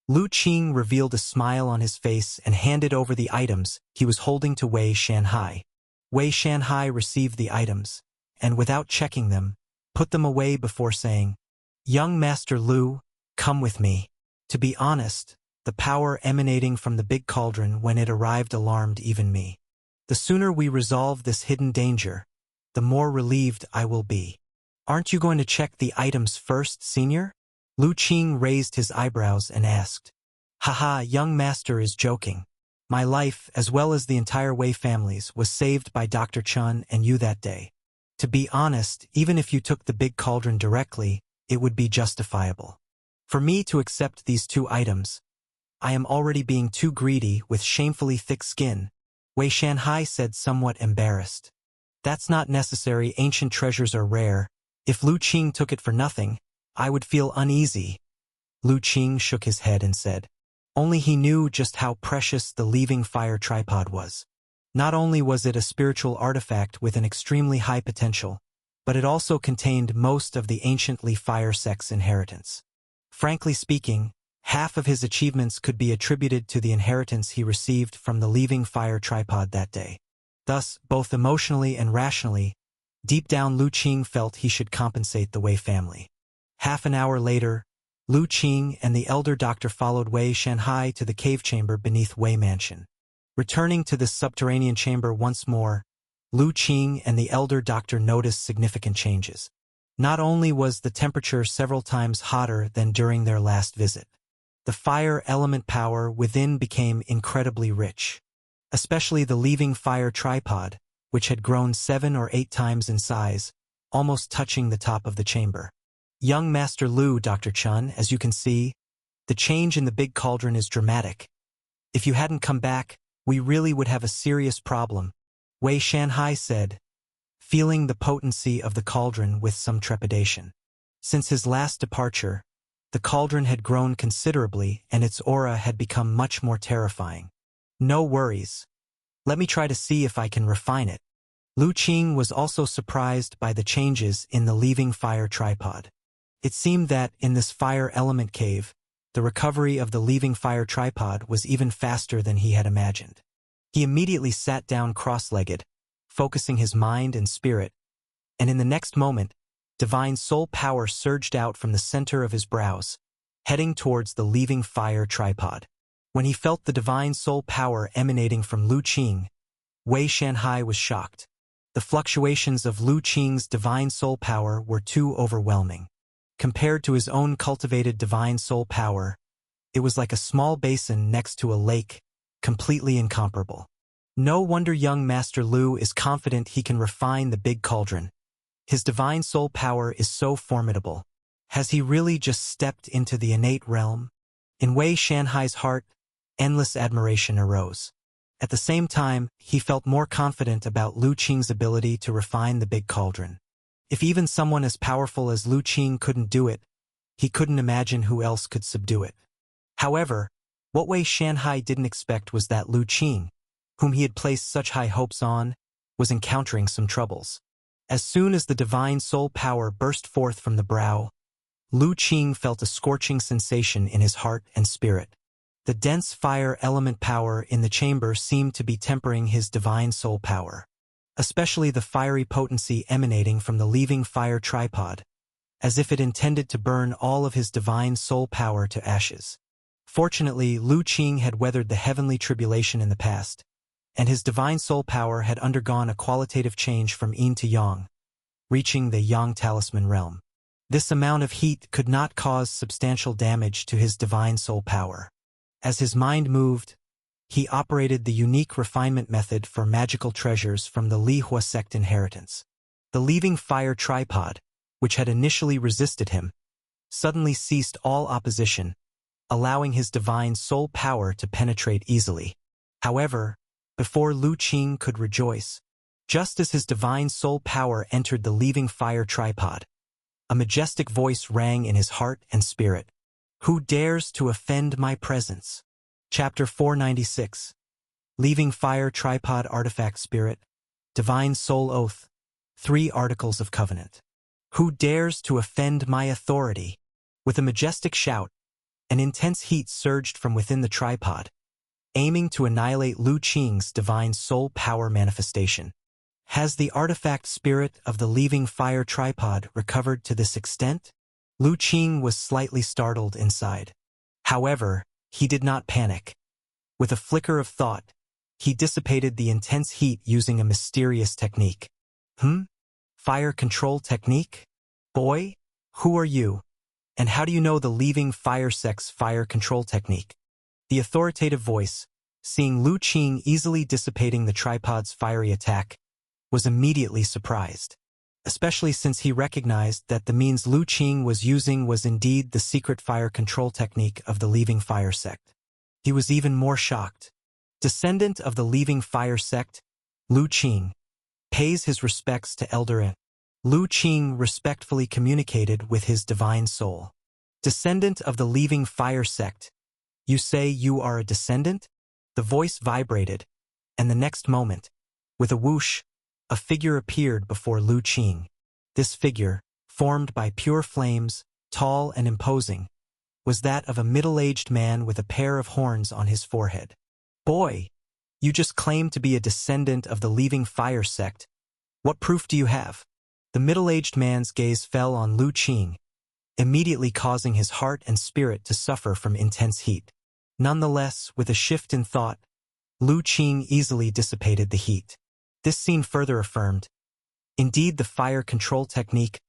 Lu Qing revealed a smile on his face and handed over the items he was holding to Wei Shanhai. Wei Shanhai received the items, and without checking them, put them away before saying, "Young Master Lu, come with me." To be honest, the power emanating from the big cauldron when it arrived alarmed even me. The sooner we resolve this hidden danger, the more relieved I will be. "Aren't you going to check the items first, Senior?" Lu Qing raised his eyebrows and asked. "Haha, young master is joking. My life, as well as the entire Wei family's, was saved by Dr. Chun and you that day. To be honest, even if you took the big cauldron directly, it would be justifiable. For me to accept these 2 items, I am already being too greedy with shamefully thick skin," Wei Shanhai said, somewhat embarrassed. That's not necessary. Ancient treasures are rare. If Lu Qing took it for nothing, I would feel uneasy. Lu Qing shook his head and said, only he knew just how precious the leaving fire tripod was. Not only was it a spiritual artifact with an extremely high potential, but it also contained most of the ancient Li fire sect's inheritance. Frankly speaking, half of his achievements could be attributed to the inheritance he received from the leaving fire tripod that day. Thus, both emotionally and rationally, deep down Lu Qing felt he should compensate the Wei family. Half an hour later, Lu Qing and the elder doctor followed Wei Shanhai to the cave chamber beneath Wei Mansion. Returning to this subterranean chamber once more, Lu Qing and the elder doctor noticed significant changes. Not only was the temperature several times hotter than during their last visit, the fire element power within became incredibly rich. Especially the leaving fire tripod, which had grown 7 or 8 times in size, almost touching the top of the chamber. Young Master Lu, Dr. Chun, as you can see, the change in the big cauldron is dramatic. If you hadn't come back, we really would have a serious problem, Wei Shanhai said, feeling the potency of the cauldron with some trepidation. Since his last departure, the cauldron had grown considerably and its aura had become much more terrifying. No worries. Let me try to see if I can refine it. Lu Qing was also surprised by the changes in the leaving fire tripod. It seemed that, in this fire element cave, the recovery of the leaving fire tripod was even faster than he had imagined. He immediately sat down cross-legged, focusing his mind and spirit, and in the next moment, divine soul power surged out from the center of his brows, heading towards the leaving fire tripod. When he felt the divine soul power emanating from Lu Qing, Wei Shanhai was shocked. The fluctuations of Lu Qing's divine soul power were too overwhelming. Compared to his own cultivated divine soul power, it was like a small basin next to a lake, completely incomparable. No wonder young Master Lu is confident he can refine the big cauldron. His divine soul power is so formidable. Has he really just stepped into the innate realm? In Wei Shanhai's heart, endless admiration arose. At the same time, he felt more confident about Lu Qing's ability to refine the big cauldron. If even someone as powerful as Lu Qing couldn't do it, he couldn't imagine who else could subdue it. However, what Wei Shanhai didn't expect was that Lu Qing, whom he had placed such high hopes on, was encountering some troubles. As soon as the divine soul power burst forth from the brow, Lu Qing felt a scorching sensation in his heart and spirit. The dense fire element power in the chamber seemed to be tempering his divine soul power, especially the fiery potency emanating from the leaving fire tripod, as if it intended to burn all of his divine soul power to ashes. Fortunately, Lu Qing had weathered the heavenly tribulation in the past, and his divine soul power had undergone a qualitative change from yin to yang, reaching the yang talisman realm. This amount of heat could not cause substantial damage to his divine soul power. As his mind moved, he operated the unique refinement method for magical treasures from the Li Hua sect inheritance. The leaving fire tripod, which had initially resisted him, suddenly ceased all opposition, allowing his divine soul power to penetrate easily. However, before Lu Qing could rejoice, just as his divine soul power entered the leaving fire tripod, a majestic voice rang in his heart and spirit. Who dares to offend my presence? Chapter 496. Leaving Fire Tripod Artifact Spirit, Divine Soul Oath, 3 Articles of Covenant. Who dares to offend my authority? With a majestic shout, an intense heat surged from within the tripod, aiming to annihilate Lu Qing's divine soul power manifestation. Has the artifact spirit of the leaving fire tripod recovered to this extent? Lu Qing was slightly startled inside. However, he did not panic. With a flicker of thought, he dissipated the intense heat using a mysterious technique. Fire control technique? Boy, who are you? And how do you know the leaving fire sect's fire control technique? The authoritative voice, seeing Lu Qing easily dissipating the tripod's fiery attack, was immediately surprised, especially since he recognized that the means Lu Qing was using was indeed the secret fire control technique of the leaving fire sect. He was even more shocked. Descendant of the leaving fire sect, Lu Qing, pays his respects to Elder Yin. Lu Qing respectfully communicated with his divine soul. Descendant of the Leaving Fire sect, you say you are a descendant? The voice vibrated, and the next moment, with a whoosh, a figure appeared before Lu Qing. This figure, formed by pure flames, tall and imposing, was that of a middle-aged man with a pair of horns on his forehead. Boy, you just claim to be a descendant of the Leaving Fire sect. What proof do you have? The middle-aged man's gaze fell on Lu Qing, immediately causing his heart and spirit to suffer from intense heat. Nonetheless, with a shift in thought, Lu Qing easily dissipated the heat. This scene further affirmed, indeed the fire control technique.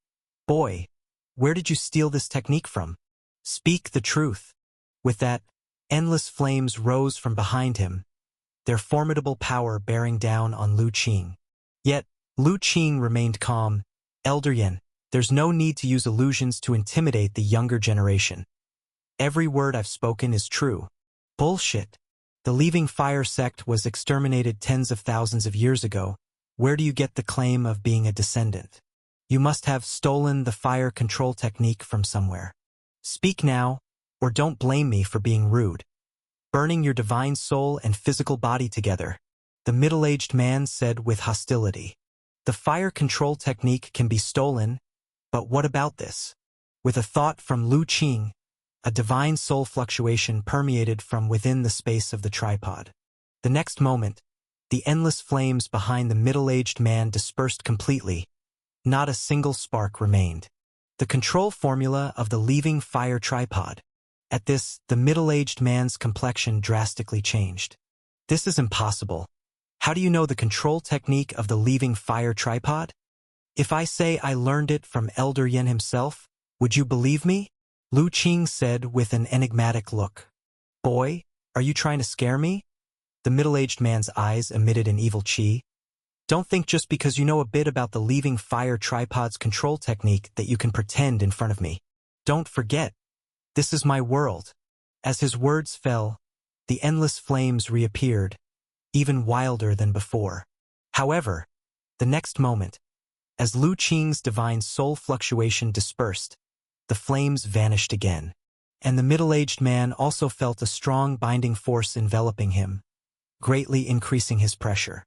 Boy, where did you steal this technique from? Speak the truth. With that, endless flames rose from behind him, their formidable power bearing down on Lu Qing. Yet, Lu Qing remained calm. Elder Yin, there's no need to use illusions to intimidate the younger generation. Every word I've spoken is true. Bullshit. The Leaving Fire sect was exterminated tens of thousands of years ago. Where do you get the claim of being a descendant? You must have stolen the fire control technique from somewhere. Speak now, or don't blame me for being rude. Burning your divine soul and physical body together, the middle-aged man said with hostility. The fire control technique can be stolen, but what about this? With a thought from Lu Qing, a divine soul fluctuation permeated from within the space of the tripod. The next moment, the endless flames behind the middle-aged man dispersed completely. Not a single spark remained. The control formula of the Leaving Fire tripod. At this, the middle-aged man's complexion drastically changed. This is impossible. How do you know the control technique of the Leaving Fire tripod? If I say I learned it from Elder Yin himself, would you believe me? Lu Qing said with an enigmatic look. Boy, are you trying to scare me? The middle-aged man's eyes emitted an evil chi. Don't think just because you know a bit about the Leaving Fire tripod's control technique that you can pretend in front of me. Don't forget, this is my world. As his words fell, the endless flames reappeared, even wilder than before. However, the next moment, as Lu Qing's divine soul fluctuation dispersed, the flames vanished again, and the middle-aged man also felt a strong binding force enveloping him, greatly increasing his pressure.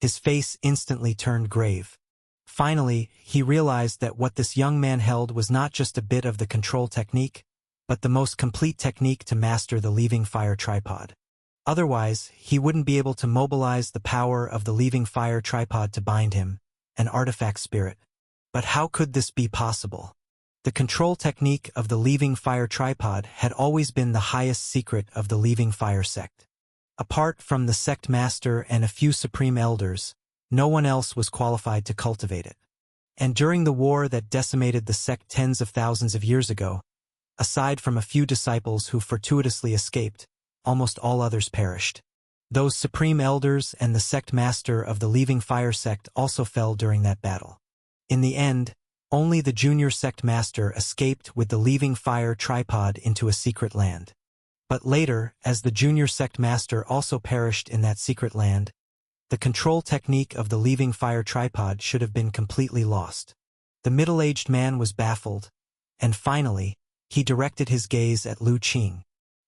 His face instantly turned grave. Finally, he realized that what this young man held was not just a bit of the control technique, but the most complete technique to master the Leaving Fire tripod. Otherwise, he wouldn't be able to mobilize the power of the Leaving Fire tripod to bind him, an artifact spirit. But how could this be possible? The control technique of the Leaving Fire tripod had always been the highest secret of the Leaving Fire sect. Apart from the sect master and a few supreme elders, no one else was qualified to cultivate it. And during the war that decimated the sect tens of thousands of years ago, aside from a few disciples who fortuitously escaped, almost all others perished. Those supreme elders and the sect master of the Leaving Fire sect also fell during that battle. In the end, only the junior sect master escaped with the Leaving Fire tripod into a secret land. But later, as the junior sect master also perished in that secret land, the control technique of the Leaving Fire tripod should have been completely lost. The middle-aged man was baffled, and finally, he directed his gaze at Lu Qing.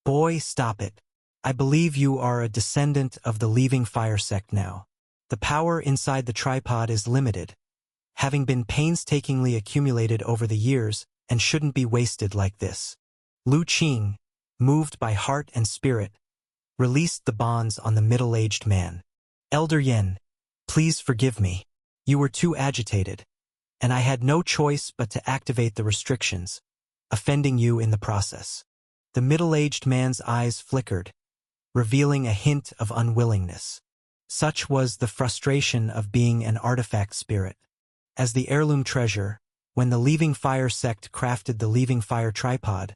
Boy, stop it. I believe you are a descendant of the Leaving Fire sect now. The power inside the tripod is limited, having been painstakingly accumulated over the years, and shouldn't be wasted like this. Lu Qing, moved by heart and spirit, released the bonds on the middle-aged man. Elder Yin, please forgive me. You were too agitated, and I had no choice but to activate the restrictions, offending you in the process. The middle-aged man's eyes flickered, revealing a hint of unwillingness. Such was the frustration of being an artifact spirit. As the heirloom treasure, when the Leaving Fire sect crafted the Leaving Fire tripod,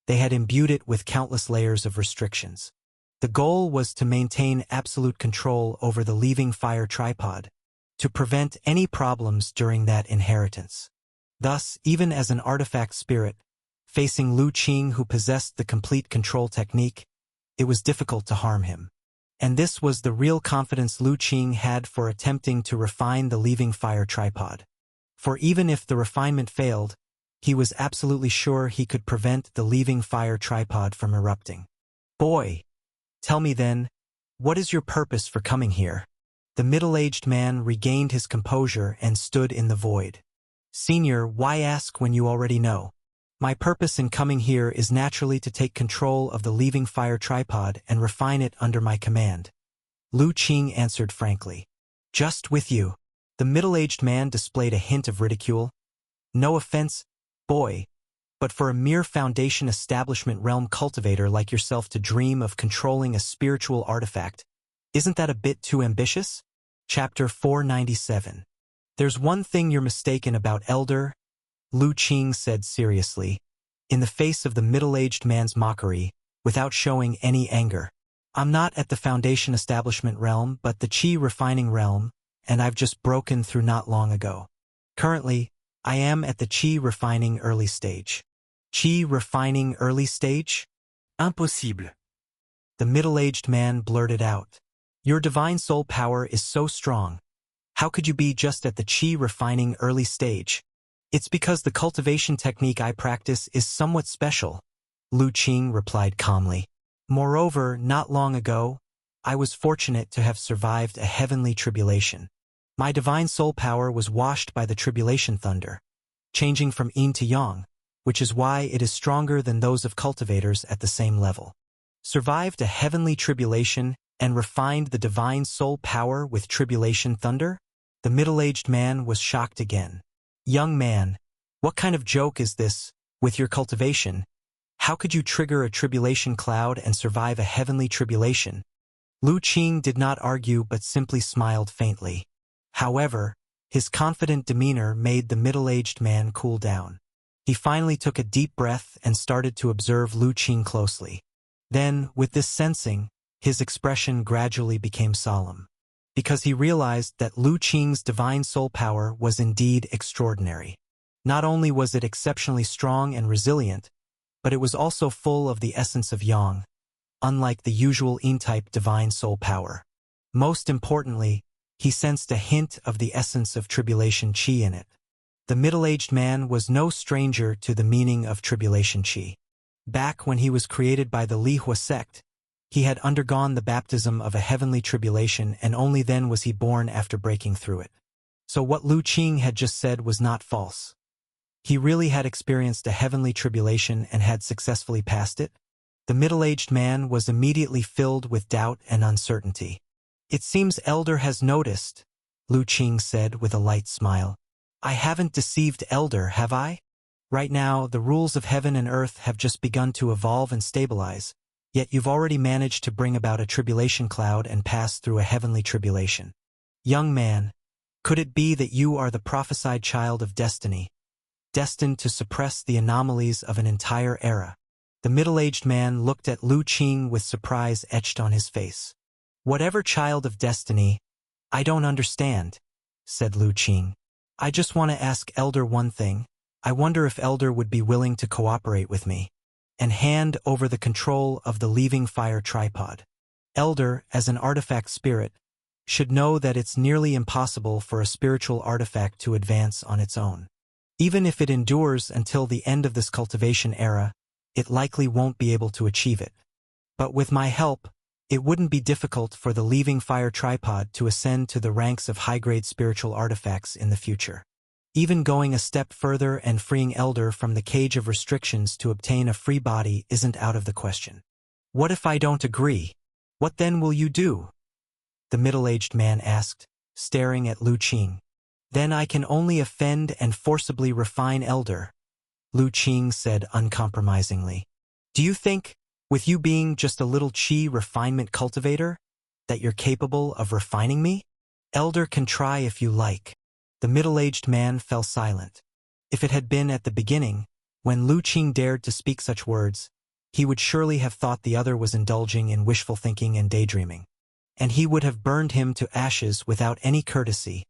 they had imbued it with countless layers of restrictions. The goal was to maintain absolute control over the Leaving Fire tripod, to prevent any problems during that inheritance. Thus, even as an artifact spirit, facing Lu Qing who possessed the complete control technique, it was difficult to harm him. And this was the real confidence Lu Qing had for attempting to refine the leaving fire tripod. For even if the refinement failed, he was absolutely sure he could prevent the leaving fire tripod from erupting. Boy, tell me then, what is your purpose for coming here? The middle-aged man regained his composure and stood in the void. Senior, why ask when you already know? My purpose in coming here is naturally to take control of the leaving fire tripod and refine it under my command. Lu Qing answered frankly. Just with you. The middle-aged man displayed a hint of ridicule. No offense, boy, but for a mere Foundation establishment realm cultivator like yourself to dream of controlling a spiritual artifact, isn't that a bit too ambitious? Chapter 497. There's one thing you're mistaken about, Elder, Lu Qing said seriously, in the face of the middle-aged man's mockery, without showing any anger. I'm not at the Foundation establishment realm but the Qi refining realm, and I've just broken through not long ago. Currently, I am at the Qi refining early stage. Qi refining early stage? Impossible. The middle-aged man blurted out. Your divine soul power is so strong. How could you be just at the Qi refining early stage? It's because the cultivation technique I practice is somewhat special, Lu Qing replied calmly. Moreover, not long ago, I was fortunate to have survived a heavenly tribulation. My divine soul power was washed by the tribulation thunder, changing from yin to yang, which is why it is stronger than those of cultivators at the same level. Survived a heavenly tribulation and refined the divine soul power with tribulation thunder? The middle-aged man was shocked again. Young man, what kind of joke is this, with your cultivation? How could you trigger a tribulation cloud and survive a heavenly tribulation? Lu Qing did not argue but simply smiled faintly. However, his confident demeanor made the middle-aged man cool down. He finally took a deep breath and started to observe Lu Qing closely. Then, with this sensing, his expression gradually became solemn, because he realized that Lu Qing's divine soul power was indeed extraordinary. Not only was it exceptionally strong and resilient, but it was also full of the essence of yang, unlike the usual yin-type divine soul power. Most importantly, he sensed a hint of the essence of tribulation qi in it. The middle-aged man was no stranger to the meaning of tribulation qi. Back when he was created by the Li Hua sect, he had undergone the baptism of a heavenly tribulation and only then was he born after breaking through it. So what Lu Qing had just said was not false. He really had experienced a heavenly tribulation and had successfully passed it. The middle-aged man was immediately filled with doubt and uncertainty. It seems Elder has noticed, Lu Qing said with a light smile. I haven't deceived Elder, have I? Right now, the rules of heaven and earth have just begun to evolve and stabilize. Yet you've already managed to bring about a tribulation cloud and pass through a heavenly tribulation. Young man, could it be that you are the prophesied child of destiny, destined to suppress the anomalies of an entire era? The middle-aged man looked at Lu Qing with surprise etched on his face. Whatever child of destiny, I don't understand, said Lu Qing. I just want to ask Elder one thing. I wonder if Elder would be willing to cooperate with me and hand over the control of the leaving fire tripod. Elder, as an artifact spirit, should know that it's nearly impossible for a spiritual artifact to advance on its own. Even if it endures until the end of this cultivation era, it likely won't be able to achieve it. But with my help, it wouldn't be difficult for the leaving fire tripod to ascend to the ranks of high-grade spiritual artifacts in the future. Even going a step further and freeing Elder from the cage of restrictions to obtain a free body isn't out of the question. What if I don't agree? What then will you do? The middle-aged man asked, staring at Lu Qing. Then I can only offend and forcibly refine Elder, Lu Qing said uncompromisingly. Do you think, with you being just a little qi refinement cultivator, that you're capable of refining me? Elder can try if you like. The middle-aged man fell silent. If it had been at the beginning, when Lu Qing dared to speak such words, he would surely have thought the other was indulging in wishful thinking and daydreaming, and he would have burned him to ashes without any courtesy,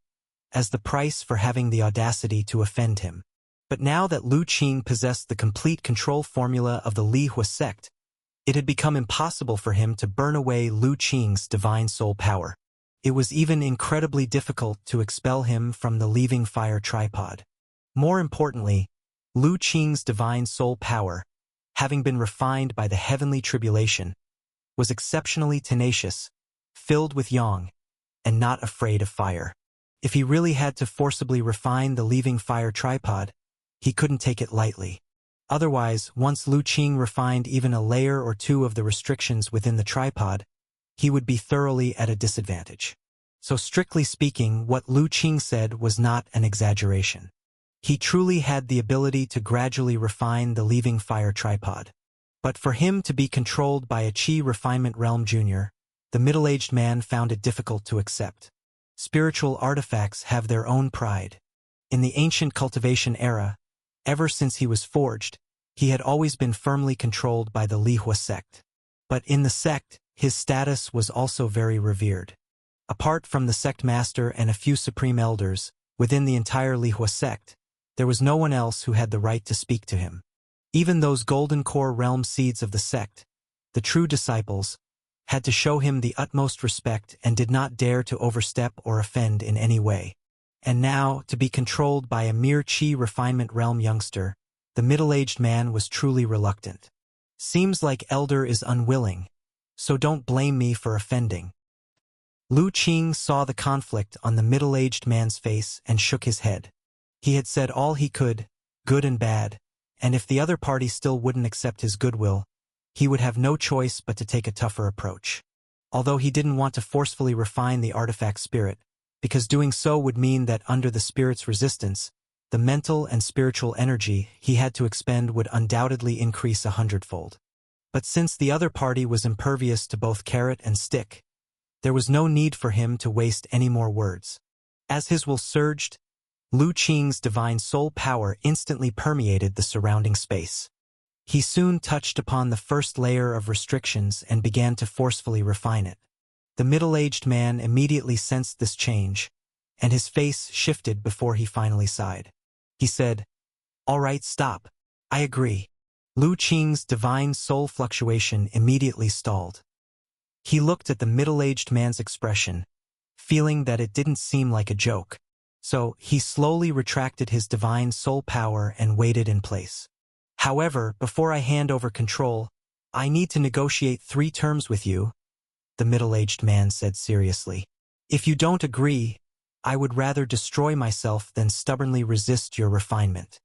as the price for having the audacity to offend him. But now that Lu Qing possessed the complete control formula of the Li Hua sect, It had become impossible for him to burn away Lu Qing's divine soul power. It was even incredibly difficult to expel him from the leaving fire tripod. More importantly, Lu Qing's divine soul power, having been refined by the heavenly tribulation, was exceptionally tenacious, filled with yang, and not afraid of fire. If he really had to forcibly refine the leaving fire tripod, he couldn't take it lightly. Otherwise, once Lu Qing refined even a layer or two of the restrictions within the tripod, he would be thoroughly at a disadvantage. So strictly speaking, what Lu Qing said was not an exaggeration. He truly had the ability to gradually refine the leaving fire tripod. But for him to be controlled by a Qi Refinement Realm Junior, the middle-aged man found it difficult to accept. Spiritual artifacts have their own pride. In the ancient cultivation era, ever since he was forged, he had always been firmly controlled by the Lihua sect. But in the sect, his status was also very revered. Apart from the sect master and a few supreme elders, within the entire Lihua sect, there was no one else who had the right to speak to him. Even those golden core realm seeds of the sect, the true disciples, had to show him the utmost respect and did not dare to overstep or offend in any way. And now, to be controlled by a mere Qi Refinement Realm youngster, the middle-aged man was truly reluctant. Seems like Elder is unwilling, so don't blame me for offending. Lu Qing saw the conflict on the middle-aged man's face and shook his head. He had said all he could, good and bad, and if the other party still wouldn't accept his goodwill, he would have no choice but to take a tougher approach. Although he didn't want to forcefully refine the artifact spirit, because doing so would mean that under the spirit's resistance, the mental and spiritual energy he had to expend would undoubtedly increase 100-fold. But since the other party was impervious to both carrot and stick, there was no need for him to waste any more words. As his will surged, Lu Qing's divine soul power instantly permeated the surrounding space. He soon touched upon the first layer of restrictions and began to forcefully refine it. The middle-aged man immediately sensed this change, and his face shifted before he finally sighed. He said, "All right, stop. I agree." Lu Qing's divine soul fluctuation immediately stalled. He looked at the middle-aged man's expression, feeling that it didn't seem like a joke. So he slowly retracted his divine soul power and waited in place. "However, before I hand over control, I need to negotiate 3 terms with you," the middle-aged man said seriously. "If you don't agree, I would rather destroy myself than stubbornly resist your refinement.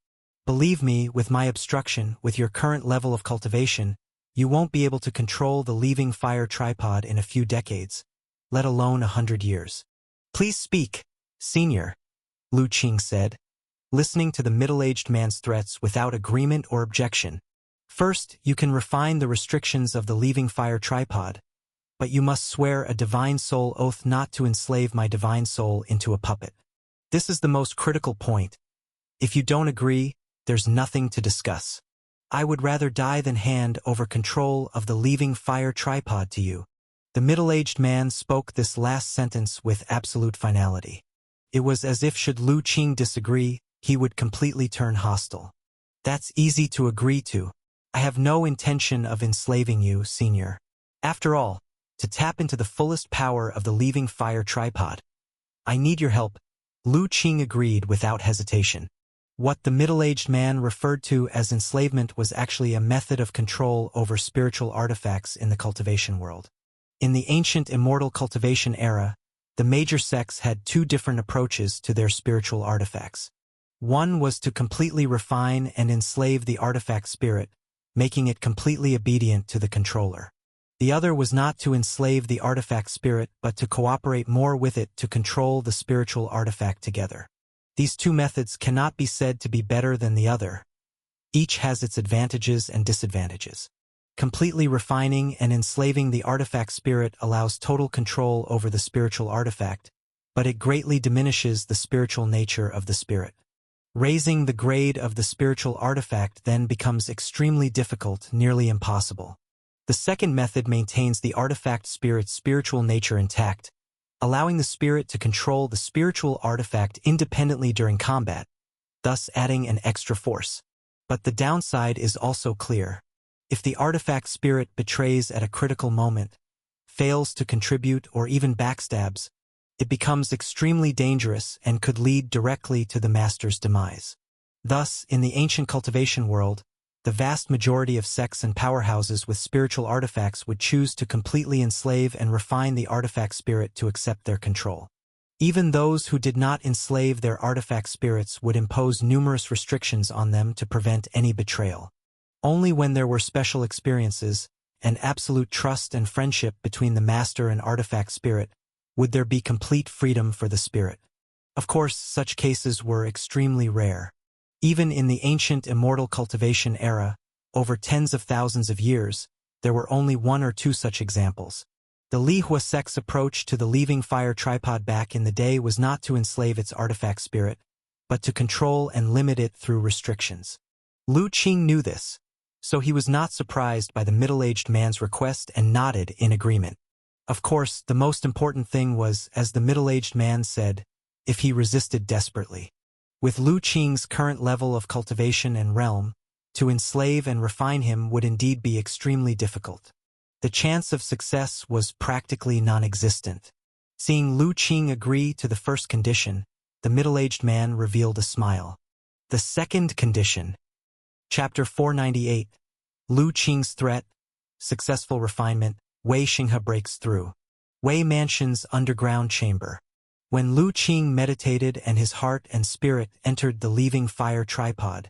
Believe me, with my obstruction, with your current level of cultivation, you won't be able to control the leaving fire tripod in a few decades, let alone 100 years. Please speak, senior," Lu Qing said, listening to the middle-aged man's threats without agreement or objection. "First, you can refine the restrictions of the leaving fire tripod, but you must swear a divine soul oath not to enslave my divine soul into a puppet. This is the most critical point. If you don't agree, there's nothing to discuss. I would rather die than hand over control of the leaving fire tripod to you." The middle-aged man spoke this last sentence with absolute finality. It was as if should Lu Qing disagree, he would completely turn hostile. "That's easy to agree to. I have no intention of enslaving you, senior. After all, to tap into the fullest power of the leaving fire tripod, I need your help." Lu Qing agreed without hesitation. What the middle-aged man referred to as enslavement was actually a method of control over spiritual artifacts in the cultivation world. In the ancient immortal cultivation era, the major sects had 2 different approaches to their spiritual artifacts. One was to completely refine and enslave the artifact spirit, making it completely obedient to the controller. The other was not to enslave the artifact spirit but to cooperate more with it to control the spiritual artifact together. These 2 methods cannot be said to be better than the other. Each has its advantages and disadvantages. Completely refining and enslaving the artifact spirit allows total control over the spiritual artifact, but it greatly diminishes the spiritual nature of the spirit. Raising the grade of the spiritual artifact then becomes extremely difficult, nearly impossible. The second method maintains the artifact spirit's spiritual nature intact, allowing the spirit to control the spiritual artifact independently during combat, thus adding an extra force. But the downside is also clear. If the artifact spirit betrays at a critical moment, fails to contribute or even backstabs, it becomes extremely dangerous and could lead directly to the master's demise. Thus, in the ancient cultivation world, the vast majority of sects and powerhouses with spiritual artifacts would choose to completely enslave and refine the artifact spirit to accept their control. Even those who did not enslave their artifact spirits would impose numerous restrictions on them to prevent any betrayal. Only when there were special experiences and absolute trust and friendship between the master and artifact spirit would there be complete freedom for the spirit. Of course, such cases were extremely rare. Even in the ancient immortal cultivation era, over tens of thousands of years, there were only one or two such examples. The Lihua sect's approach to the leaving fire tripod back in the day was not to enslave its artifact spirit, but to control and limit it through restrictions. Lu Qing knew this, so he was not surprised by the middle-aged man's request and nodded in agreement. Of course, the most important thing was, as the middle-aged man said, if he resisted desperately. With Lu Qing's current level of cultivation and realm, to enslave and refine him would indeed be extremely difficult. The chance of success was practically non-existent. Seeing Lu Qing agree to the first condition, the middle-aged man revealed a smile. The second condition. Chapter 498. Lu Qing's threat, successful refinement, Wei Xinghe breaks through. Wei Mansion's underground chamber. When Lu Qing meditated and his heart and spirit entered the leaving fire tripod,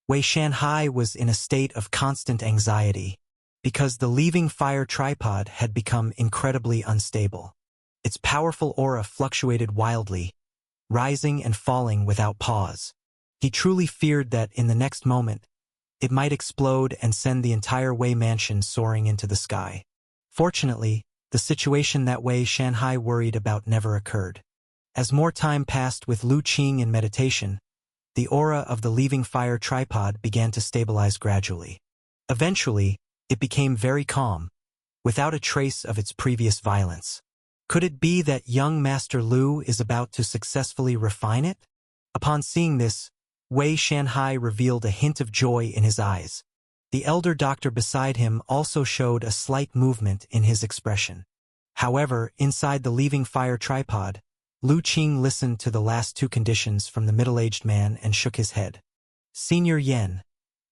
Wei Shanhai was in a state of constant anxiety, because the leaving fire tripod had become incredibly unstable. Its powerful aura fluctuated wildly, rising and falling without pause. He truly feared that in the next moment, it might explode and send the entire Wei Mansion soaring into the sky. Fortunately, the situation that Wei Shanhai worried about never occurred. As more time passed with Lu Qing in meditation, the aura of the leaving fire tripod began to stabilize gradually. Eventually, it became very calm, without a trace of its previous violence. Could it be that young Master Lu is about to successfully refine it? Upon seeing this, Wei Shanhai revealed a hint of joy in his eyes. The elder doctor beside him also showed a slight movement in his expression. However, inside the leaving fire tripod, Lu Qing listened to the last two conditions from the middle-aged man and shook his head. Senior Yen,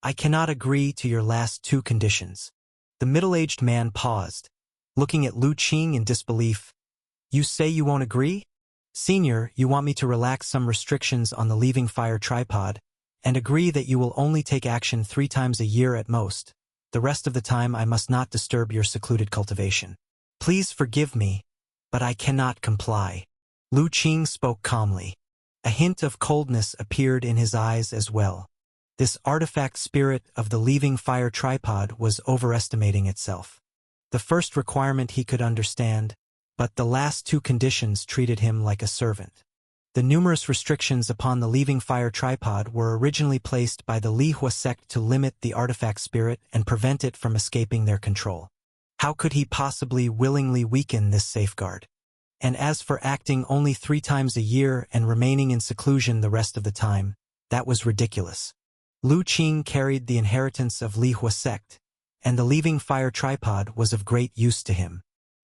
I cannot agree to your last two conditions. The middle-aged man paused, looking at Lu Qing in disbelief. You say you won't agree? Senior, you want me to relax some restrictions on the leaving fire tripod, and agree that you will only take action 3 times a year at most. The rest of the time I must not disturb your secluded cultivation. Please forgive me, but I cannot comply. Lu Qing spoke calmly. A hint of coldness appeared in his eyes as well. This artifact spirit of the leaving fire tripod was overestimating itself. The first requirement he could understand, but the last two conditions treated him like a servant. The numerous restrictions upon the leaving fire tripod were originally placed by the Lihua sect to limit the artifact spirit and prevent it from escaping their control. How could he possibly willingly weaken this safeguard? And as for acting only 3 times a year and remaining in seclusion the rest of the time, that was ridiculous. Lu Qing carried the inheritance of Lihua sect, and the leaving fire tripod was of great use to him.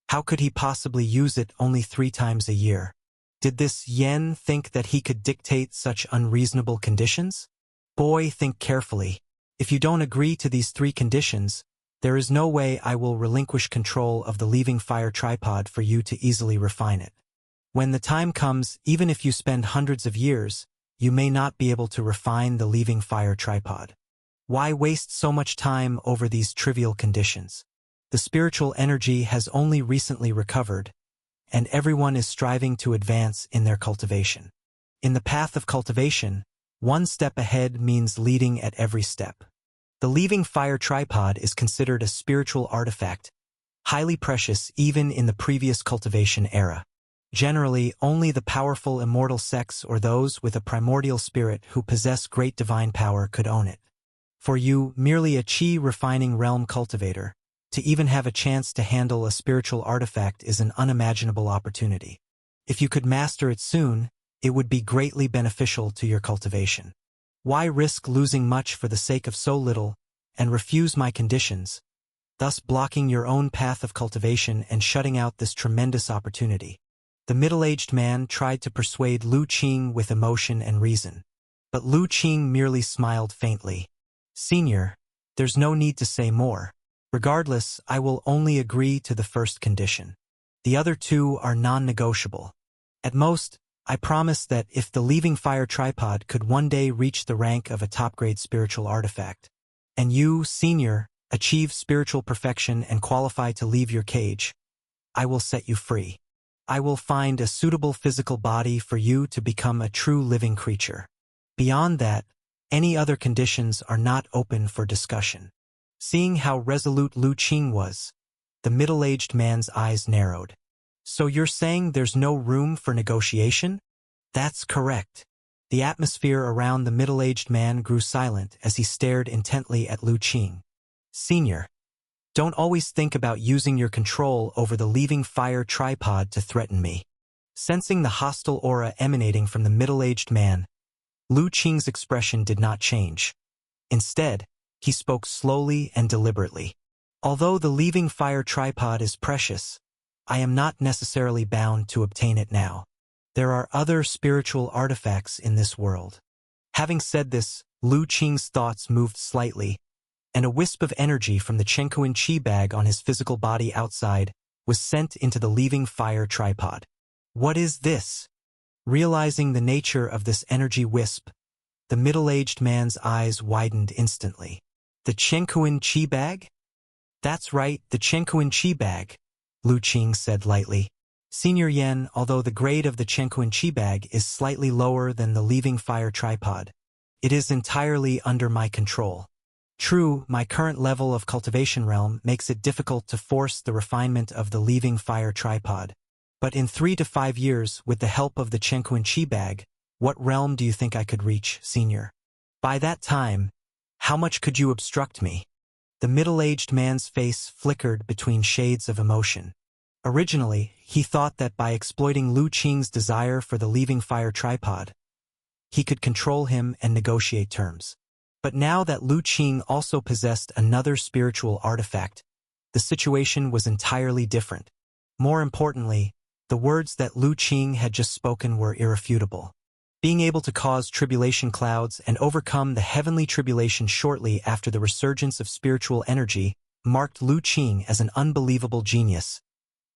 How could he possibly use it only 3 times a year? Did this Yen think that he could dictate such unreasonable conditions? Boy, think carefully. If you don't agree to these 3 conditions, there is no way I will relinquish control of the leaving fire tripod for you to easily refine it. When the time comes, even if you spend hundreds of years, you may not be able to refine the leaving fire tripod. Why waste so much time over these trivial conditions? The spiritual energy has only recently recovered, and everyone is striving to advance in their cultivation. In the path of cultivation, one step ahead means leading at every step. The leaving fire tripod is considered a spiritual artifact, highly precious even in the previous cultivation era. Generally, only the powerful immortal sects or those with a primordial spirit who possess great divine power could own it. For you, merely a chi refining realm cultivator, to even have a chance to handle a spiritual artifact is an unimaginable opportunity. If you could master it soon, it would be greatly beneficial to your cultivation. Why risk losing much for the sake of so little, and refuse my conditions, thus blocking your own path of cultivation and shutting out this tremendous opportunity. The middle-aged man tried to persuade Lu Qing with emotion and reason. But Lu Qing merely smiled faintly. Senior, there's no need to say more. Regardless, I will only agree to the first condition. The other two are non-negotiable. At most, I promise that if the Leaving Fire tripod could one day reach the rank of a top-grade spiritual artifact, and you, Senior, achieve spiritual perfection and qualify to leave your cage, I will set you free. I will find a suitable physical body for you to become a true living creature. Beyond that, any other conditions are not open for discussion. Seeing how resolute Lu Qing was, the middle-aged man's eyes narrowed. So you're saying there's no room for negotiation? That's correct. The atmosphere around the middle-aged man grew silent as he stared intently at Lu Qing. Senior, don't always think about using your control over the Leaving Fire tripod to threaten me. Sensing the hostile aura emanating from the middle-aged man, Lu Qing's expression did not change. Instead, he spoke slowly and deliberately. Although the Leaving Fire tripod is precious, I am not necessarily bound to obtain it now. There are other spiritual artifacts in this world. Having said this, Lu Qing's thoughts moved slightly, and a wisp of energy from the Chenkuan Qi bag on his physical body outside was sent into the Leaving Fire tripod. What is this? Realizing the nature of this energy wisp, the middle-aged man's eyes widened instantly. The Chenkuan Qi bag? That's right, the Chenkuan Qi bag, Lu Qing said lightly. Senior Yen, although the grade of the Chenkuan Qi bag is slightly lower than the Leaving Fire tripod, it is entirely under my control. True, my current level of cultivation realm makes it difficult to force the refinement of the Leaving Fire tripod. But in 3 to 5 years, with the help of the Chenkuan Qi bag, what realm do you think I could reach, Senior? By that time, how much could you obstruct me? The middle-aged man's face flickered between shades of emotion. Originally, he thought that by exploiting Lu Qing's desire for the Leaving Fire tripod, he could control him and negotiate terms. But now that Lu Qing also possessed another spiritual artifact, the situation was entirely different. More importantly, the words that Lu Qing had just spoken were irrefutable. Being able to cause tribulation clouds and overcome the heavenly tribulation shortly after the resurgence of spiritual energy marked Lu Qing as an unbelievable genius,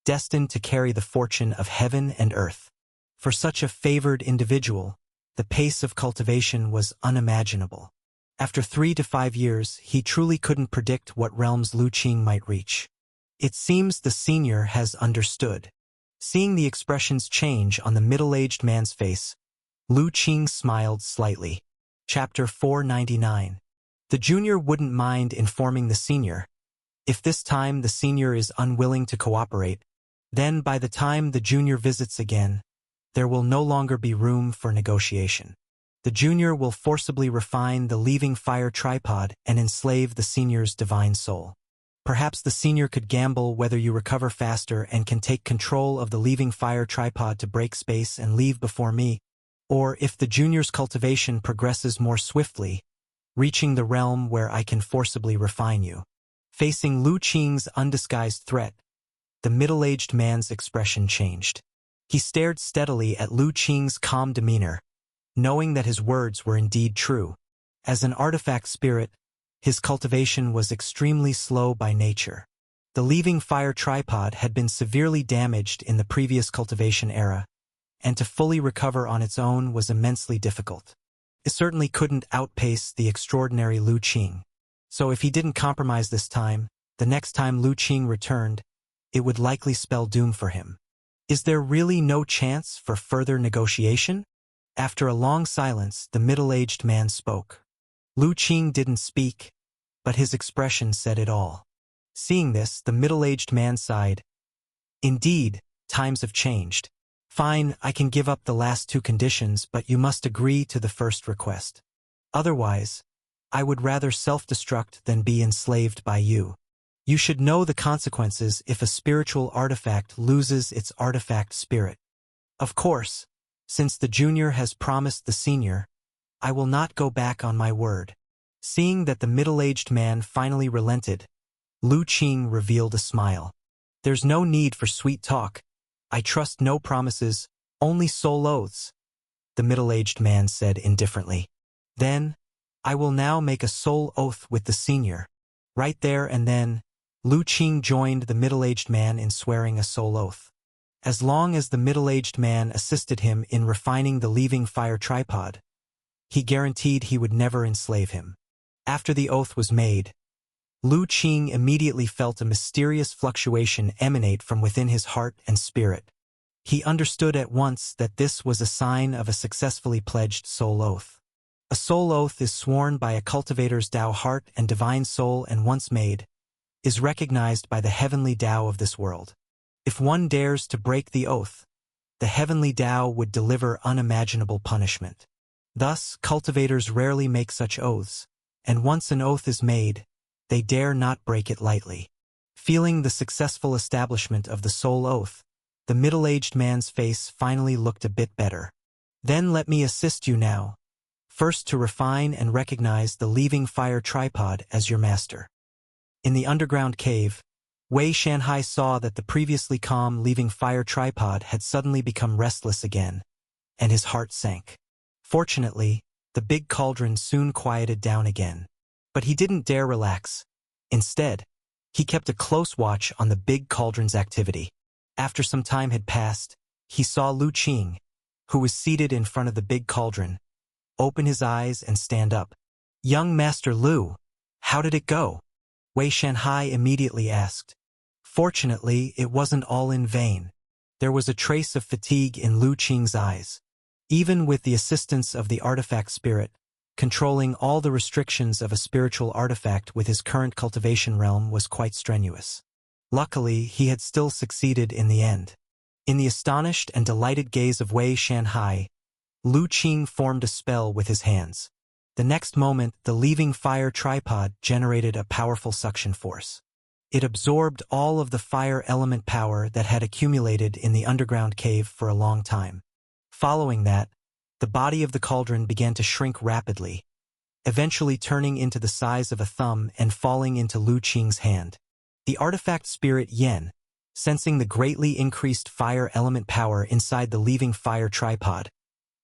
destined to carry the fortune of heaven and earth. For such a favored individual, the pace of cultivation was unimaginable. After 3 to 5 years, he truly couldn't predict what realms Lu Qing might reach. It seems the senior has understood. Seeing the expressions change on the middle-aged man's face, Lu Qing smiled slightly. Chapter 499. The junior wouldn't mind informing the senior. If this time the senior is unwilling to cooperate, then by the time the junior visits again, there will no longer be room for negotiation. The junior will forcibly refine the Leaving Fire tripod and enslave the senior's divine soul. Perhaps the senior could gamble whether you recover faster and can take control of the Leaving Fire tripod to break space and leave before me, or if the junior's cultivation progresses more swiftly, reaching the realm where I can forcibly refine you. Facing Lu Qing's undisguised threat, the middle-aged man's expression changed. He stared steadily at Lu Qing's calm demeanor, knowing that his words were indeed true. As an artifact spirit, his cultivation was extremely slow by nature. The Leaving Fire tripod had been severely damaged in the previous cultivation era, and to fully recover on its own was immensely difficult. It certainly couldn't outpace the extraordinary Lu Qing. So if he didn't compromise this time, the next time Lu Qing returned, it would likely spell doom for him. Is there really no chance for further negotiation? After a long silence, the middle-aged man spoke. Lu Qing didn't speak, but his expression said it all. Seeing this, the middle-aged man sighed. Indeed, times have changed. Fine, I can give up the last 2 conditions, but you must agree to the first request. Otherwise, I would rather self-destruct than be enslaved by you. You should know the consequences if a spiritual artifact loses its artifact spirit. Of course, since the junior has promised the senior, I will not go back on my word. Seeing that the middle-aged man finally relented, Lu Qing revealed a smile. "There's no need for sweet talk. I trust no promises, only soul oaths," the middle-aged man said indifferently. "Then, I will now make a soul oath with the senior." Right there and then, Lu Qing joined the middle-aged man in swearing a soul oath. As long as the middle-aged man assisted him in refining the leaving fire tripod, he guaranteed he would never enslave him. After the oath was made, Lu Qing immediately felt a mysterious fluctuation emanate from within his heart and spirit. He understood at once that this was a sign of a successfully pledged soul oath. A soul oath is sworn by a cultivator's Tao heart and divine soul, and once made, is recognized by the heavenly Tao of this world. If one dares to break the oath, the heavenly Tao would deliver unimaginable punishment. Thus, cultivators rarely make such oaths, and once an oath is made, they dare not break it lightly. Feeling the successful establishment of the soul oath, the middle-aged man's face finally looked a bit better. "Then let me assist you now. First, to refine and recognize the leaving fire tripod as your master." In the underground cave, Wei Shanhai saw that the previously calm leaving fire tripod had suddenly become restless again, and his heart sank. Fortunately, the big cauldron soon quieted down again. But he didn't dare relax. Instead, he kept a close watch on the big cauldron's activity. After some time had passed, he saw Lu Qing, who was seated in front of the big cauldron, open his eyes and stand up. "Young Master Lu, how did it go?" Wei Shanhai immediately asked. Fortunately, it wasn't all in vain. There was a trace of fatigue in Lu Qing's eyes. Even with the assistance of the artifact spirit, controlling all the restrictions of a spiritual artifact with his current cultivation realm was quite strenuous. Luckily, he had still succeeded in the end. In the astonished and delighted gaze of Wei Shanhai, Lu Qing formed a spell with his hands. The next moment, the leaving fire tripod generated a powerful suction force. It absorbed all of the fire element power that had accumulated in the underground cave for a long time. Following that, the body of the cauldron began to shrink rapidly, eventually turning into the size of a thumb and falling into Lu Qing's hand. The artifact spirit Yen, sensing the greatly increased fire element power inside the leaving fire tripod,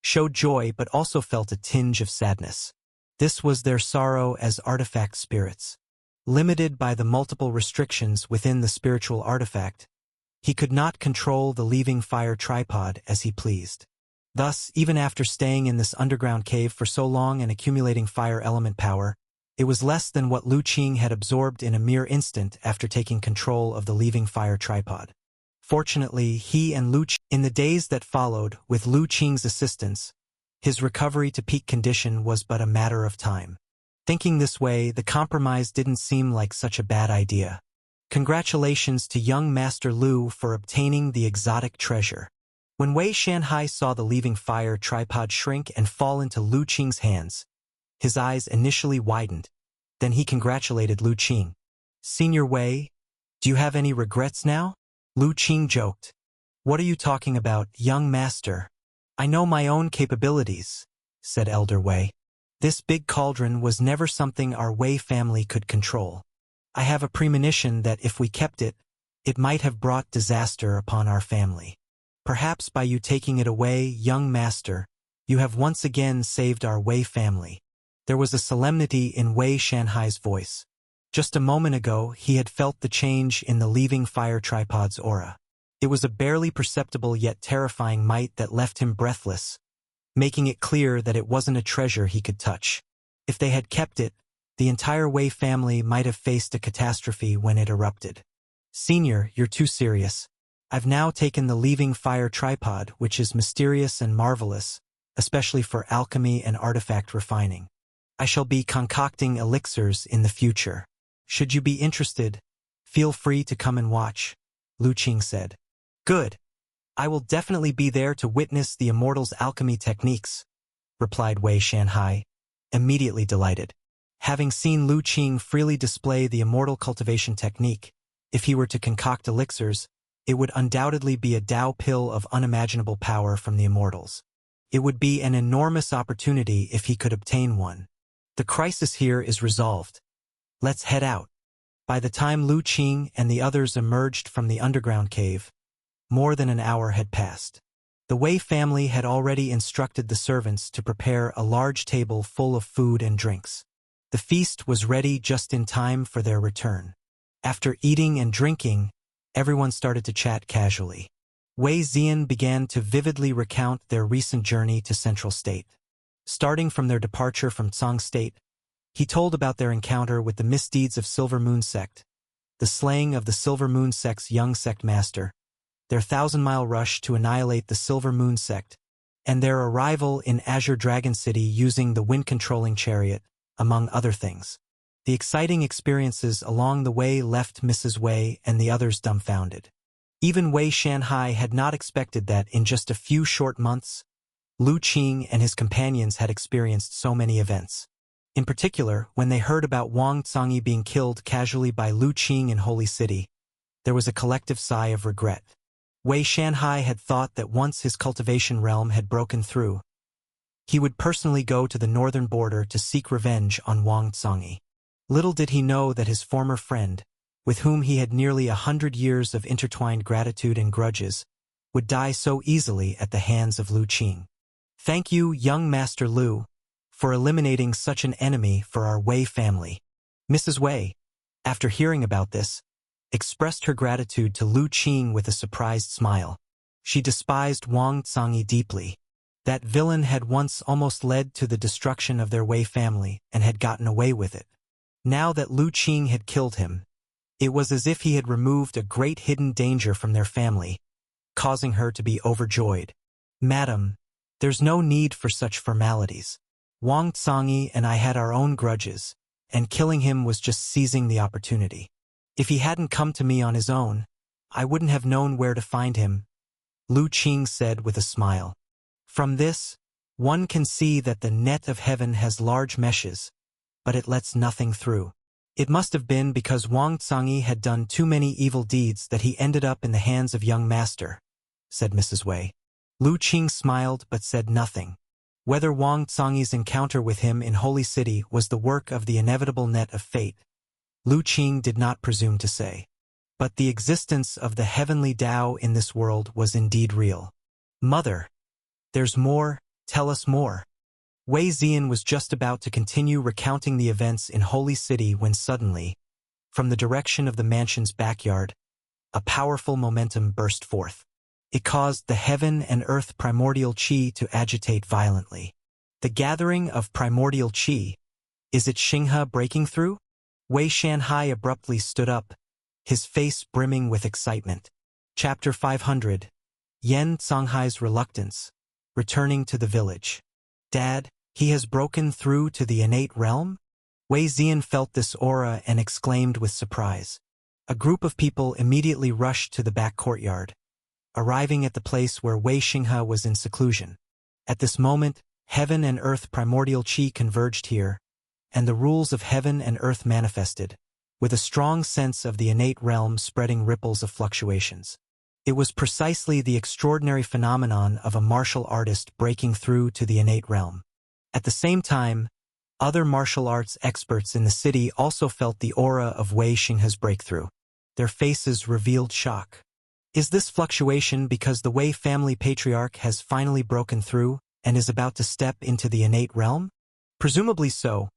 showed joy but also felt a tinge of sadness. This was their sorrow as artifact spirits. Limited by the multiple restrictions within the spiritual artifact, he could not control the leaving fire tripod as he pleased. Thus, even after staying in this underground cave for so long and accumulating fire element power, it was less than what Lu Qing had absorbed in a mere instant after taking control of the leaving fire tripod. Fortunately, he and Lu Qing, in the days that followed, with Lu Qing's assistance, his recovery to peak condition was but a matter of time. Thinking this way, the compromise didn't seem like such a bad idea. Congratulations to young Master Lu for obtaining the exotic treasure. When Wei Shanhai saw the leaving fire tripod shrink and fall into Lu Qing's hands, his eyes initially widened. Then he congratulated Lu Qing. "Senior Wei, do you have any regrets now?" Lu Qing joked. "What are you talking about, young master? I know my own capabilities," said Elder Wei. "This big cauldron was never something our Wei family could control. I have a premonition that if we kept it, it might have brought disaster upon our family. Perhaps by you taking it away, young master, you have once again saved our Wei family." There was a solemnity in Wei Shanhai's voice. Just a moment ago, he had felt the change in the leaving fire tripod's aura. It was a barely perceptible yet terrifying might that left him breathless, making it clear that it wasn't a treasure he could touch. If they had kept it, the entire Wei family might have faced a catastrophe when it erupted. "Senior, you're too serious. I've now taken the leaving fire tripod, which is mysterious and marvelous, especially for alchemy and artifact refining. I shall be concocting elixirs in the future. Should you be interested, feel free to come and watch," Lu Qing said. "Good. I will definitely be there to witness the immortal's alchemy techniques," replied Wei Shanhai, immediately delighted. Having seen Lu Qing freely display the immortal cultivation technique, if he were to concoct elixirs, it would undoubtedly be a Tao pill of unimaginable power from the immortals. It would be an enormous opportunity if he could obtain one. The crisis here is resolved. Let's head out. By the time Lu Qing and the others emerged from the underground cave, more than an hour had passed. The Wei family had already instructed the servants to prepare a large table full of food and drinks. The feast was ready just in time for their return. After eating and drinking, everyone started to chat casually. Wei Ziyan began to vividly recount their recent journey to Central State. Starting from their departure from Tsang State, he told about their encounter with the misdeeds of Silver Moon Sect, the slaying of the Silver Moon Sect's young sect master, their 1,000-mile rush to annihilate the Silver Moon Sect, and their arrival in Azure Dragon City using the wind-controlling chariot, among other things. The exciting experiences along the way left Mrs. Wei and the others dumbfounded. Even Wei Shanhai had not expected that in just a few short months, Lu Qing and his companions had experienced so many events. In particular, when they heard about Wang Cangyi being killed casually by Lu Qing in Holy City, there was a collective sigh of regret. Wei Shanhai had thought that once his cultivation realm had broken through, he would personally go to the northern border to seek revenge on Wang Cangyi. Little did he know that his former friend, with whom he had nearly 100 years of intertwined gratitude and grudges, would die so easily at the hands of Lu Qing. Thank you, young Master Lu, for eliminating such an enemy for our Wei family. Mrs. Wei, after hearing about this, expressed her gratitude to Lu Qing with a surprised smile. She despised Wang Cangyi deeply. That villain had once almost led to the destruction of their Wei family and had gotten away with it. Now that Lu Qing had killed him, it was as if he had removed a great hidden danger from their family, causing her to be overjoyed. Madam, there's no need for such formalities. Wang Cangyi and I had our own grudges, and killing him was just seizing the opportunity. If he hadn't come to me on his own, I wouldn't have known where to find him, Lu Qing said with a smile. From this, one can see that the net of heaven has large meshes, but it lets nothing through. It must have been because Wang Cangyi had done too many evil deeds that he ended up in the hands of young master, said Mrs. Wei. Lu Qing smiled but said nothing. Whether Wang Cangyi's encounter with him in Holy City was the work of the inevitable net of fate, Lu Qing did not presume to say. But the existence of the heavenly Tao in this world was indeed real. Mother, there's more, tell us more. Wei Ziyan was just about to continue recounting the events in Holy City when suddenly, from the direction of the mansion's backyard, a powerful momentum burst forth. It caused the heaven and earth primordial qi to agitate violently. The gathering of primordial qi, is it Xinghe breaking through? Wei Shanhai abruptly stood up, his face brimming with excitement. Chapter 500. Yan Canghai's Reluctance. Returning to the village. Dad, he has broken through to the innate realm? Wei Ziyan felt this aura and exclaimed with surprise. A group of people immediately rushed to the back courtyard, arriving at the place where Wei Xinghe was in seclusion. At this moment, heaven and earth primordial qi converged here, and the rules of heaven and earth manifested, with a strong sense of the innate realm spreading ripples of fluctuations. It was precisely the extraordinary phenomenon of a martial artist breaking through to the innate realm. At the same time, other martial arts experts in the city also felt the aura of Wei Xinghe's breakthrough. Their faces revealed shock. Is this fluctuation because the Wei family patriarch has finally broken through and is about to step into the innate realm? Presumably so.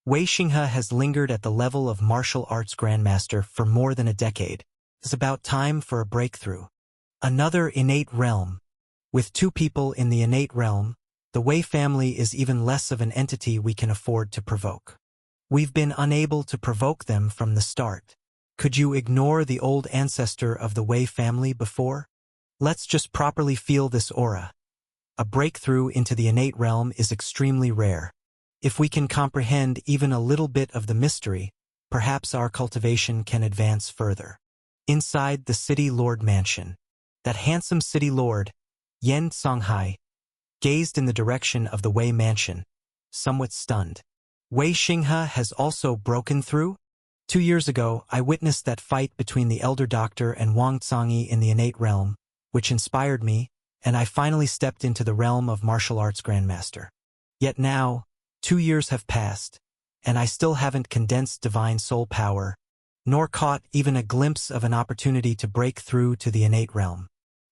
Wei Xinghe has lingered at the level of martial arts grandmaster for more than a decade. It's about time for a breakthrough. Another innate realm. With two people in the innate realm, the Wei family is even less of an entity we can afford to provoke. We've been unable to provoke them from the start. Could you ignore the old ancestor of the Wei family before? Let's just properly feel this aura. A breakthrough into the innate realm is extremely rare. If we can comprehend even a little bit of the mystery, perhaps our cultivation can advance further. Inside the City Lord Mansion, that handsome City Lord, Yan Canghai, gazed in the direction of the Wei Mansion, somewhat stunned. Wei Xinghe has also broken through? 2 years ago, I witnessed that fight between the Elder Doctor and Wang Cangyi in the innate realm, which inspired me, and I finally stepped into the realm of martial arts grandmaster. Yet now, 2 years have passed, and I still haven't condensed divine soul power, nor caught even a glimpse of an opportunity to break through to the innate realm.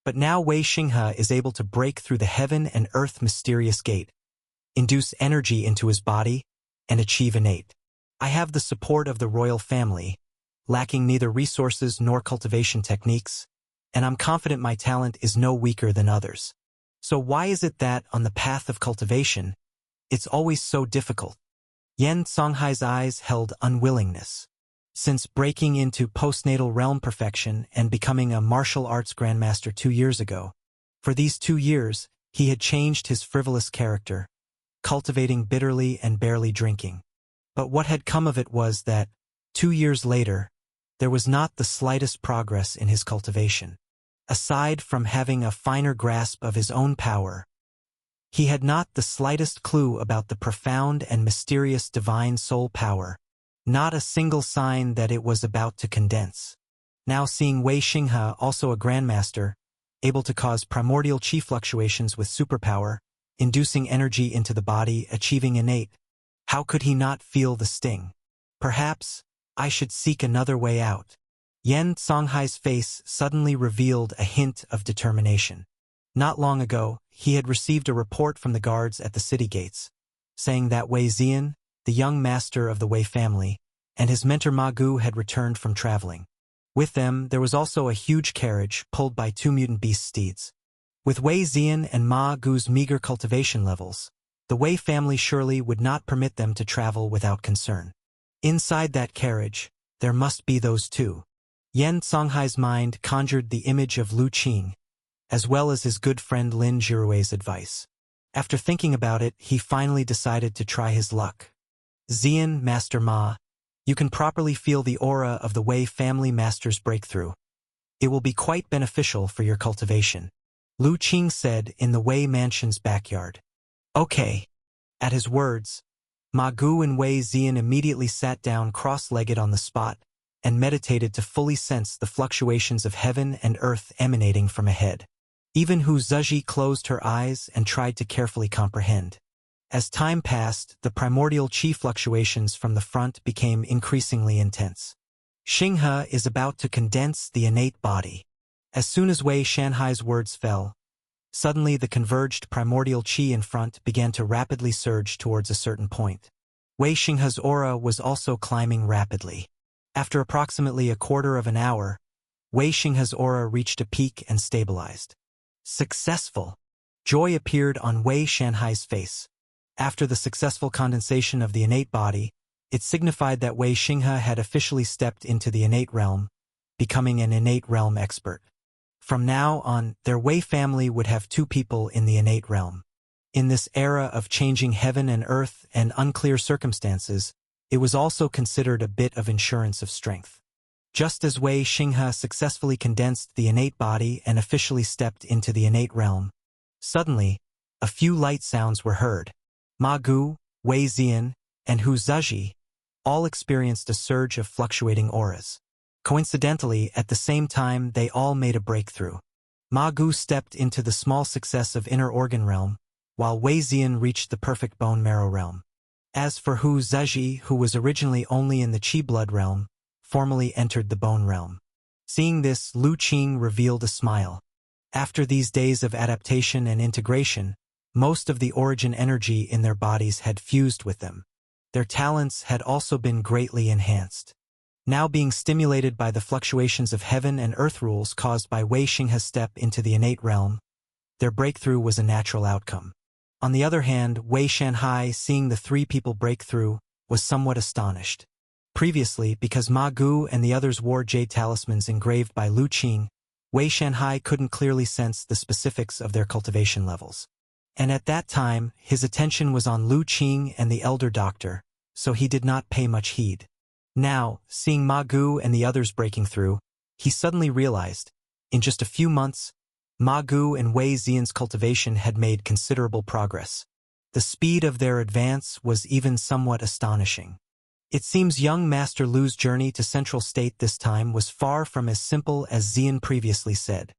But now Wei Xinghe is able to break through the heaven and earth mysterious gate, induce energy into his body, and achieve innate. I have the support of the royal family, lacking neither resources nor cultivation techniques, and I'm confident my talent is no weaker than others. So why is it that, on the path of cultivation, it's always so difficult? Yan Songhai's eyes held unwillingness. Since breaking into postnatal realm perfection and becoming a martial arts grandmaster 2 years ago, for these 2 years, he had changed his frivolous character, cultivating bitterly and barely drinking. But what had come of it was that, 2 years later, there was not the slightest progress in his cultivation. Aside from having a finer grasp of his own power, he had not the slightest clue about the profound and mysterious divine soul power, not a single sign that it was about to condense. Now seeing Wei Xinghe, also a grandmaster, able to cause primordial chi fluctuations with superpower, inducing energy into the body, achieving innate, how could he not feel the sting? Perhaps I should seek another way out. Yan Songhai's face suddenly revealed a hint of determination. Not long ago, he had received a report from the guards at the city gates, saying that Wei Ziyan, the young master of the Wei family, and his mentor Ma Gu had returned from traveling. With them, there was also a huge carriage pulled by 2 mutant beast steeds. With Wei Ziyan and Ma Gu's meager cultivation levels, the Wei family surely would not permit them to travel without concern. Inside that carriage, there must be those two. Yan Songhai's mind conjured the image of Lu Qing, as well as his good friend Lin Jirui's advice. After thinking about it, he finally decided to try his luck. Ziyan, Master Ma, you can properly feel the aura of the Wei family master's breakthrough. It will be quite beneficial for your cultivation, Lu Qing said in the Wei mansion's backyard. Okay. At his words, Ma Gu and Wei Ziyan immediately sat down cross-legged on the spot and meditated to fully sense the fluctuations of heaven and earth emanating from ahead. Even Hu Zizhi closed her eyes and tried to carefully comprehend. As time passed, the primordial chi fluctuations from the front became increasingly intense. Xinghe is about to condense the innate body. As soon as Wei Shanhai's words fell, suddenly the converged primordial chi in front began to rapidly surge towards a certain point. Wei Xinghe's aura was also climbing rapidly. After approximately a quarter of an hour, Wei Xinghe's aura reached a peak and stabilized. Successful! Joy appeared on Wei Shanhai's face. After the successful condensation of the innate body, it signified that Wei Xinghe had officially stepped into the innate realm, becoming an innate realm expert. From now on, their Wei family would have 2 people in the innate realm. In this era of changing heaven and earth and unclear circumstances, it was also considered a bit of insurance of strength. Just as Wei Xinghe successfully condensed the innate body and officially stepped into the innate realm, suddenly, a few light sounds were heard. Ma Gu, Wei Ziyan, and Hu Zizhi all experienced a surge of fluctuating auras. Coincidentally, at the same time, they all made a breakthrough. Ma Gu stepped into the small success of inner organ realm, while Wei Ziyan reached the perfect bone marrow realm. As for Hu Zizhi, who was originally only in the Qi blood realm, formally entered the bone realm. Seeing this, Lu Qing revealed a smile. After these days of adaptation and integration, most of the origin energy in their bodies had fused with them. Their talents had also been greatly enhanced. Now being stimulated by the fluctuations of heaven and earth rules caused by Wei Xinghe's step into the innate realm, their breakthrough was a natural outcome. On the other hand, Wei Shanhai, seeing the 3 people break through, was somewhat astonished. Previously, because Ma Gu and the others wore jade talismans engraved by Lu Qing, Wei Shanhai couldn't clearly sense the specifics of their cultivation levels. And at that time, his attention was on Lu Qing and the elder doctor, so he did not pay much heed. Now, seeing Ma Gu and the others breaking through, he suddenly realized, in just a few months, Ma Gu and Wei Ziyan's cultivation had made considerable progress. The speed of their advance was even somewhat astonishing. It seems young Master Lu's journey to Central State this time was far from as simple as Ziyan previously said.